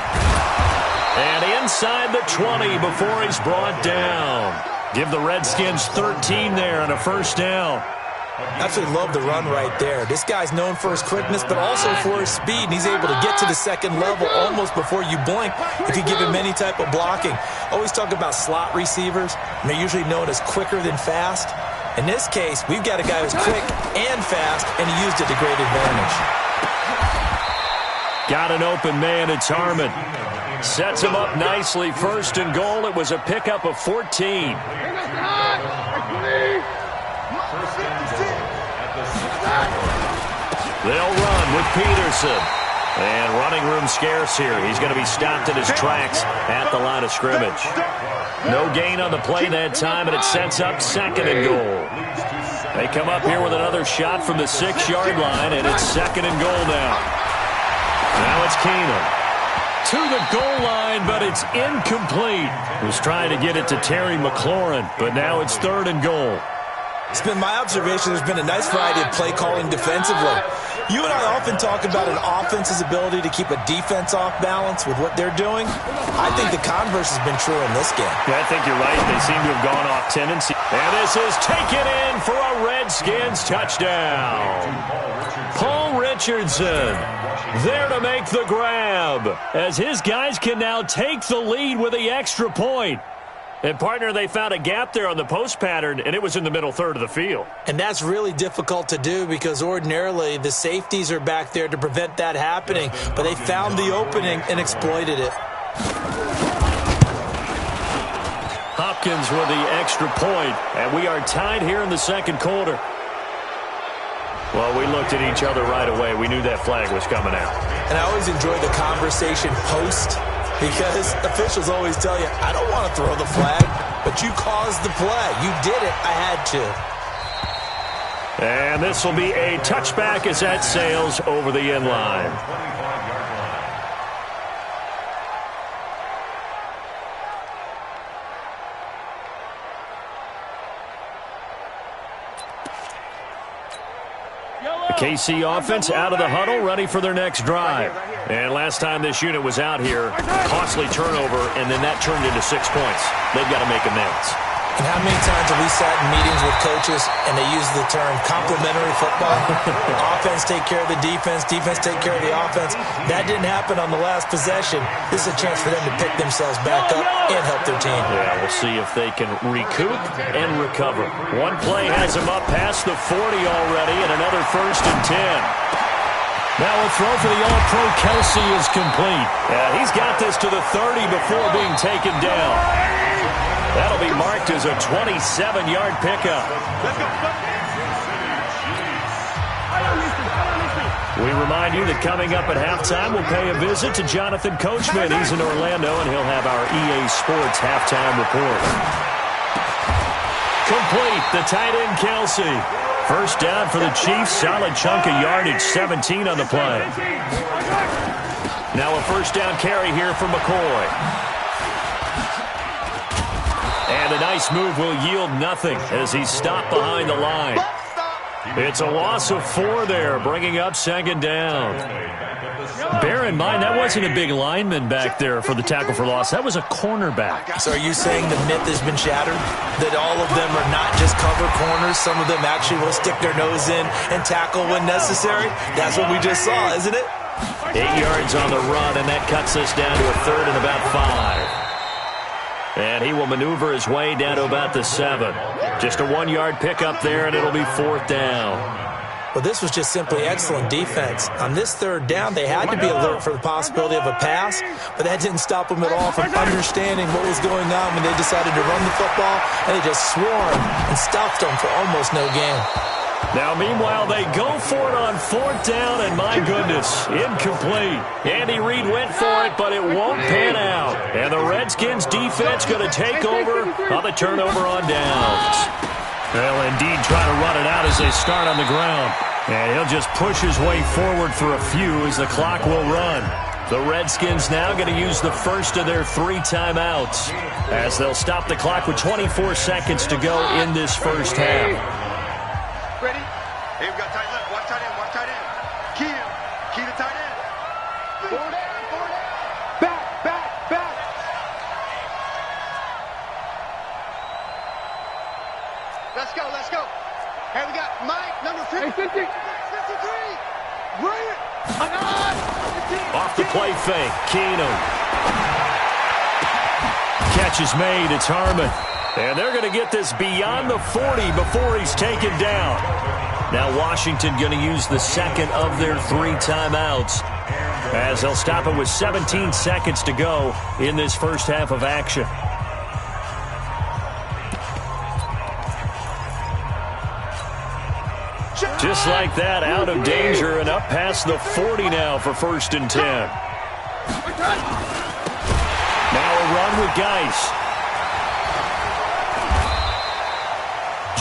And inside the 20 before he's brought down. Give the Redskins 13 there and a 1st down. Absolutely love the run right there. This guy's known for his quickness, but also for his speed. And he's able to get to the 2nd level almost before you blink if you give him any type of blocking. Always talk about slot receivers, and they're usually known as quicker than fast. In this case, we've got a guy who's quick and fast, and he used it to great advantage. Got an open man, it's Harmon. Sets him up nicely, 1st and goal. It was a pickup of 14. They'll run with Peterson. And running room scarce here. He's going to be stopped in his tracks at the line of scrimmage. No gain on the play that time, and it sets up 2nd and goal. They come up here with another shot from the 6-yard line, and it's 2nd and goal now. Now it's Keenum. To the goal line, but it's incomplete. Was trying to get it to Terry McLaurin, but now it's 3rd and goal. It's been my observation there's been a nice variety of play calling defensively. You and I often talk about an offense's ability to keep a defense off balance with what they're doing. I think the converse has been true in this game. Yeah, I think you're right. They seem to have gone off tendency. And this is taken in for a Redskins touchdown. Paul Richardson there to make the grab, as his guys can now take the lead with the extra point. And, partner, they found a gap there on the post pattern, and it was in the middle 3rd of the field. And that's really difficult to do because ordinarily the safeties are back there to prevent that happening. But they found the opening and exploited it. Hopkins with the extra point, and we are tied here in the 2nd quarter. Well, we looked at each other right away. We knew that flag was coming out. And I always enjoy the conversation post because officials always tell you, I don't want to throw the flag, but you caused the play. You did it. I had to. And this will be a touchback as that sails over the end line. The KC offense out of the huddle, ready for their next drive. And last time this unit was out here, costly turnover, and then that turned into 6 points. They've got to make amends. And how many times have we sat in meetings with coaches and they use the term complementary football? Offense take care of the defense, defense take care of the offense. That didn't happen on the last possession. This is a chance for them to pick themselves back up and help their team. Yeah, we'll see if they can recoup and recover. One play has them up past the 40 already, and another 1st and 10. Now a throw for the All-Pro Kelsey is complete. Yeah, he's got this to the 30 before being taken down. That'll be marked as a 27-yard pickup. We remind you that coming up at halftime, we'll pay a visit to Jonathan Coachman. He's in Orlando, and he'll have our EA Sports halftime report. Complete, the tight end Kelsey. First down for the Chiefs, solid chunk of yardage, 17 on the play. Now a first down carry here for McCoy. And a nice move will yield nothing as he's stopped behind the line. It's a loss of 4 there, bringing up 2nd down. Bear in mind, that wasn't a big lineman back there for the tackle for loss. That was a cornerback. So are you saying the myth has been shattered? That all of them are not just cover corners? Some of them actually will stick their nose in and tackle when necessary? That's what we just saw, isn't it? 8 yards on the run, and that cuts us down to a 3rd and about 5. And he will maneuver his way down to about the 7. Just a 1-yard pickup there, and it'll be 4th down. Well, this was just simply excellent defense. On this 3rd down, they had to be alert for the possibility of a pass, but that didn't stop them at all from understanding what was going on when they decided to run the football, and they just swarmed and stopped them for almost no gain. Now, meanwhile, they go for it on 4th down, and my goodness, incomplete. Andy Reid went for it, but it won't pan out. And the Redskins defense going to take over on the turnover on downs. They'll indeed try to run it out as they start on the ground. And he'll just push his way forward for a few as the clock will run. The Redskins now going to use the first of their 3 timeouts as they'll stop the clock with 24 seconds to go in this first half. Ready? Hey, we got tight left. Watch tight end. Watch tight end. Key him. Key to tight end. Forward down. Forward down. Back. Back. Back. Let's go. Let's go. Hey, we got Mike, number 50. 53. Bring it. Off the play fake. Keenum. Catch is made. It's Harmon. And they're going to get this beyond the 40 before he's taken down. Now Washington going to use the second of their 3 timeouts as they'll stop it with 17 seconds to go in this first half of action. Just like that, out of danger and up past the 40 now for 1st and 10. Now a run with Geis.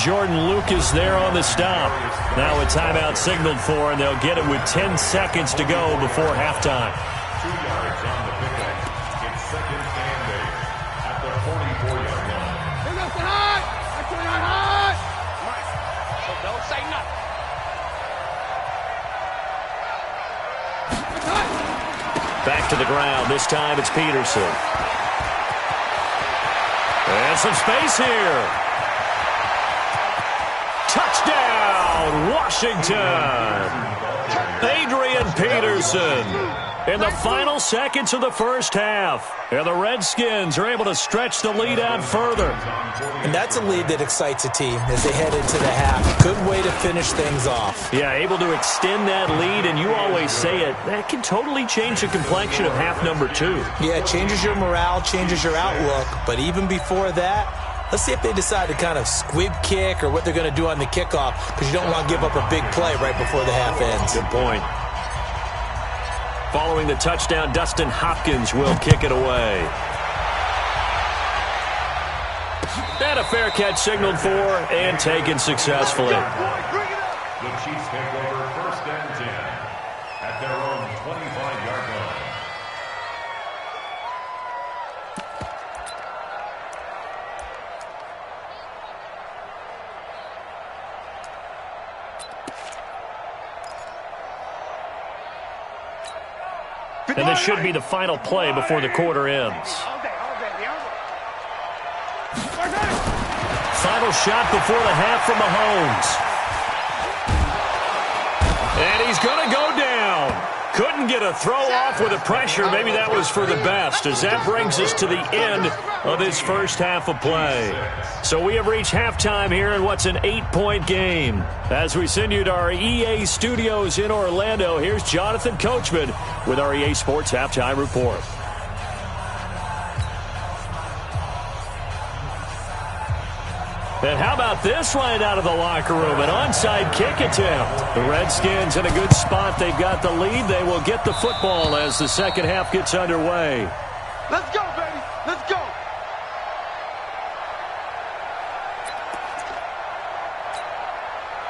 Jordan Lucas there on the stop. Now a timeout signaled for, and they'll get it with 10 seconds to go before halftime. 2 yards on the pickup. It's 2nd and 8 at the 44-yard line. Here goes the high. That's the high. So don't say nothing. Back to the ground. This time it's Peterson. And some space here. Touchdown, Washington! Adrian Peterson in the final seconds of the first half. And the Redskins are able to stretch the lead out further. And that's a lead that excites a team as they head into the half. Good way to finish things off. Yeah, able to extend that lead, and you always say it, that can totally change the complexion of half number 2. Yeah, it changes your morale, changes your outlook. But even before that, Let's see if they decide to kind of squib kick or what they're going to do on the kickoff, because you don't want to give up a big play right before the half ends. Good point. Following the touchdown, Dustin Hopkins will kick it away. And a fair catch signaled for and taken successfully. The Chiefs take over 1st and 10 at their own 25-yard line. And this should be the final play before the quarter ends. Final shot before the half from Mahomes. And he's going to go down. Couldn't get a throw off with the pressure. Maybe that was for the best, as that brings us to the end of this first half of play. So we have reached halftime here in what's an 8-point game. As we send you to our EA studios in Orlando, here's Jonathan Coachman with our EA Sports Halftime Report. And how about this right out of the locker room? An onside kick attempt. The Redskins in a good spot. They've got the lead. They will get the football as the second half gets underway. Let's go, baby. Let's go.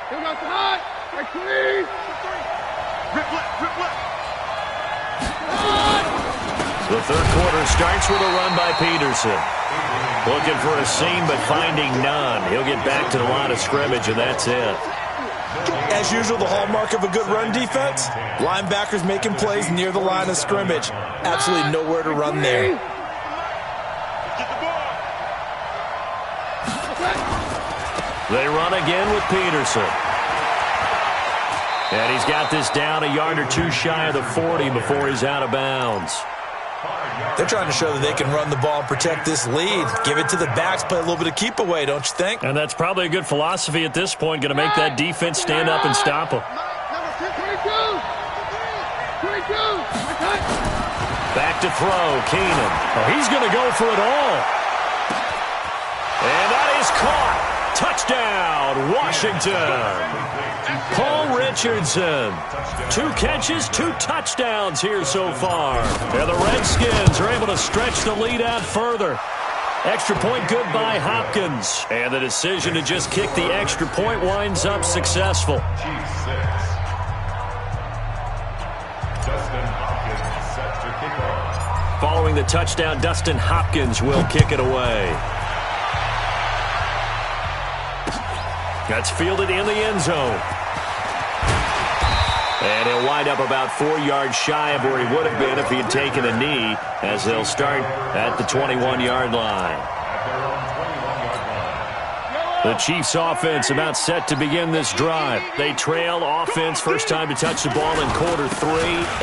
Come on, hot. Right, please. Rip left. The third quarter starts with a run by Peterson. Looking for a seam, but finding none. He'll get back to the line of scrimmage, and that's it. As usual, the hallmark of a good run defense, linebackers making plays near the line of scrimmage. Absolutely nowhere to run there. They run again with Peterson. And he's got this down a yard or two shy of the 40 before he's out of bounds. They're trying to show that they can run the ball and protect this lead. Give it to the backs, play a little bit of keep away, don't you think? And that's probably a good philosophy at this point, going to make that defense stand up and stop them. Back to throw, Keenan. Oh, he's going to go for it all. And that is caught. Touchdown, Washington. Paul Richardson. 2 catches, 2 touchdowns here so far. And the Redskins are able to stretch the lead out further. Extra point good by Hopkins. And the decision to just kick the extra point winds up successful. Chiefs 6. Dustin Hopkins set to kick off. Following the touchdown, Dustin Hopkins will kick it away. That's fielded in the end zone. And he'll wind up about 4 yards shy of where he would have been if he had taken a knee, as they'll start at the 21-yard line. The Chiefs offense about set to begin this drive. They trail offense, first time to touch the ball in quarter 3,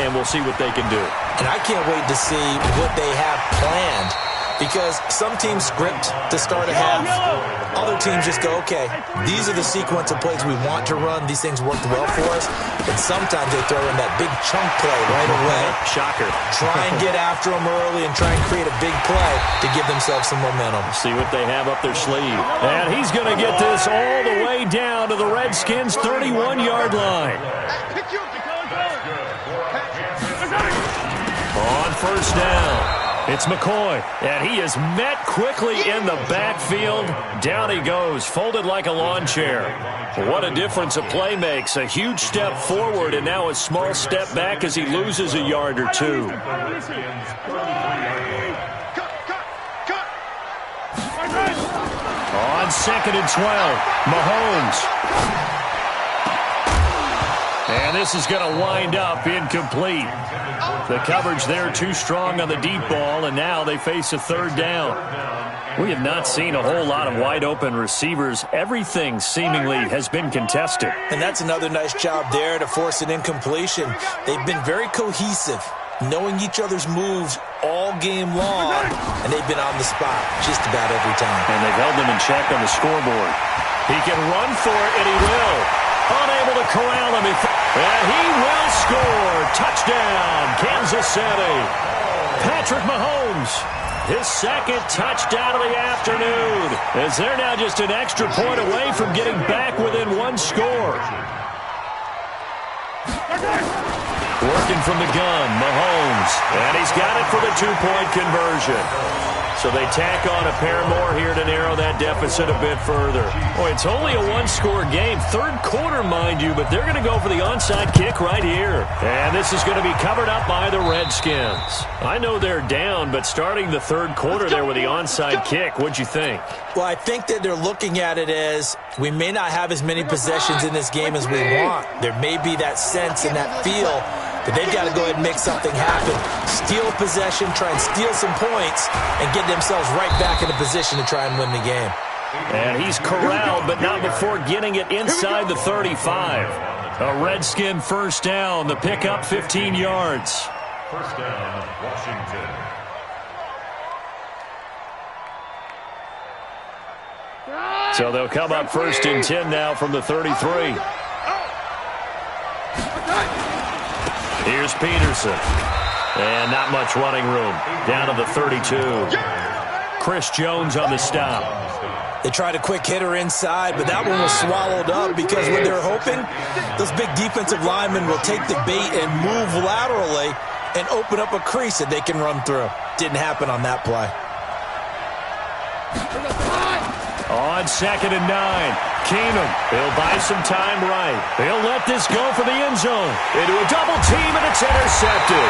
and we'll see what they can do. And I can't wait to see what they have planned, because some teams script to start a half. Other teams just go, okay, these are the sequence of plays we want to run. These things worked well for us. And sometimes they throw in that big chunk play right away. Shocker. Try and get after them early and try and create a big play to give themselves some momentum. See what they have up their sleeve. And he's going to get this all the way down to the Redskins' 31-yard line. On first down. It's McCoy, and he is met quickly in the backfield. Down he goes, folded like a lawn chair. What a difference a play makes. A huge step forward, and now a small step back as he loses a yard or two. On 2nd and 12, Mahomes. And this is going to wind up incomplete. The coverage there too strong on the deep ball, and now they face a third down. We have not seen a whole lot of wide-open receivers. Everything seemingly has been contested. And that's another nice job there to force an incompletion. They've been very cohesive, knowing each other's moves all game long, and they've been on the spot just about every time. And they've held them in check on the scoreboard. He can run for it, and he will. Unable to corral him. And he will score. Touchdown, Kansas City. Patrick Mahomes his second touchdown of the afternoon, as they're now just an extra point away from getting back within one score. Working from the gun, Mahomes, and he's got it for the two-point conversion. So they tack on a pair more here to narrow that deficit a bit further. Boy, it's only a one-score game. Third quarter, mind you, but they're going to go for the onside kick right here. And this is going to be covered up by the Redskins. I know they're down, but starting the third quarter there with the onside kick, what'd you think? Well, I think that they're looking at it as we may not have as many possessions in this game as we want. There may be that sense and that feel that they've got to go ahead and make something happen. Steal possession, try and steal some points, and get themselves right back in a position to try and win the game. And he's corralled, but not before getting it inside the 35. A Redskin first down, the pickup 15 yards. First down, Washington. So they'll come up first and 10 now from the 33. Here's Peterson. And not much running room. Down to the 32. Chris Jones on the stop. They tried a quick hitter inside, but that one was swallowed up because what they're hoping, those big defensive linemen will take the bait and move laterally and open up a crease that they can run through. Didn't happen on that play. On 2nd and 9. Keenum, he'll buy some time right. He'll let this go for the end zone. Into a double team, and it's intercepted.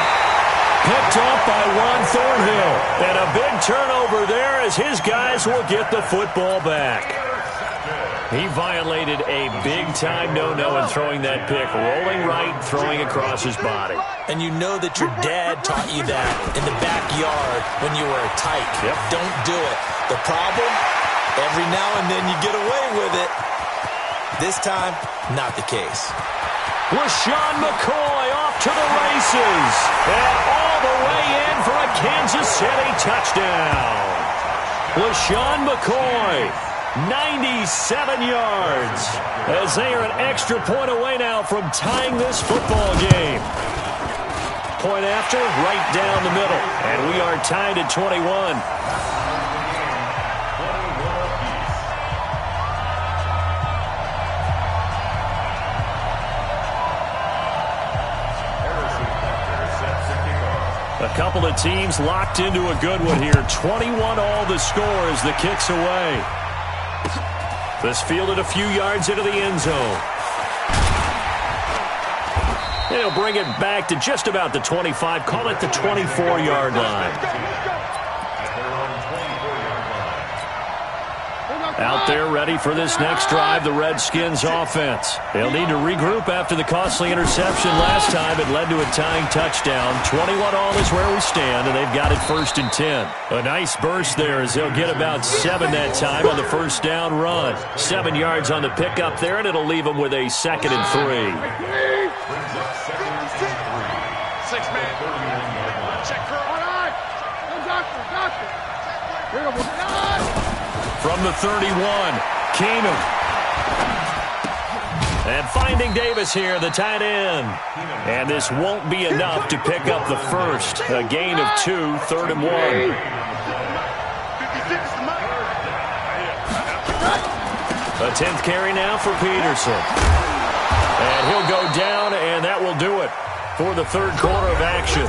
Picked off by Juan Thornhill. And a big turnover there as his guys will get the football back. He violated a big-time no-no in throwing that pick. Rolling right, throwing across his body. And you know that your dad taught you that in the backyard when you were a tyke. Yep. Don't do it. The problem, every now and then you get away with it. This time, not the case. LaShawn McCoy off to the races. And all the way in for a Kansas City touchdown. LaShawn McCoy, 97 yards. As they are an extra point away now from tying this football game. Point after, right down the middle. And we are tied at 21. A couple of teams locked into a good one here. 21 all the score as the kick's away. This fielded a few yards into the end zone. They'll bring it back to just about the 25. Call it the 24-yard line. Out there ready for this next drive, the Redskins offense. They'll need to regroup after the costly interception last time. It led to a tying touchdown. 21 all is where we stand, and they've got it 1st and 10. A nice burst there as they'll get about 7 that time on the first down run. 7 yards on the pickup there, and it'll leave them with a 2nd and 3. 6-man. Check her. All right. Doctor. From the 31, Keenum. And finding Davis here, the tight end. And this won't be enough to pick up the first. A gain of 2, 3rd and 1. A 10th carry now for Peterson. And he'll go down, and that will do it for the third quarter of action.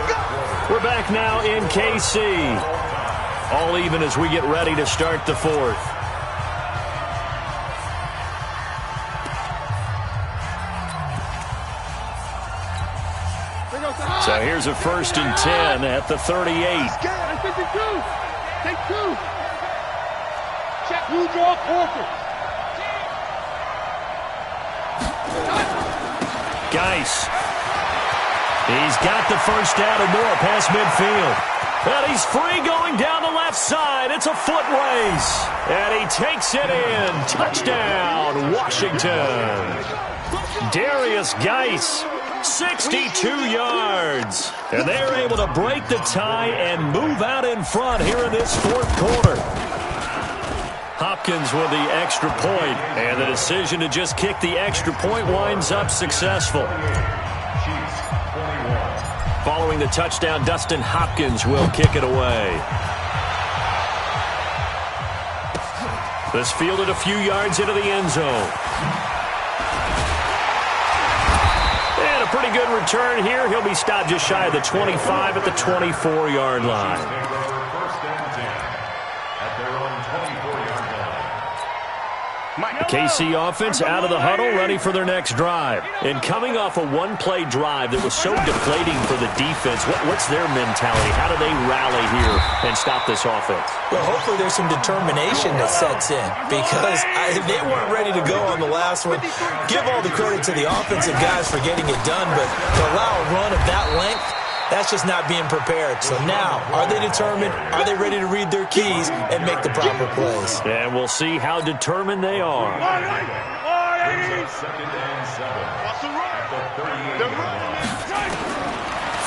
We're back now in KC. All even as we get ready to start the fourth. So here's a 1st and 10 at the 38. Take 2. Check. You draw Porter. Geis. He's got the first down and more past midfield. And he's free going down the left side. It's a foot race. And he takes it in. Touchdown, Washington. Darius Geis, 62 yards. And they're able to break the tie and move out in front here in this fourth quarter. Hopkins with the extra point. And the decision to just kick the extra point winds up successful. Following the touchdown, Dustin Hopkins will kick it away. This fielded a few yards into the end zone. And a pretty good return here. He'll be stopped just shy of the 25 at the 24-yard line. KC offense out of the huddle, ready for their next drive. And coming off a one-play drive that was so deflating for the defense, what's their mentality? How do they rally here and stop this offense? Well, hopefully there's some determination that sets in because they weren't ready to go on the last one. Give all the credit to the offensive guys for getting it done, but to allow a run of that length, that's just not being prepared. So now, are they determined? Are they ready to read their keys and make the proper plays? And we'll see how determined they are.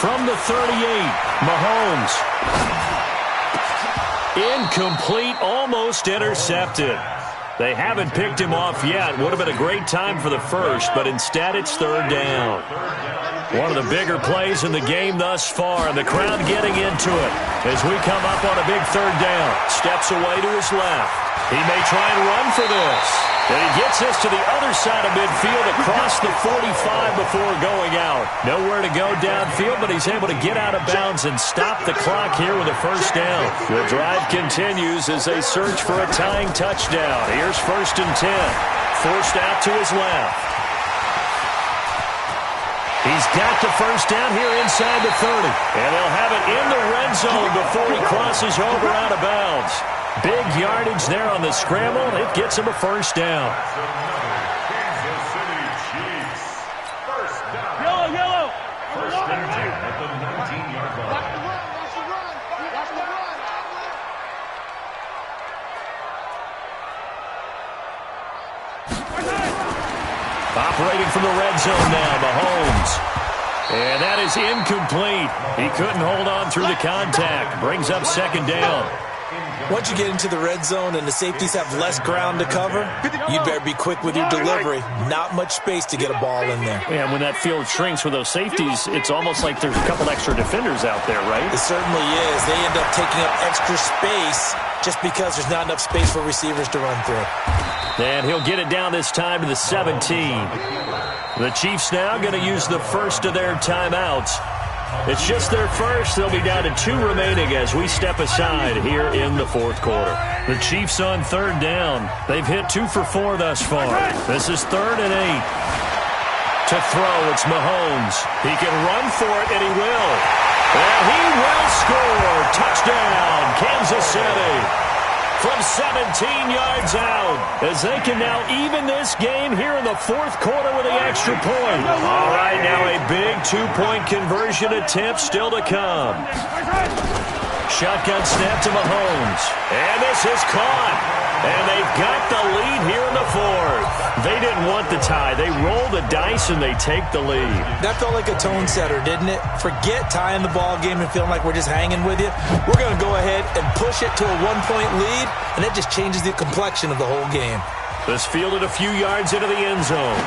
From the 38, Mahomes. Incomplete, almost intercepted. They haven't picked him off yet. Would have been a great time for the first, but instead it's third down. One of the bigger plays in the game thus far, and the crowd getting into it as we come up on a big third down. Steps away to his left. He may try and run for this. And he gets this to the other side of midfield across the 45 before going out. Nowhere to go downfield, but he's able to get out of bounds and stop the clock here with a first down. The drive continues as they search for a tying touchdown. Here's 1st and 10. Forced out to his left. He's got the first down here inside the 30. And they'll have it in the red zone before he crosses over out of bounds. Big yardage there on the scramble. It gets him a first down. Yellow. First and 10 at the 19-yard line. Operating from the red zone now, Mahomes. And that is incomplete. He couldn't hold on through the contact. Brings up second down. Once you get into the red zone and the safeties have less ground to cover, you better be quick with your delivery. Not much space to get a ball in there. And when that field shrinks with those safeties, it's almost like there's a couple extra defenders out there, right? It certainly is. They end up taking up extra space just because there's not enough space for receivers to run through. And he'll get it down this time to the 17. The Chiefs now going to use the first of their timeouts. It's just their first. They'll be down to 2 remaining as we step aside here in the fourth quarter. The Chiefs on third down. They've hit 2 for 4 thus far. This is 3rd and 8. To throw, it's Mahomes. He can run for it, and he will. And he will score. Touchdown, Kansas City. From 17 yards out, as they can now even this game here in the fourth quarter with the extra point. All right, now a big 2-point conversion attempt still to come. Shotgun snap to Mahomes. And this is caught. And they've got the lead here in the fourth. They didn't want the tie. They roll the dice and they take the lead. That felt like a tone setter, didn't it? Forget tying the ball game and feeling like we're just hanging with you. We're going to go ahead and push it to a 1-point lead, and that just changes the complexion of the whole game. This fielded a few yards into the end zone.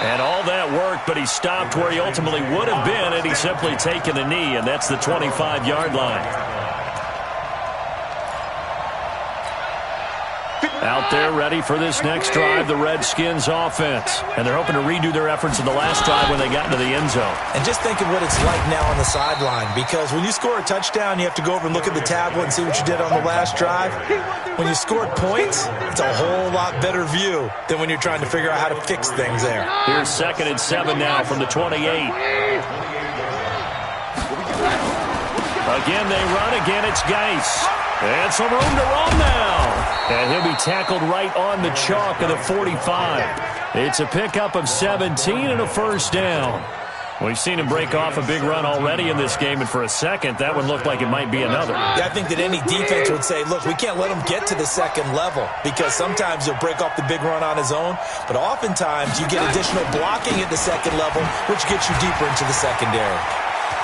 And all that worked, but he stopped where he ultimately would have been, and he's simply taken a knee, and that's the 25-yard line. Out there ready for this next drive, the Redskins offense. And they're hoping to redo their efforts in the last drive when they got into the end zone. And just think of what it's like now on the sideline, because when you score a touchdown, you have to go over and look at the tablet and see what you did on the last drive. When you scored points, it's a whole lot better view than when you're trying to figure out how to fix things there. Here's 2nd and 7 now from the 28. Again, they run. Again, it's Geis. And some room to run now. And he'll be tackled right on the chalk of the 45. It's a pickup of 17 and a first down. We've seen him break off a big run already in this game, and for a second, that one looked like it might be another. Yeah, I think that any defense would say, look, we can't let him get to the second level, because sometimes he'll break off the big run on his own, but oftentimes you get additional blocking at the second level, which gets you deeper into the secondary.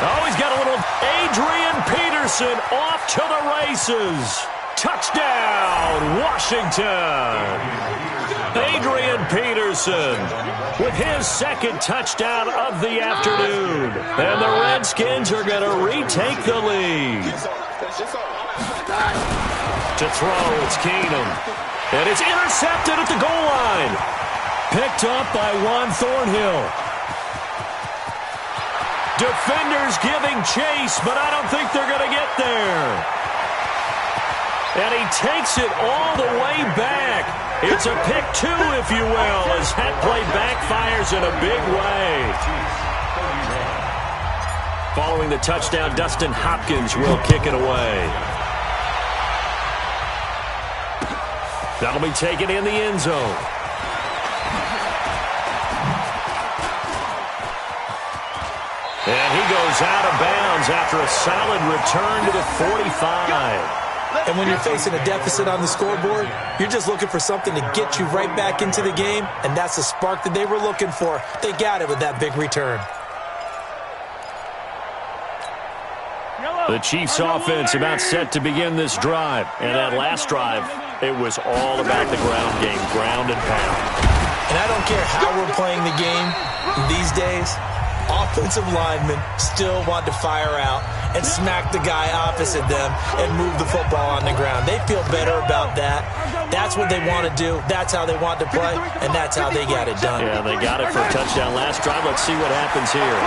Oh, he's got a little Adrian Peterson off to the races. Touchdown, Washington. Adrian Peterson with his 2nd touchdown of the afternoon. And the Redskins are going to retake the lead. To throw, it's Keenum. And it's intercepted at the goal line. Picked up by Juan Thornhill. Defenders giving chase, but I don't think they're going to get there. And he takes it all the way back. It's a pick two, if you will, as that play backfires in a big way. Following the touchdown, Dustin Hopkins will kick it away. That'll be taken in the end zone. And he goes out of bounds after a solid return to the 45. And when you're facing a deficit on the scoreboard, you're just looking for something to get you right back into the game, and that's the spark that they were looking for. They got it with that big return. The Chiefs offense about set to begin this drive. And that last drive, it was all about the ground game, ground and pound. And I don't care how we're playing the game these days, offensive linemen still want to fire out and smack the guy opposite them and move the football on the ground. They feel better about that. That's what they want to do. That's how they want to play, and that's how they got it done. Yeah, they got it for a touchdown last drive. Let's see what happens here.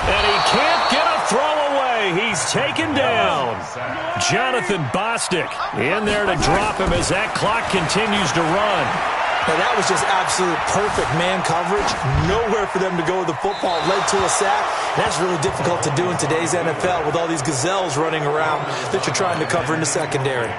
And he can't get a throw away. He's taken down. Jonathan Bostic in there to drop him as that clock continues to run. Now, that was just absolute perfect man coverage. Nowhere for them to go with the football. Led to a sack. That's really difficult to do in today's NFL with all these gazelles running around that you're trying to cover in the secondary.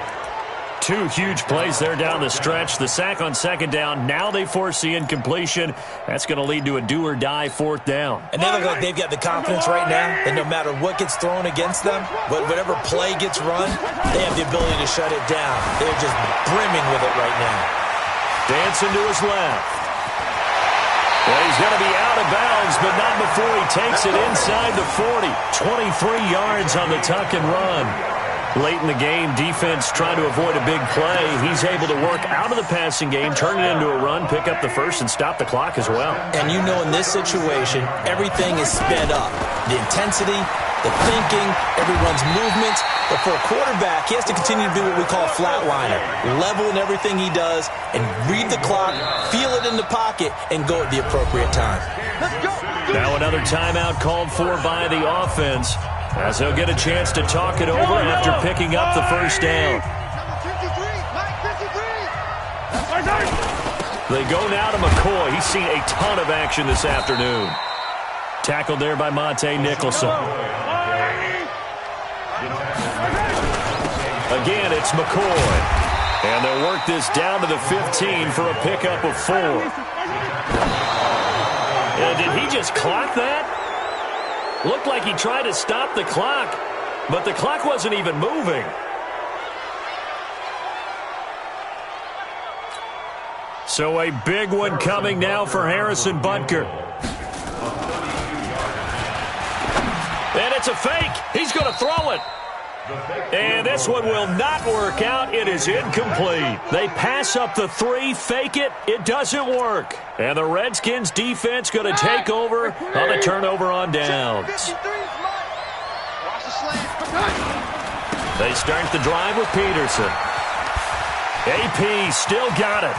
Two huge plays there down the stretch. The sack on second down. Now they force the incompletion. That's going to lead to a do-or-die fourth down. And they look like they've got the confidence right now that no matter what gets thrown against them, whatever play gets run, they have the ability to shut it down. They're just brimming with it right now. Dancing to his left. Well, he's going to be out of bounds, but not before he takes it inside the 40. 23 yards on the tuck and run. Late in the game, defense trying to avoid a big play. He's able to work out of the passing game, turn it into a run, pick up the first, and stop the clock as well. And you know in this situation, everything is sped up. The intensity, the thinking, everyone's movements. But for a quarterback, he has to continue to be what we call a flatliner. Level in everything he does and read the clock, feel it in the pocket, and go at the appropriate time. Now another timeout called for by the offense, as he'll get a chance to talk it over after picking up the first down. They go now to McCoy. He's seen a ton of action this afternoon. Tackled there by Monte Nicholson. Again, it's McCoy. And they'll work this down to the 15 for a pickup of 4. And did he just clock that? Looked like he tried to stop the clock, but the clock wasn't even moving. So a big one coming now for Harrison Butker. And it's a fake. He's going to throw it. And this one will not work out. It is incomplete. They pass up the 3, fake it. It doesn't work. And the Redskins defense going to take over on the turnover on downs. They start the drive with Peterson. AP still got it.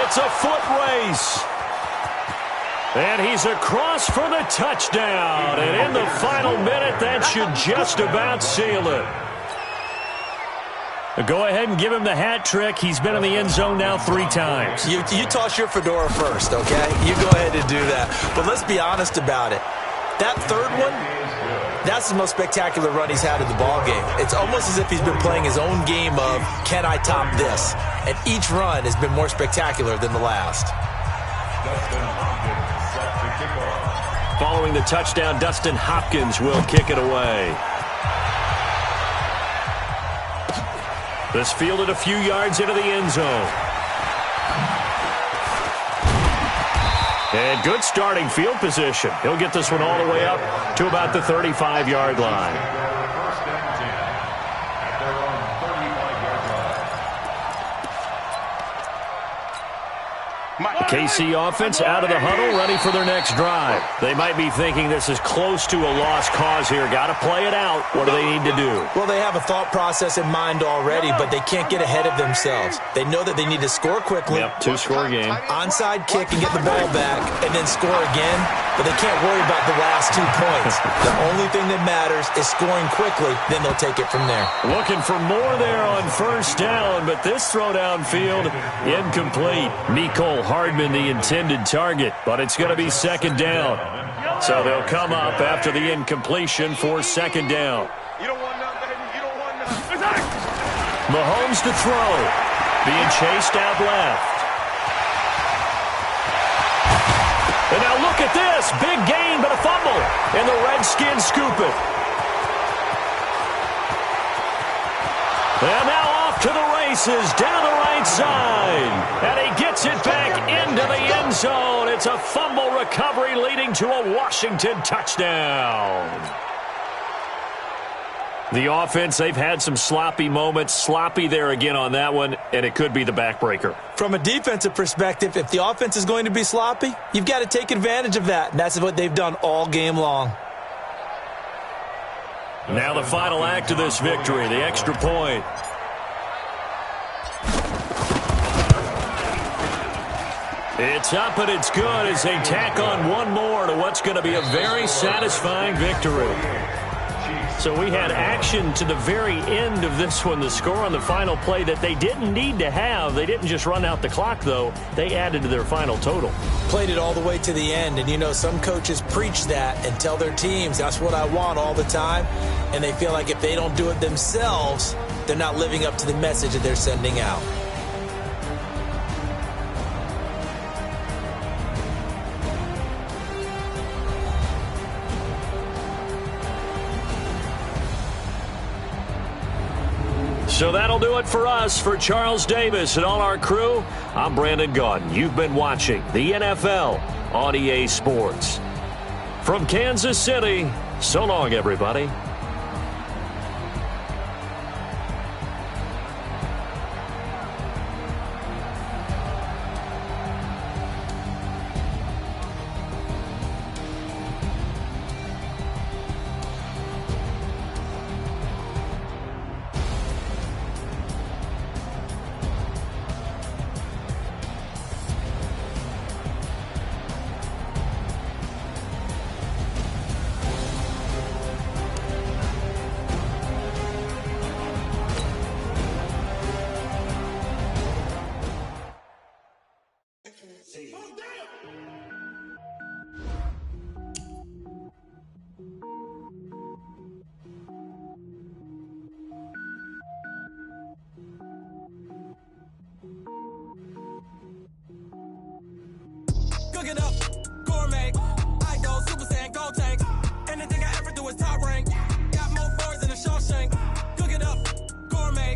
It's a foot race. And he's across for the touchdown. And in the final minute, that should just about seal it. Go ahead and give him the hat trick. He's been in the end zone now 3 times. You toss your fedora first, okay? You go ahead and do that. But let's be honest about it. That third one, that's the most spectacular run he's had in the ballgame. It's almost as if he's been playing his own game of, can I top this? And each run has been more spectacular than the last. Following the touchdown, Dustin Hopkins will kick it away. This fielded a few yards into the end zone. And good starting field position. He'll get this one all the way up to about the 35-yard line. KC offense out of the huddle, ready for their next drive. They might be thinking this is close to a lost cause here. Got to play it out. What do they need to do? Well, they have a thought process in mind already, but they can't get ahead of themselves. They know that they need to score quickly. Yep, two-score game. Onside kick and get the ball back, and then score again. But they can't worry about the last 2 points. The only thing that matters is scoring quickly. Then they'll take it from there. Looking for more there on first down, but this throw downfield incomplete. Mecole Hardman the intended target, but it's going to be second down. So they'll come up after the incompletion for second down. You don't want none, baby. You don't want none. Mahomes to throw. Being chased out left. And now look at this. Big gain, but a fumble. And the Redskins scoop it. And now off to the races, down the right side. And he gets it back into the end zone. It's a fumble recovery leading to a Washington touchdown. The offense, they've had some sloppy moments. Sloppy there again on that one, and it could be the backbreaker. From a defensive perspective, if the offense is going to be sloppy, you've got to take advantage of that. And that's what they've done all game long. Now the final act of this victory, the extra point. It's up and it's good as they tack on one more to what's going to be a very satisfying victory. So we had action to the very end of this one, the score on the final play that they didn't need to have. They didn't just run out the clock, though. They added to their final total. Played it all the way to the end, and you know some coaches preach that and tell their teams that's what I want all the time, and they feel like if they don't do it themselves, they're not living up to the message that they're sending out. So that'll do it for us. For Charles Davis and all our crew, I'm Brandon Gaudin. You've been watching the NFL on EA Sports. From Kansas City, so long, everybody. Cook it up, gourmet. I go Super Saiyan, go tank. Anything I ever do is top rank. Got more birds than a Shawshank. Cook it up, gourmet.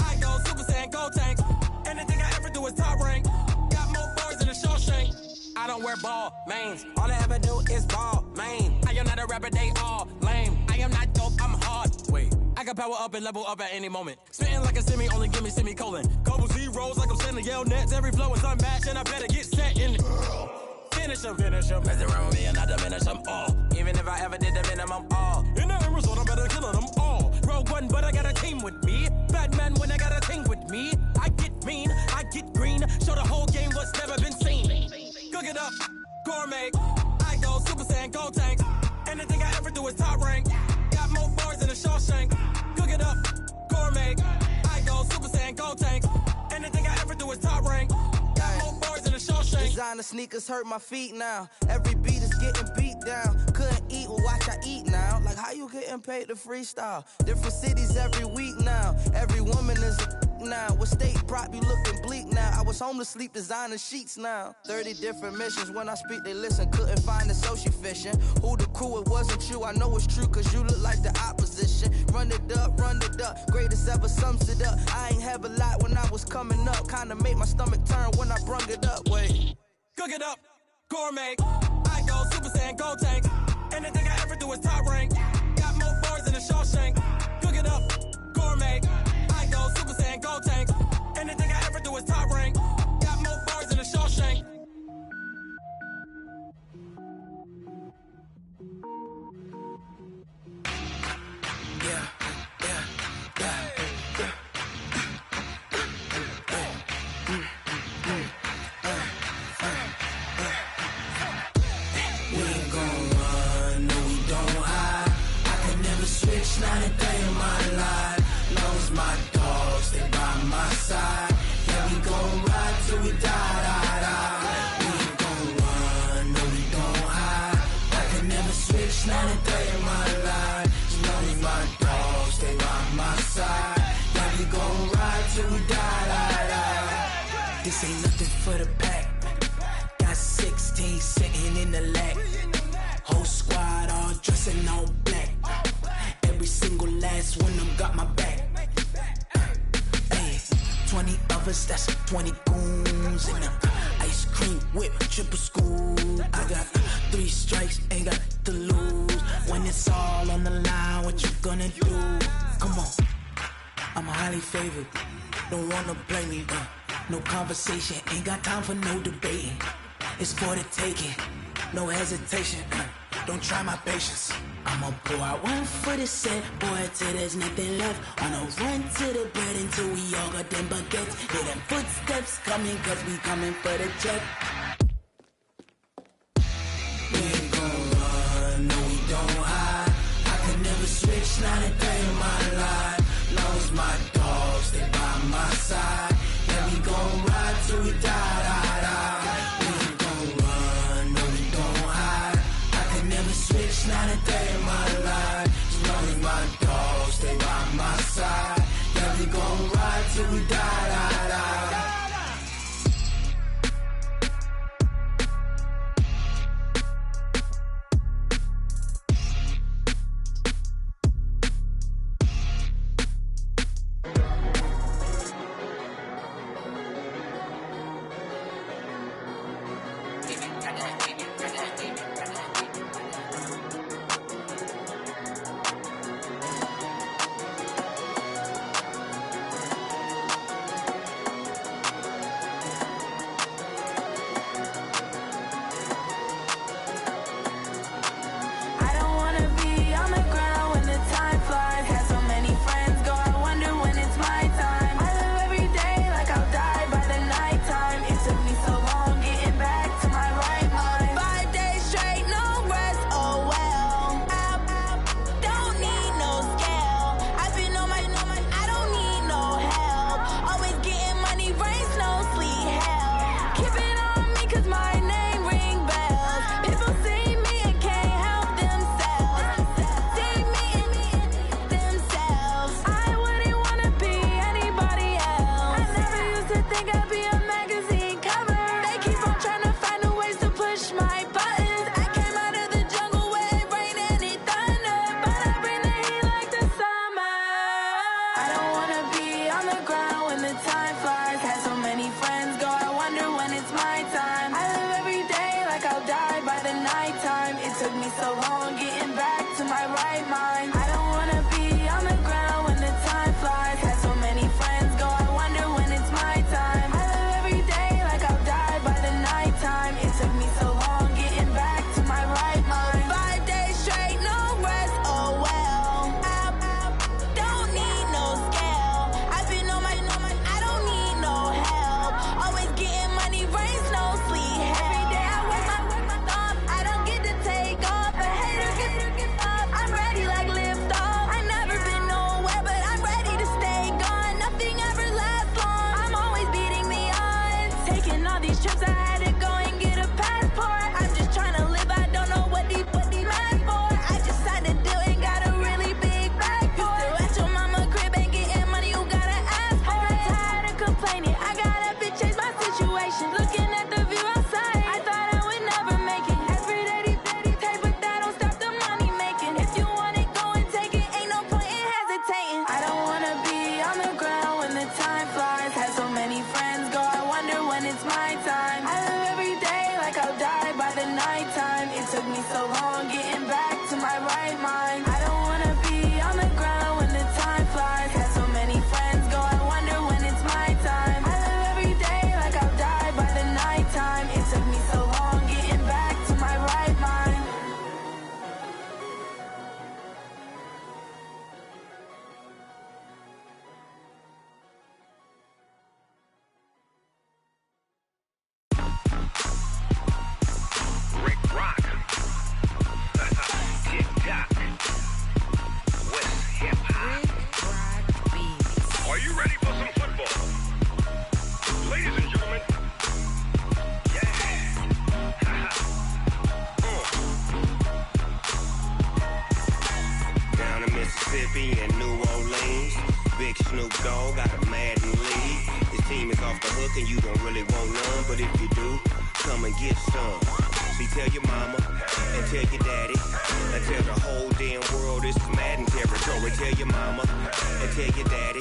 I go Super Saiyan, go tank. Anything I ever do is top rank. Got more birds than a Shawshank. I don't wear ball mains. All I ever do is ball main. I am not a rapper, they all lame. I am not dope, I'm hard. Wait, I can power up and level up at any moment. Spitting like a semi, only give me semicolon. Couple zeros like I'm sending yell nets. Every flow is unmatched and I better get set in. Finish them. Mess around with me and I diminish them all. Even if I ever did the minimum all. In the end result, I'm better killing them all. Rogue One, but I got a team with me. Batman when I got a team with me. I get mean, I get green. Show the whole game what's never been seen. Cook it up, gourmet. I go Super Saiyan, go tank. Anything I ever do is top rank. Got more bars than a Shawshank. Cook it up, gourmet. I go Super Saiyan, go tank. Anything I ever do is top rank. Got more bars than a Shawshank. Designer sneakers hurt my feet now. Every beat is getting beat down. Couldn't eat, well watch I eat now. Like how you getting paid to freestyle? Different cities every week now. Every woman is a now. What state prop you looking bleak now? I was home to sleep designer sheets now. 30 different missions. When I speak they listen. Couldn't find it so she fishing. Who the crew? It wasn't you. I know it's true cause you look like the opposition. Run it up. Greatest ever sums it up. I ain't have a lot when I was coming up. Kinda made my stomach turn when I brung it up. Wait. Cook it up, gourmet. I go Super Saiyan, go tank. Anything I ever do is top rank. Got more bars than a Shawshank. Cook it up, gourmet. I go Super Saiyan, go tank. Anything I ever do is top rank. Got more bars than a Shawshank. Benz, that's 20 goons. And ice cream whip, triple scoop. I got 3 strikes, ain't got to lose. When it's all on the line, what you gonna do? Come on, I'm highly favored. Don't wanna play me, no conversation, ain't got time for no debating. It's for the taking, no hesitation, don't try my patience. I'ma pour out one for the set, boy, till there's nothing left. On a run to the bread until we all got them baguettes. Hear them footsteps coming, cause we coming for the check. We ain't gon' run, no we don't hide. I can never switch, not a day in my life. Long as my dogs stay by my side. Yeah, we gon' ride till we die, die, die. We ain't gon' run, no we don't hide. I can never switch, not a day in my life. As long as my dogs stay by my side. Yeah, we gon' ride till we die, die, die. territory. Tell your mama and tell your daddy.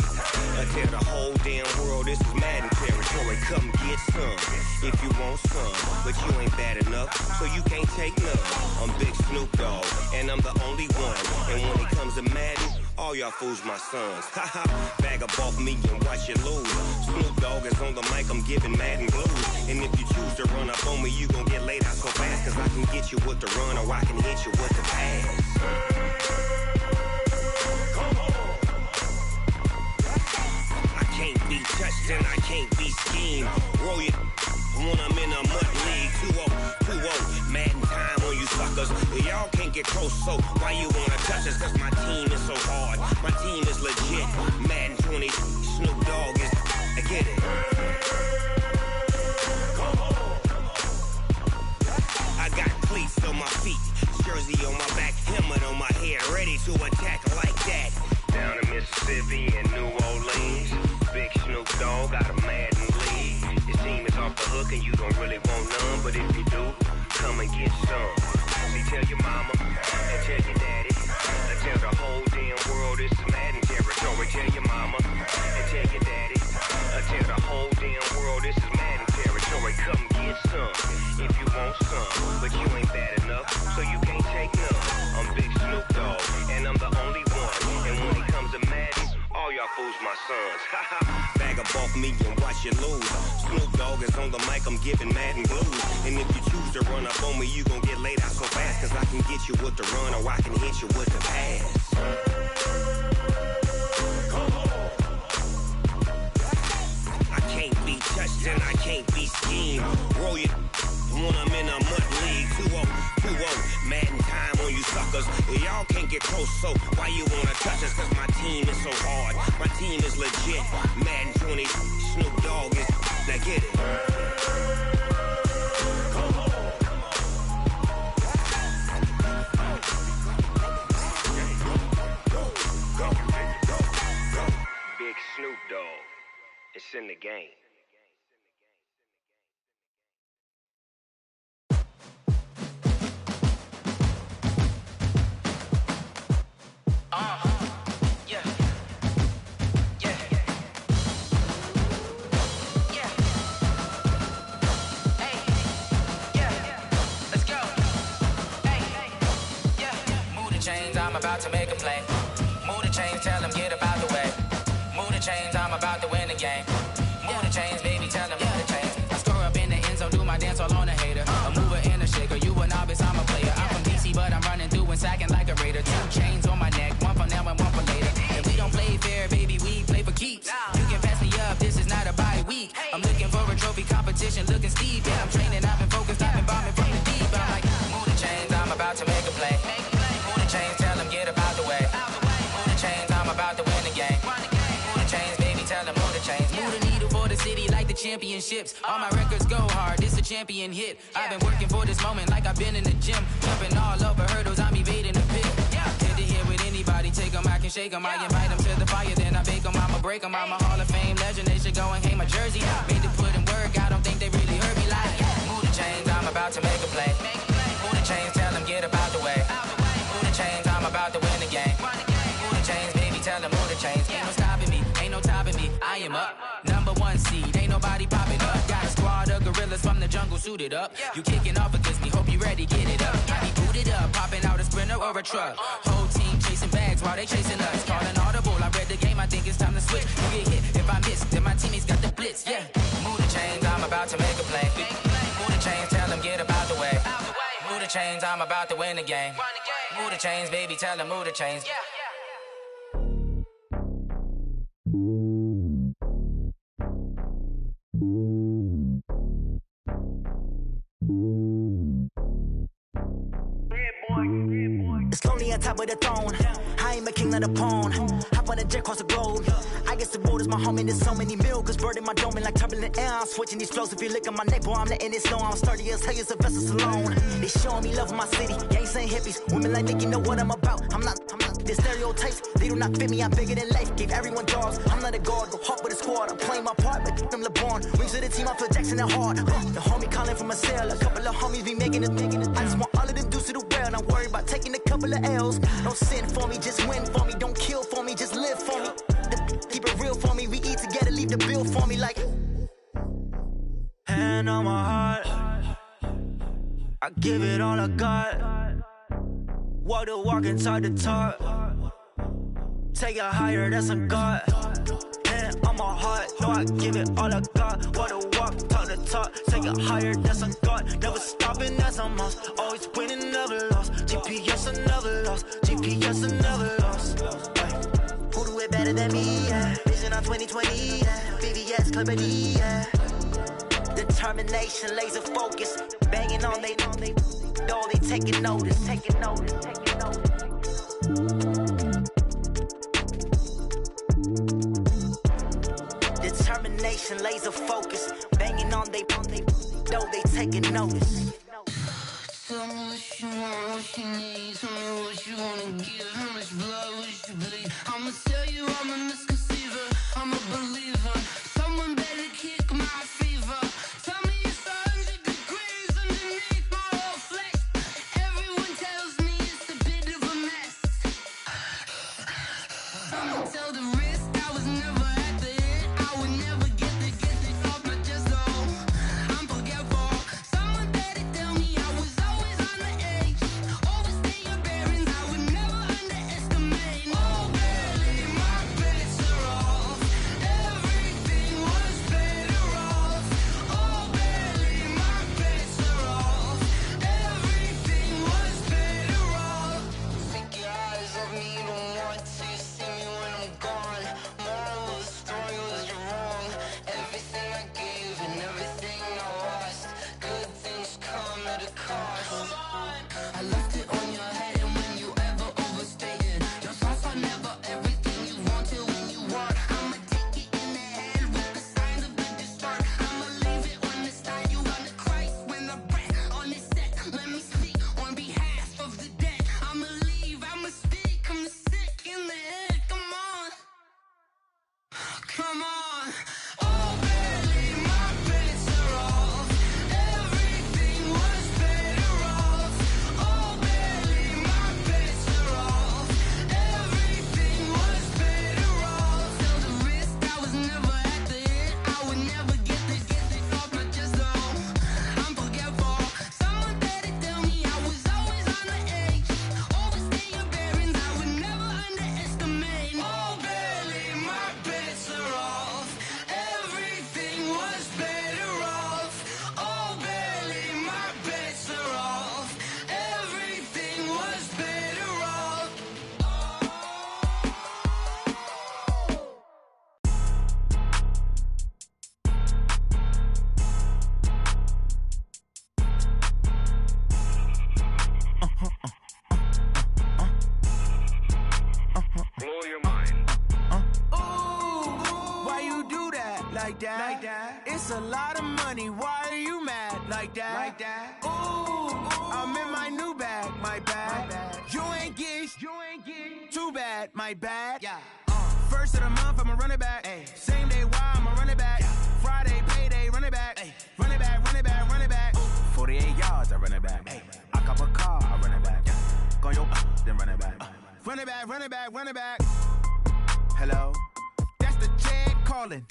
Tell the whole damn world this is Madden territory. Come get some if you want some, but you ain't bad enough, so you can't take none. I'm Big Snoop Dogg, and I'm the only one. And when it comes to Madden, all y'all fools my sons. Haha, bag up off me and watch you lose. Snoop Dogg is on the mic, I'm giving Madden blues. And if you choose to run up on me, you gon' get laid out so fast, cause I can get you with the run or I can hit you with the pass. I can't be touched and I can't be schemed. Roll you when I'm in a mud league. 2-0, Madden time on you suckers. Y'all can't get close, so why you wanna touch us? Cause my team is so hard, my team is legit. Madden 20, Snoop Dogg is, I get it. I got cleats on my feet, jersey on my back, helmet on my head, ready to attack like that. Down in Mississippi and New Orleans, Big Snoop Dogg got a Madden league. His team is off the hook and you don't really want none, but if you do, come and get some. See, tell your mama and tell your daddy, and tell the whole damn world this is Madden territory. Tell your mama and tell your daddy, and tell the whole damn world this is Madden territory. Come get some if you want some, but you ain't bad enough, so you can't take none. I'm Big Snoop Dogg, and I'm the only one. And when it comes to Madden, all y'all fools my sons. Bag up off me and watch you lose. Snoop Dogg is on the mic, I'm giving Madden blues. And if you choose to run up on me, you gon' get laid out so fast, cause I can get you with the run or I can hit you with the pass. I can't be touched and I can't be schemed. Roll you when I'm in a mud league. 2-0, Madden time on you suckers. Y'all can't get close, so why you wanna touch us? Cause my team is so hard, my team is legit. Madden 20, Snoop Dogg is, now get it. Big Snoop Dogg, it's in the game. I'm about to make a play. Move the chains, tell them get up out the way. Move the chains, I'm about to win the game. Move the chains, baby, tell them move the chains. I score up in the end zone, do my dance all on a hater. A mover and a shaker, you a novice, I'm a player. I'm from DC, but I'm running through and sacking like a raider. 2 chains on my neck, one for now and one for later. And we don't play fair, baby, we play for keeps. You can pass me up, this is not a bye week. I'm looking for a trophy competition, looking steep. Yeah, I'm training, I've been focused, I've been bombing from the deep. I'm like, move the chains, I'm about to make a play. Move the chains, tell them get up out the way. Move the chains, I'm about to win the game. Move the chains, baby, tell them move the chains. Move the needle for the city like the championships. All my records go hard, this a champion hit. I've been working for this moment like I've been in the gym. Jumping all over hurdles, I'm evading the pit. Hit to here with anybody, take them, I can shake them. I invite them to the fire, then I bake them, I'ma break them. I'm a Hall of Fame legend, they should go and hang my jersey. Made to put in work, I don't think they really heard me like. Move the chains, I'm about to make a play. Move the chains, tell them get up out the way. Move the chains, I'm about to win the game. Move the chains, baby, tell them move the chains. Ain't no stopping me, ain't no topping me. I am up, #1 seed, ain't nobody popping up. Got a squad of gorillas from the jungle suited up. You kicking off against me, hope you ready, get it up. I be booted up, popping out a sprinter or a truck. Whole team chasing bags while they chasing us. Calling audible, I read the game, I think it's time to switch. You get hit if I miss, then my teammates got the blitz, yeah. Move the chains, I'm about to make a play. Move the chains, tell them get up out the way. Move the chains, I'm about to win the game. Move the chains, baby, tell them move the chains. It's lonely on top of the throne. I am a king of the pawn. Hop on a jet across the globe. I guess the road is my home and there's so many milkers. Bird in my dome and like turbulent air. I'm switching these flows. If you look at my neck, boy, I'm letting it snow. I'm sturdy as hell as a vessel alone. They showing me love in my city. Gangs ain't hippies. Women like Nick, you know what I'm about. I'm not. The stereotypes, they do not fit me. I'm bigger than life. Gave everyone jobs. I'm not a guard. Go hard with a squad. I'm playing my part, but them LeBron. Wings of the team, I feel Jackson and hard. The homie calling from a cell. A couple of homies be making it. I just want all of the dudes to do well. Not worry about taking the cup. couple of L's. Don't sin for me, just win for me. Don't kill for me, just live for me. Keep it real for me. We eat together, leave the bill for me like. Hand on my heart, I give it all I got. Walk the walk and talk the talk. Take it higher, that's a God. Hand on my heart, no, I give it all I got. Walk the walk, talk the talk. Take it higher, that's a God. Never stopping, that's a must. Always winning, never lost. GPS, I never lost. GPS, I never lost. Who do it better than me? Yeah. Vision on 2020. Yeah. VVS, Clarity. Yeah. Determination, laser focus. Banging on they door, they taking notice. Taking notice. Taking notice. Determination, laser focus. Banging on they door, they taking notice. Tell me what you want, what you need. Tell me what you wanna give. How much blood would you bleed? I'ma tell you I'm a misconceiver. I'm a believer. Someone better kick my fever. Tell me it's 100 degrees underneath my whole flesh. Everyone tells me it's a bit of a mess. I'ma tell the risk I was never at the end. I would never get it off my chest though. I'm forgetful. Someone better tell me I was always on the edge. Overstay your bearings, I would never underestimate. Oh barely, my bets are off. Everything was better off. Oh barely, my bets are off. Everything was better off. Take your eyes off me, don't want to see me when I'm gone. Moral of the story was you're wrong. Everything I gave and everything I lost. Good things come at a cost. I left it on your head, and when you ever overstay it, your thoughts are never everything you wanted when you want. I'ma take it in the head with the signs of the distort. I'ma leave it on the side. You on the Christ when the breath on this set. Let me speak on behalf of the dead. I'ma leave, I'ma speak. I'm sick in the head. Come on, come on. Oh, barely, my bets are off. Everything was better off. Oh, barely, my bets are off. Everything was better off. Tell the risk I was never at the end. I would never get it off my chest though. I'm forgetful. Someone better tell me I was always on the edge. Overstay your bearings, I would never underestimate. Oh, barely, my bets are off. Everything was better off. Oh, barely, my bets are off. Everything was better off. Blow your mind. Why you do that? Like that? Like that? It's a lot of money. Why are you mad? Like that? Like that? Ooh, I'm in my new bag. My bad. You ain't get. Too bad. My bad. Yeah. First of the month, I'ma run it back. Same day, why I'ma run it back. Friday, payday, run it back. Run it back, run it back, run it back. 48 yards, I run it back. I cop a car, I run it back. Go your then run it back. Run it back, run it back, run it back. Hello? That's the jag calling.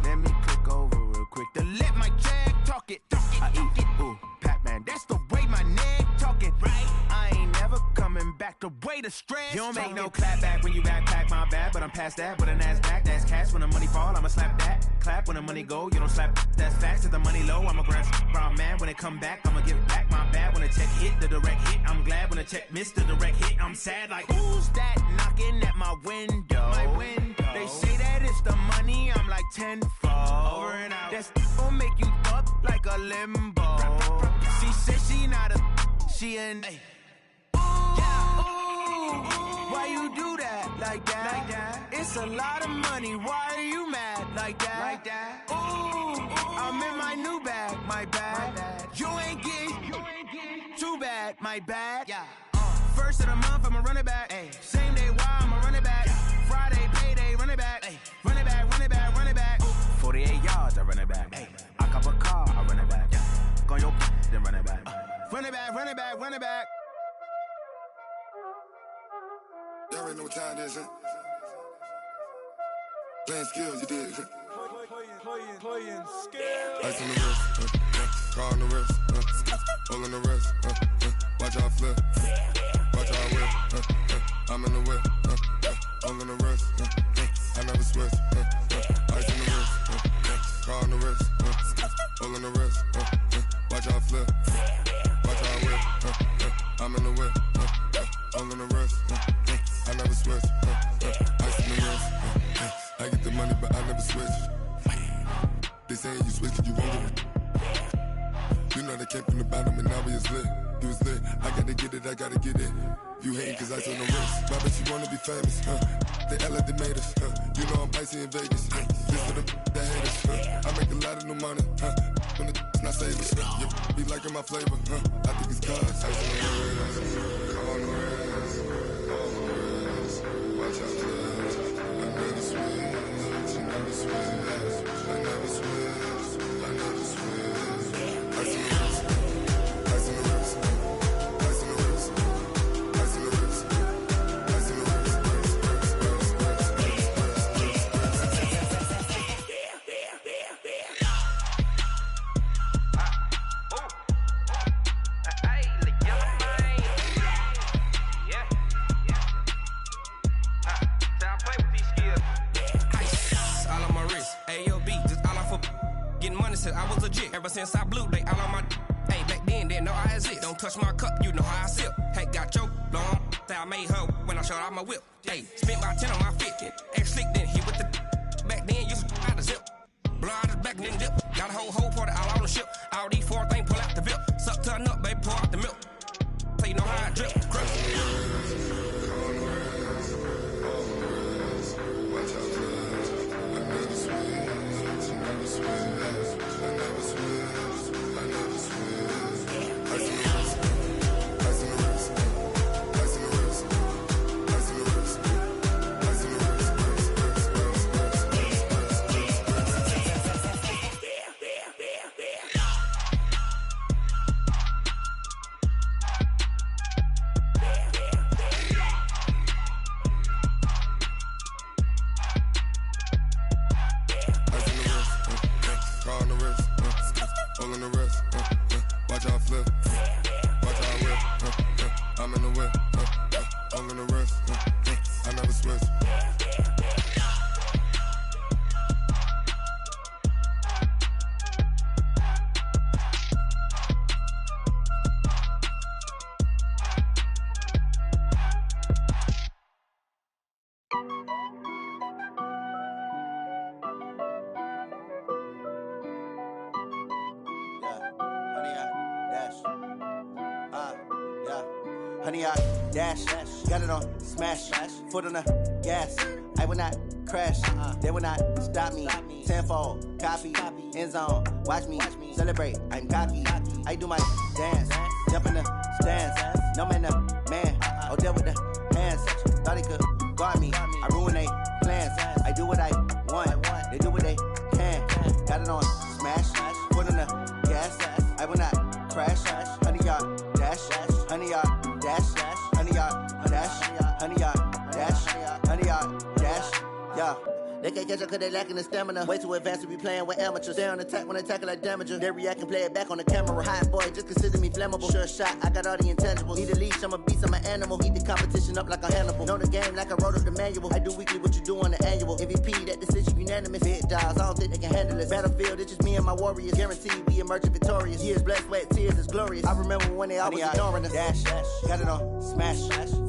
Let me click over real quick to let my jag talk it. I eat it, ooh, Pac-Man. That's the way my neck talking. Right? I ain't never coming back the way the stress. You don't make no clap back when you backpack my bad, but I'm past that. With a NASDAQ, that's cash. When the money fall, I'ma slap that. Clap when the money go, you don't slap. That's facts. If the money low, I'ma grab brown man. When it come back, I'ma give back my bad. When the check hit, the direct hit. I'm glad when the check missed the direct hit. I'm sad like, who's that knocking at my window? My window. They say that it's the money, I'm like tenfold. Over and out. That's gon' make you up like a limbo. She said she not a, she an. Why you do that? Like that? Like that? It's a lot of money. Why are you mad? Like that? Like that? Ooh, I'm in my new bag. My bad. You ain't get. Too bad. My bad. Yeah. First of the month, I'ma run it back. Same day, why I'ma run it back. Friday, payday, run it back. Run it back, run it back, run it back. 48 yards, I run it back. I cop a car, I run it back. Go your then run it back. Run it back, run it back, run it back. already know what time it is, huh? Playing skills, you did. Playing skills. Ice on the wrist, car on the wrist, hole on the wrist, watch how I flip, watch how I whip, I'm in the whip, hole on the wrist, I never switch, ice on the wrist, car on the wrist, hole on the wrist, watch how I flip, watch how I whip, I'm in the whip, hole on the wrist, I never switch, ice on the wrist, I get the money but I never switch. They saying you switch cause you won't get it. You know they came from the bottom and now we is lit. You was lit, I gotta get it, I gotta get it. You hating cause ice on the wrist. My bitch, you wanna be famous, They act like they made us, You know I'm icy in Vegas, This for the that hate us, I make a lot of new money, When the not save us, You be liking my flavor, I think it's cause ice on the wrist, on the wrist, on the wrist. Watch out, cuz I never switch, you never switch. I never switch, I never switch. Ice on the wrist, ice on the wrist, ice on the wrist, ice on the wrist, ice on the wrist, I was legit. Ever since I blew, they all on my hey, back then, didn't know I exist. Don't touch my cup, you know how I sip. Hey, got your long, say I made her when I showed out my whip. Hey, spent my 10 on my 50. Ex slick, then hit with the back then, used to out the zip. Blow out his back, then dip. Got a whole party all on the ship. All these four things, pull out the VIP. Suck, turn up, baby, pour out the milk. So you know how I drip. Crush. Watch out, cuz I never switch, you never switch. I never switch, I never switch. Ice on the wrist, ice on the wrist, ice on the wrist, ice on the wrist, ice on the wrist. Watch how I flip, watch how I whip, I'm in the whip, all in the wrist, I never switch. Honey, I dash, got it on smash, foot on the gas. I will not crash, they will not stop me. Tenfold, copy, end zone, watch me celebrate. I'm cocky, I do my dance, jump in the stands. No man, the man, oh there with the hands. Thought he could guard me, I ruin they plans. I do what I want, they do what they can. Got it on smash, foot on the gas. I will not crash, honey, y'all dash, honey, y'all dash, honey, y'all dash, honey, y'all dash, honey, y'all dash, yeah. They can't catch up cause they lacking the stamina. Way too advanced to be playing with amateurs. They on attack when they tackle like damager. They react and play it back on the camera. Hot boy, just consider me flammable. Sure shot, I got all the intangibles. Need a leash, I'm a beast, I'm an animal. Eat the competition up like a Hannibal. Know the game like I wrote up the manual. I do weekly what you do on the annual. MVP, that decision unanimous. Big dogs, I don't think they can handle it. Battlefield, it's just me and my warriors. Guaranteed we emerge victorious. Years, blood, sweat, tears, it's glorious. I remember when they always ignoring us. Dash, got it on smash,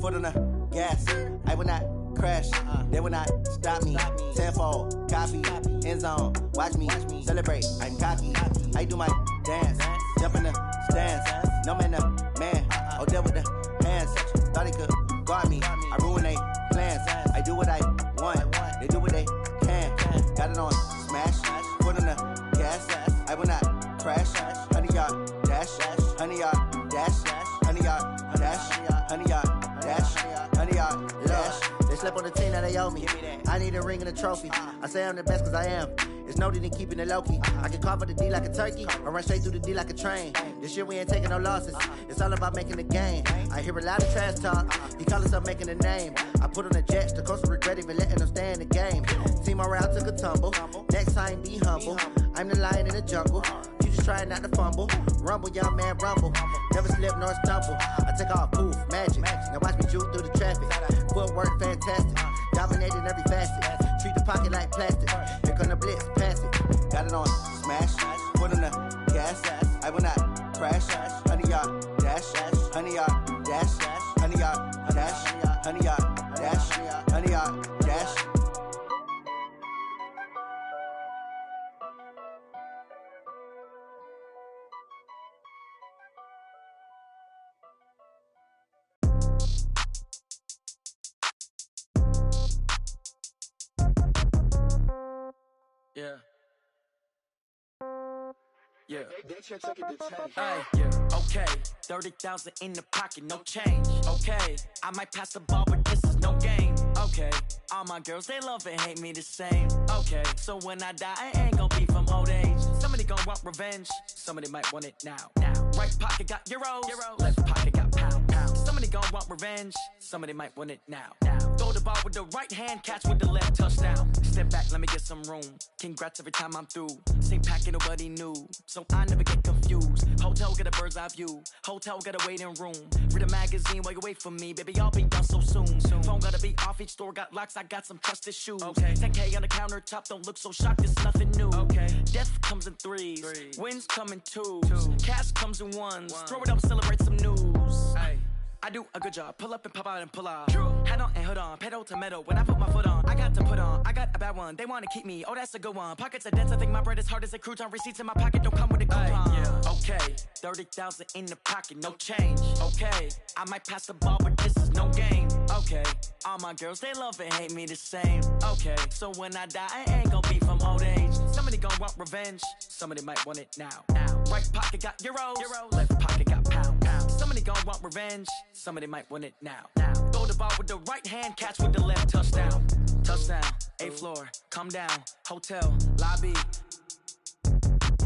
foot on the gas. I will not crash, they will not stop me. Tenfold, copy, end zone, watch me celebrate. I'm cocky, I do my dance, jump in the stands. No man, the man, oh there with the hands. Thought he could guard me, I ruin they plans. I do what I want, they do what they can. Got it on smash, foot on the gas. I will not crash, honey, y'all dash, honey, y'all dash, honey, y'all dash, honey, y'all dash, honey, y'all dash. They slept on the team that they owe me. I need a ring and a trophy. I say I'm the best cause I am. It's noted in keeping it low-key. I can carve up the D like a turkey, or run straight through the D like a train. This year we ain't taking no losses. It's all about making the game. I hear a lot of trash talk. He call himself making a name. I put on the Jets, the coach will regret even letting them stay in the game. Team morale took a tumble. Next time, be humble. I'm the lion in the jungle. You just trying not to fumble. Rumble, young man, rumble. Never slip nor stumble. I take off, poof, magic. Now watch me juke through the traffic. Footwork, fantastic. Dominating every facet. Treat the pocket like plastic. Here come the blitz, pass it. Got it on smash. Put on the gas. I will not crash. 100 yard dash. 100 yard dash. 100 yard dash. 100 yard dash. 100 yard dash. Yeah. Yeah. Yeah. Okay. 30,000 in the pocket, no change. Okay. I might pass the ball, but this is no game. Okay. All my girls, they love and hate me the same. Okay. So when I die, I ain't gon' be from old age. Somebody gon' want revenge. Somebody might want it now. Right pocket got euros. Left pocket got pound. Somebody gon' want revenge. Somebody might want it now. Throw the ball with the right hand, catch with the left, touchdown. Step back, let me get some room. Congrats every time I'm through. Same packet, nobody knew, so I never get confused. Hotel get a bird's eye view. Hotel got a waiting room. Read a magazine while you wait for me, baby. I'll be done so soon. Phone gotta be off. Each store got locks. I got some trusted shoes. 10K on the countertop. Don't look so shocked. It's nothing new. Death comes in threes. Wins come in twos. Cash comes in ones. Throw it up, celebrate some news. I do a good job. Pull up and pop out and pull off. Head on and hood on. Pedal to metal. When I put my foot on, I got to put on. I got a bad one. They want to keep me. Oh, that's a good one. Pockets are dense. I think my bread is hard as a crouton. Receipts in my pocket don't come with a coupon. Okay. 30,000 in the pocket. No change. Okay. I might pass the ball, but this is no game. Okay. All my girls, they love and hate me the same. Okay. So when I die, I ain't gon' be from old age. Somebody gon' want revenge. Somebody might want it now. Right pocket got euros. Left pocket got pound. Somebody gon' want revenge. Somebody might want it now. Throw the ball with the right hand, catch with the left, touchdown. Touchdown, 8th floor, come down, hotel, lobby.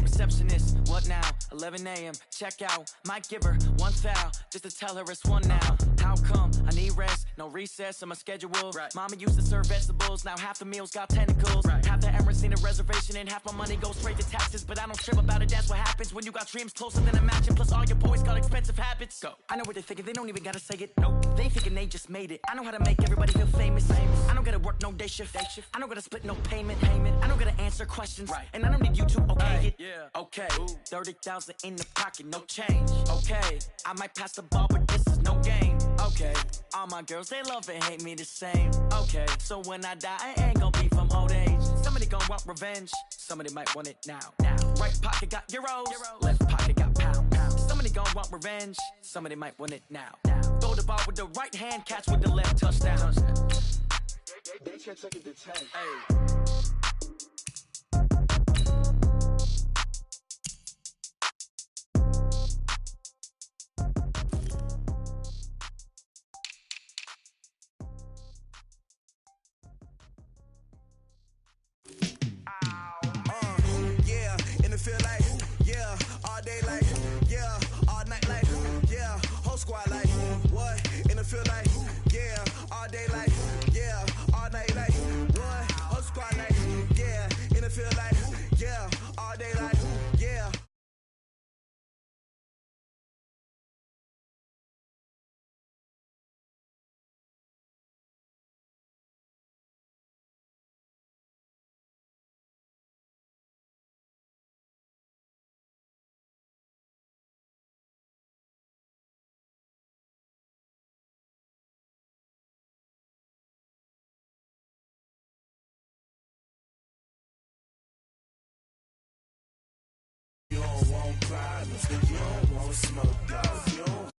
Receptionist, what now? 11 a.m., check out. Might give her one foul, just to tell her it's one now. How come? I need rest, no recess in my schedule. Mama used to serve vegetables, now half the meals got tentacles. Half the Emirates need a reservation and half my money goes straight to taxes. But I don't trip about it, that's what happens when you got dreams closer than a match. Plus all your boys got expensive habits. Go. I know what they're thinking, they don't even gotta say it. Nope. They thinking they just made it. I know how to make everybody feel famous. I don't gotta work no day shift. I don't gotta split no payment. I don't gotta answer questions. And I don't need you to okay it. Okay, 30,000 in the pocket, no change. Okay, I might pass the ball, but this is no game. Okay, all my girls, they love and hate me the same. Okay, so when I die, I ain't gon' be from old age. Somebody gon' want revenge. Somebody might want it now. Right pocket got euros. Left pocket got pound. Somebody gon' want revenge. Somebody might want it now. Throw the ball with the right hand, catch with the left, touchdown. They can't take it to 10. Feel like, yeah, all day like, yeah, all night like, yeah, whole squad like, what? And it feel like, yeah, all day like, yeah, all night like, what? Whole squad like, yeah, and it feel like, yeah, all day like, yeah. You don't want problems, you don't want smoke, dog.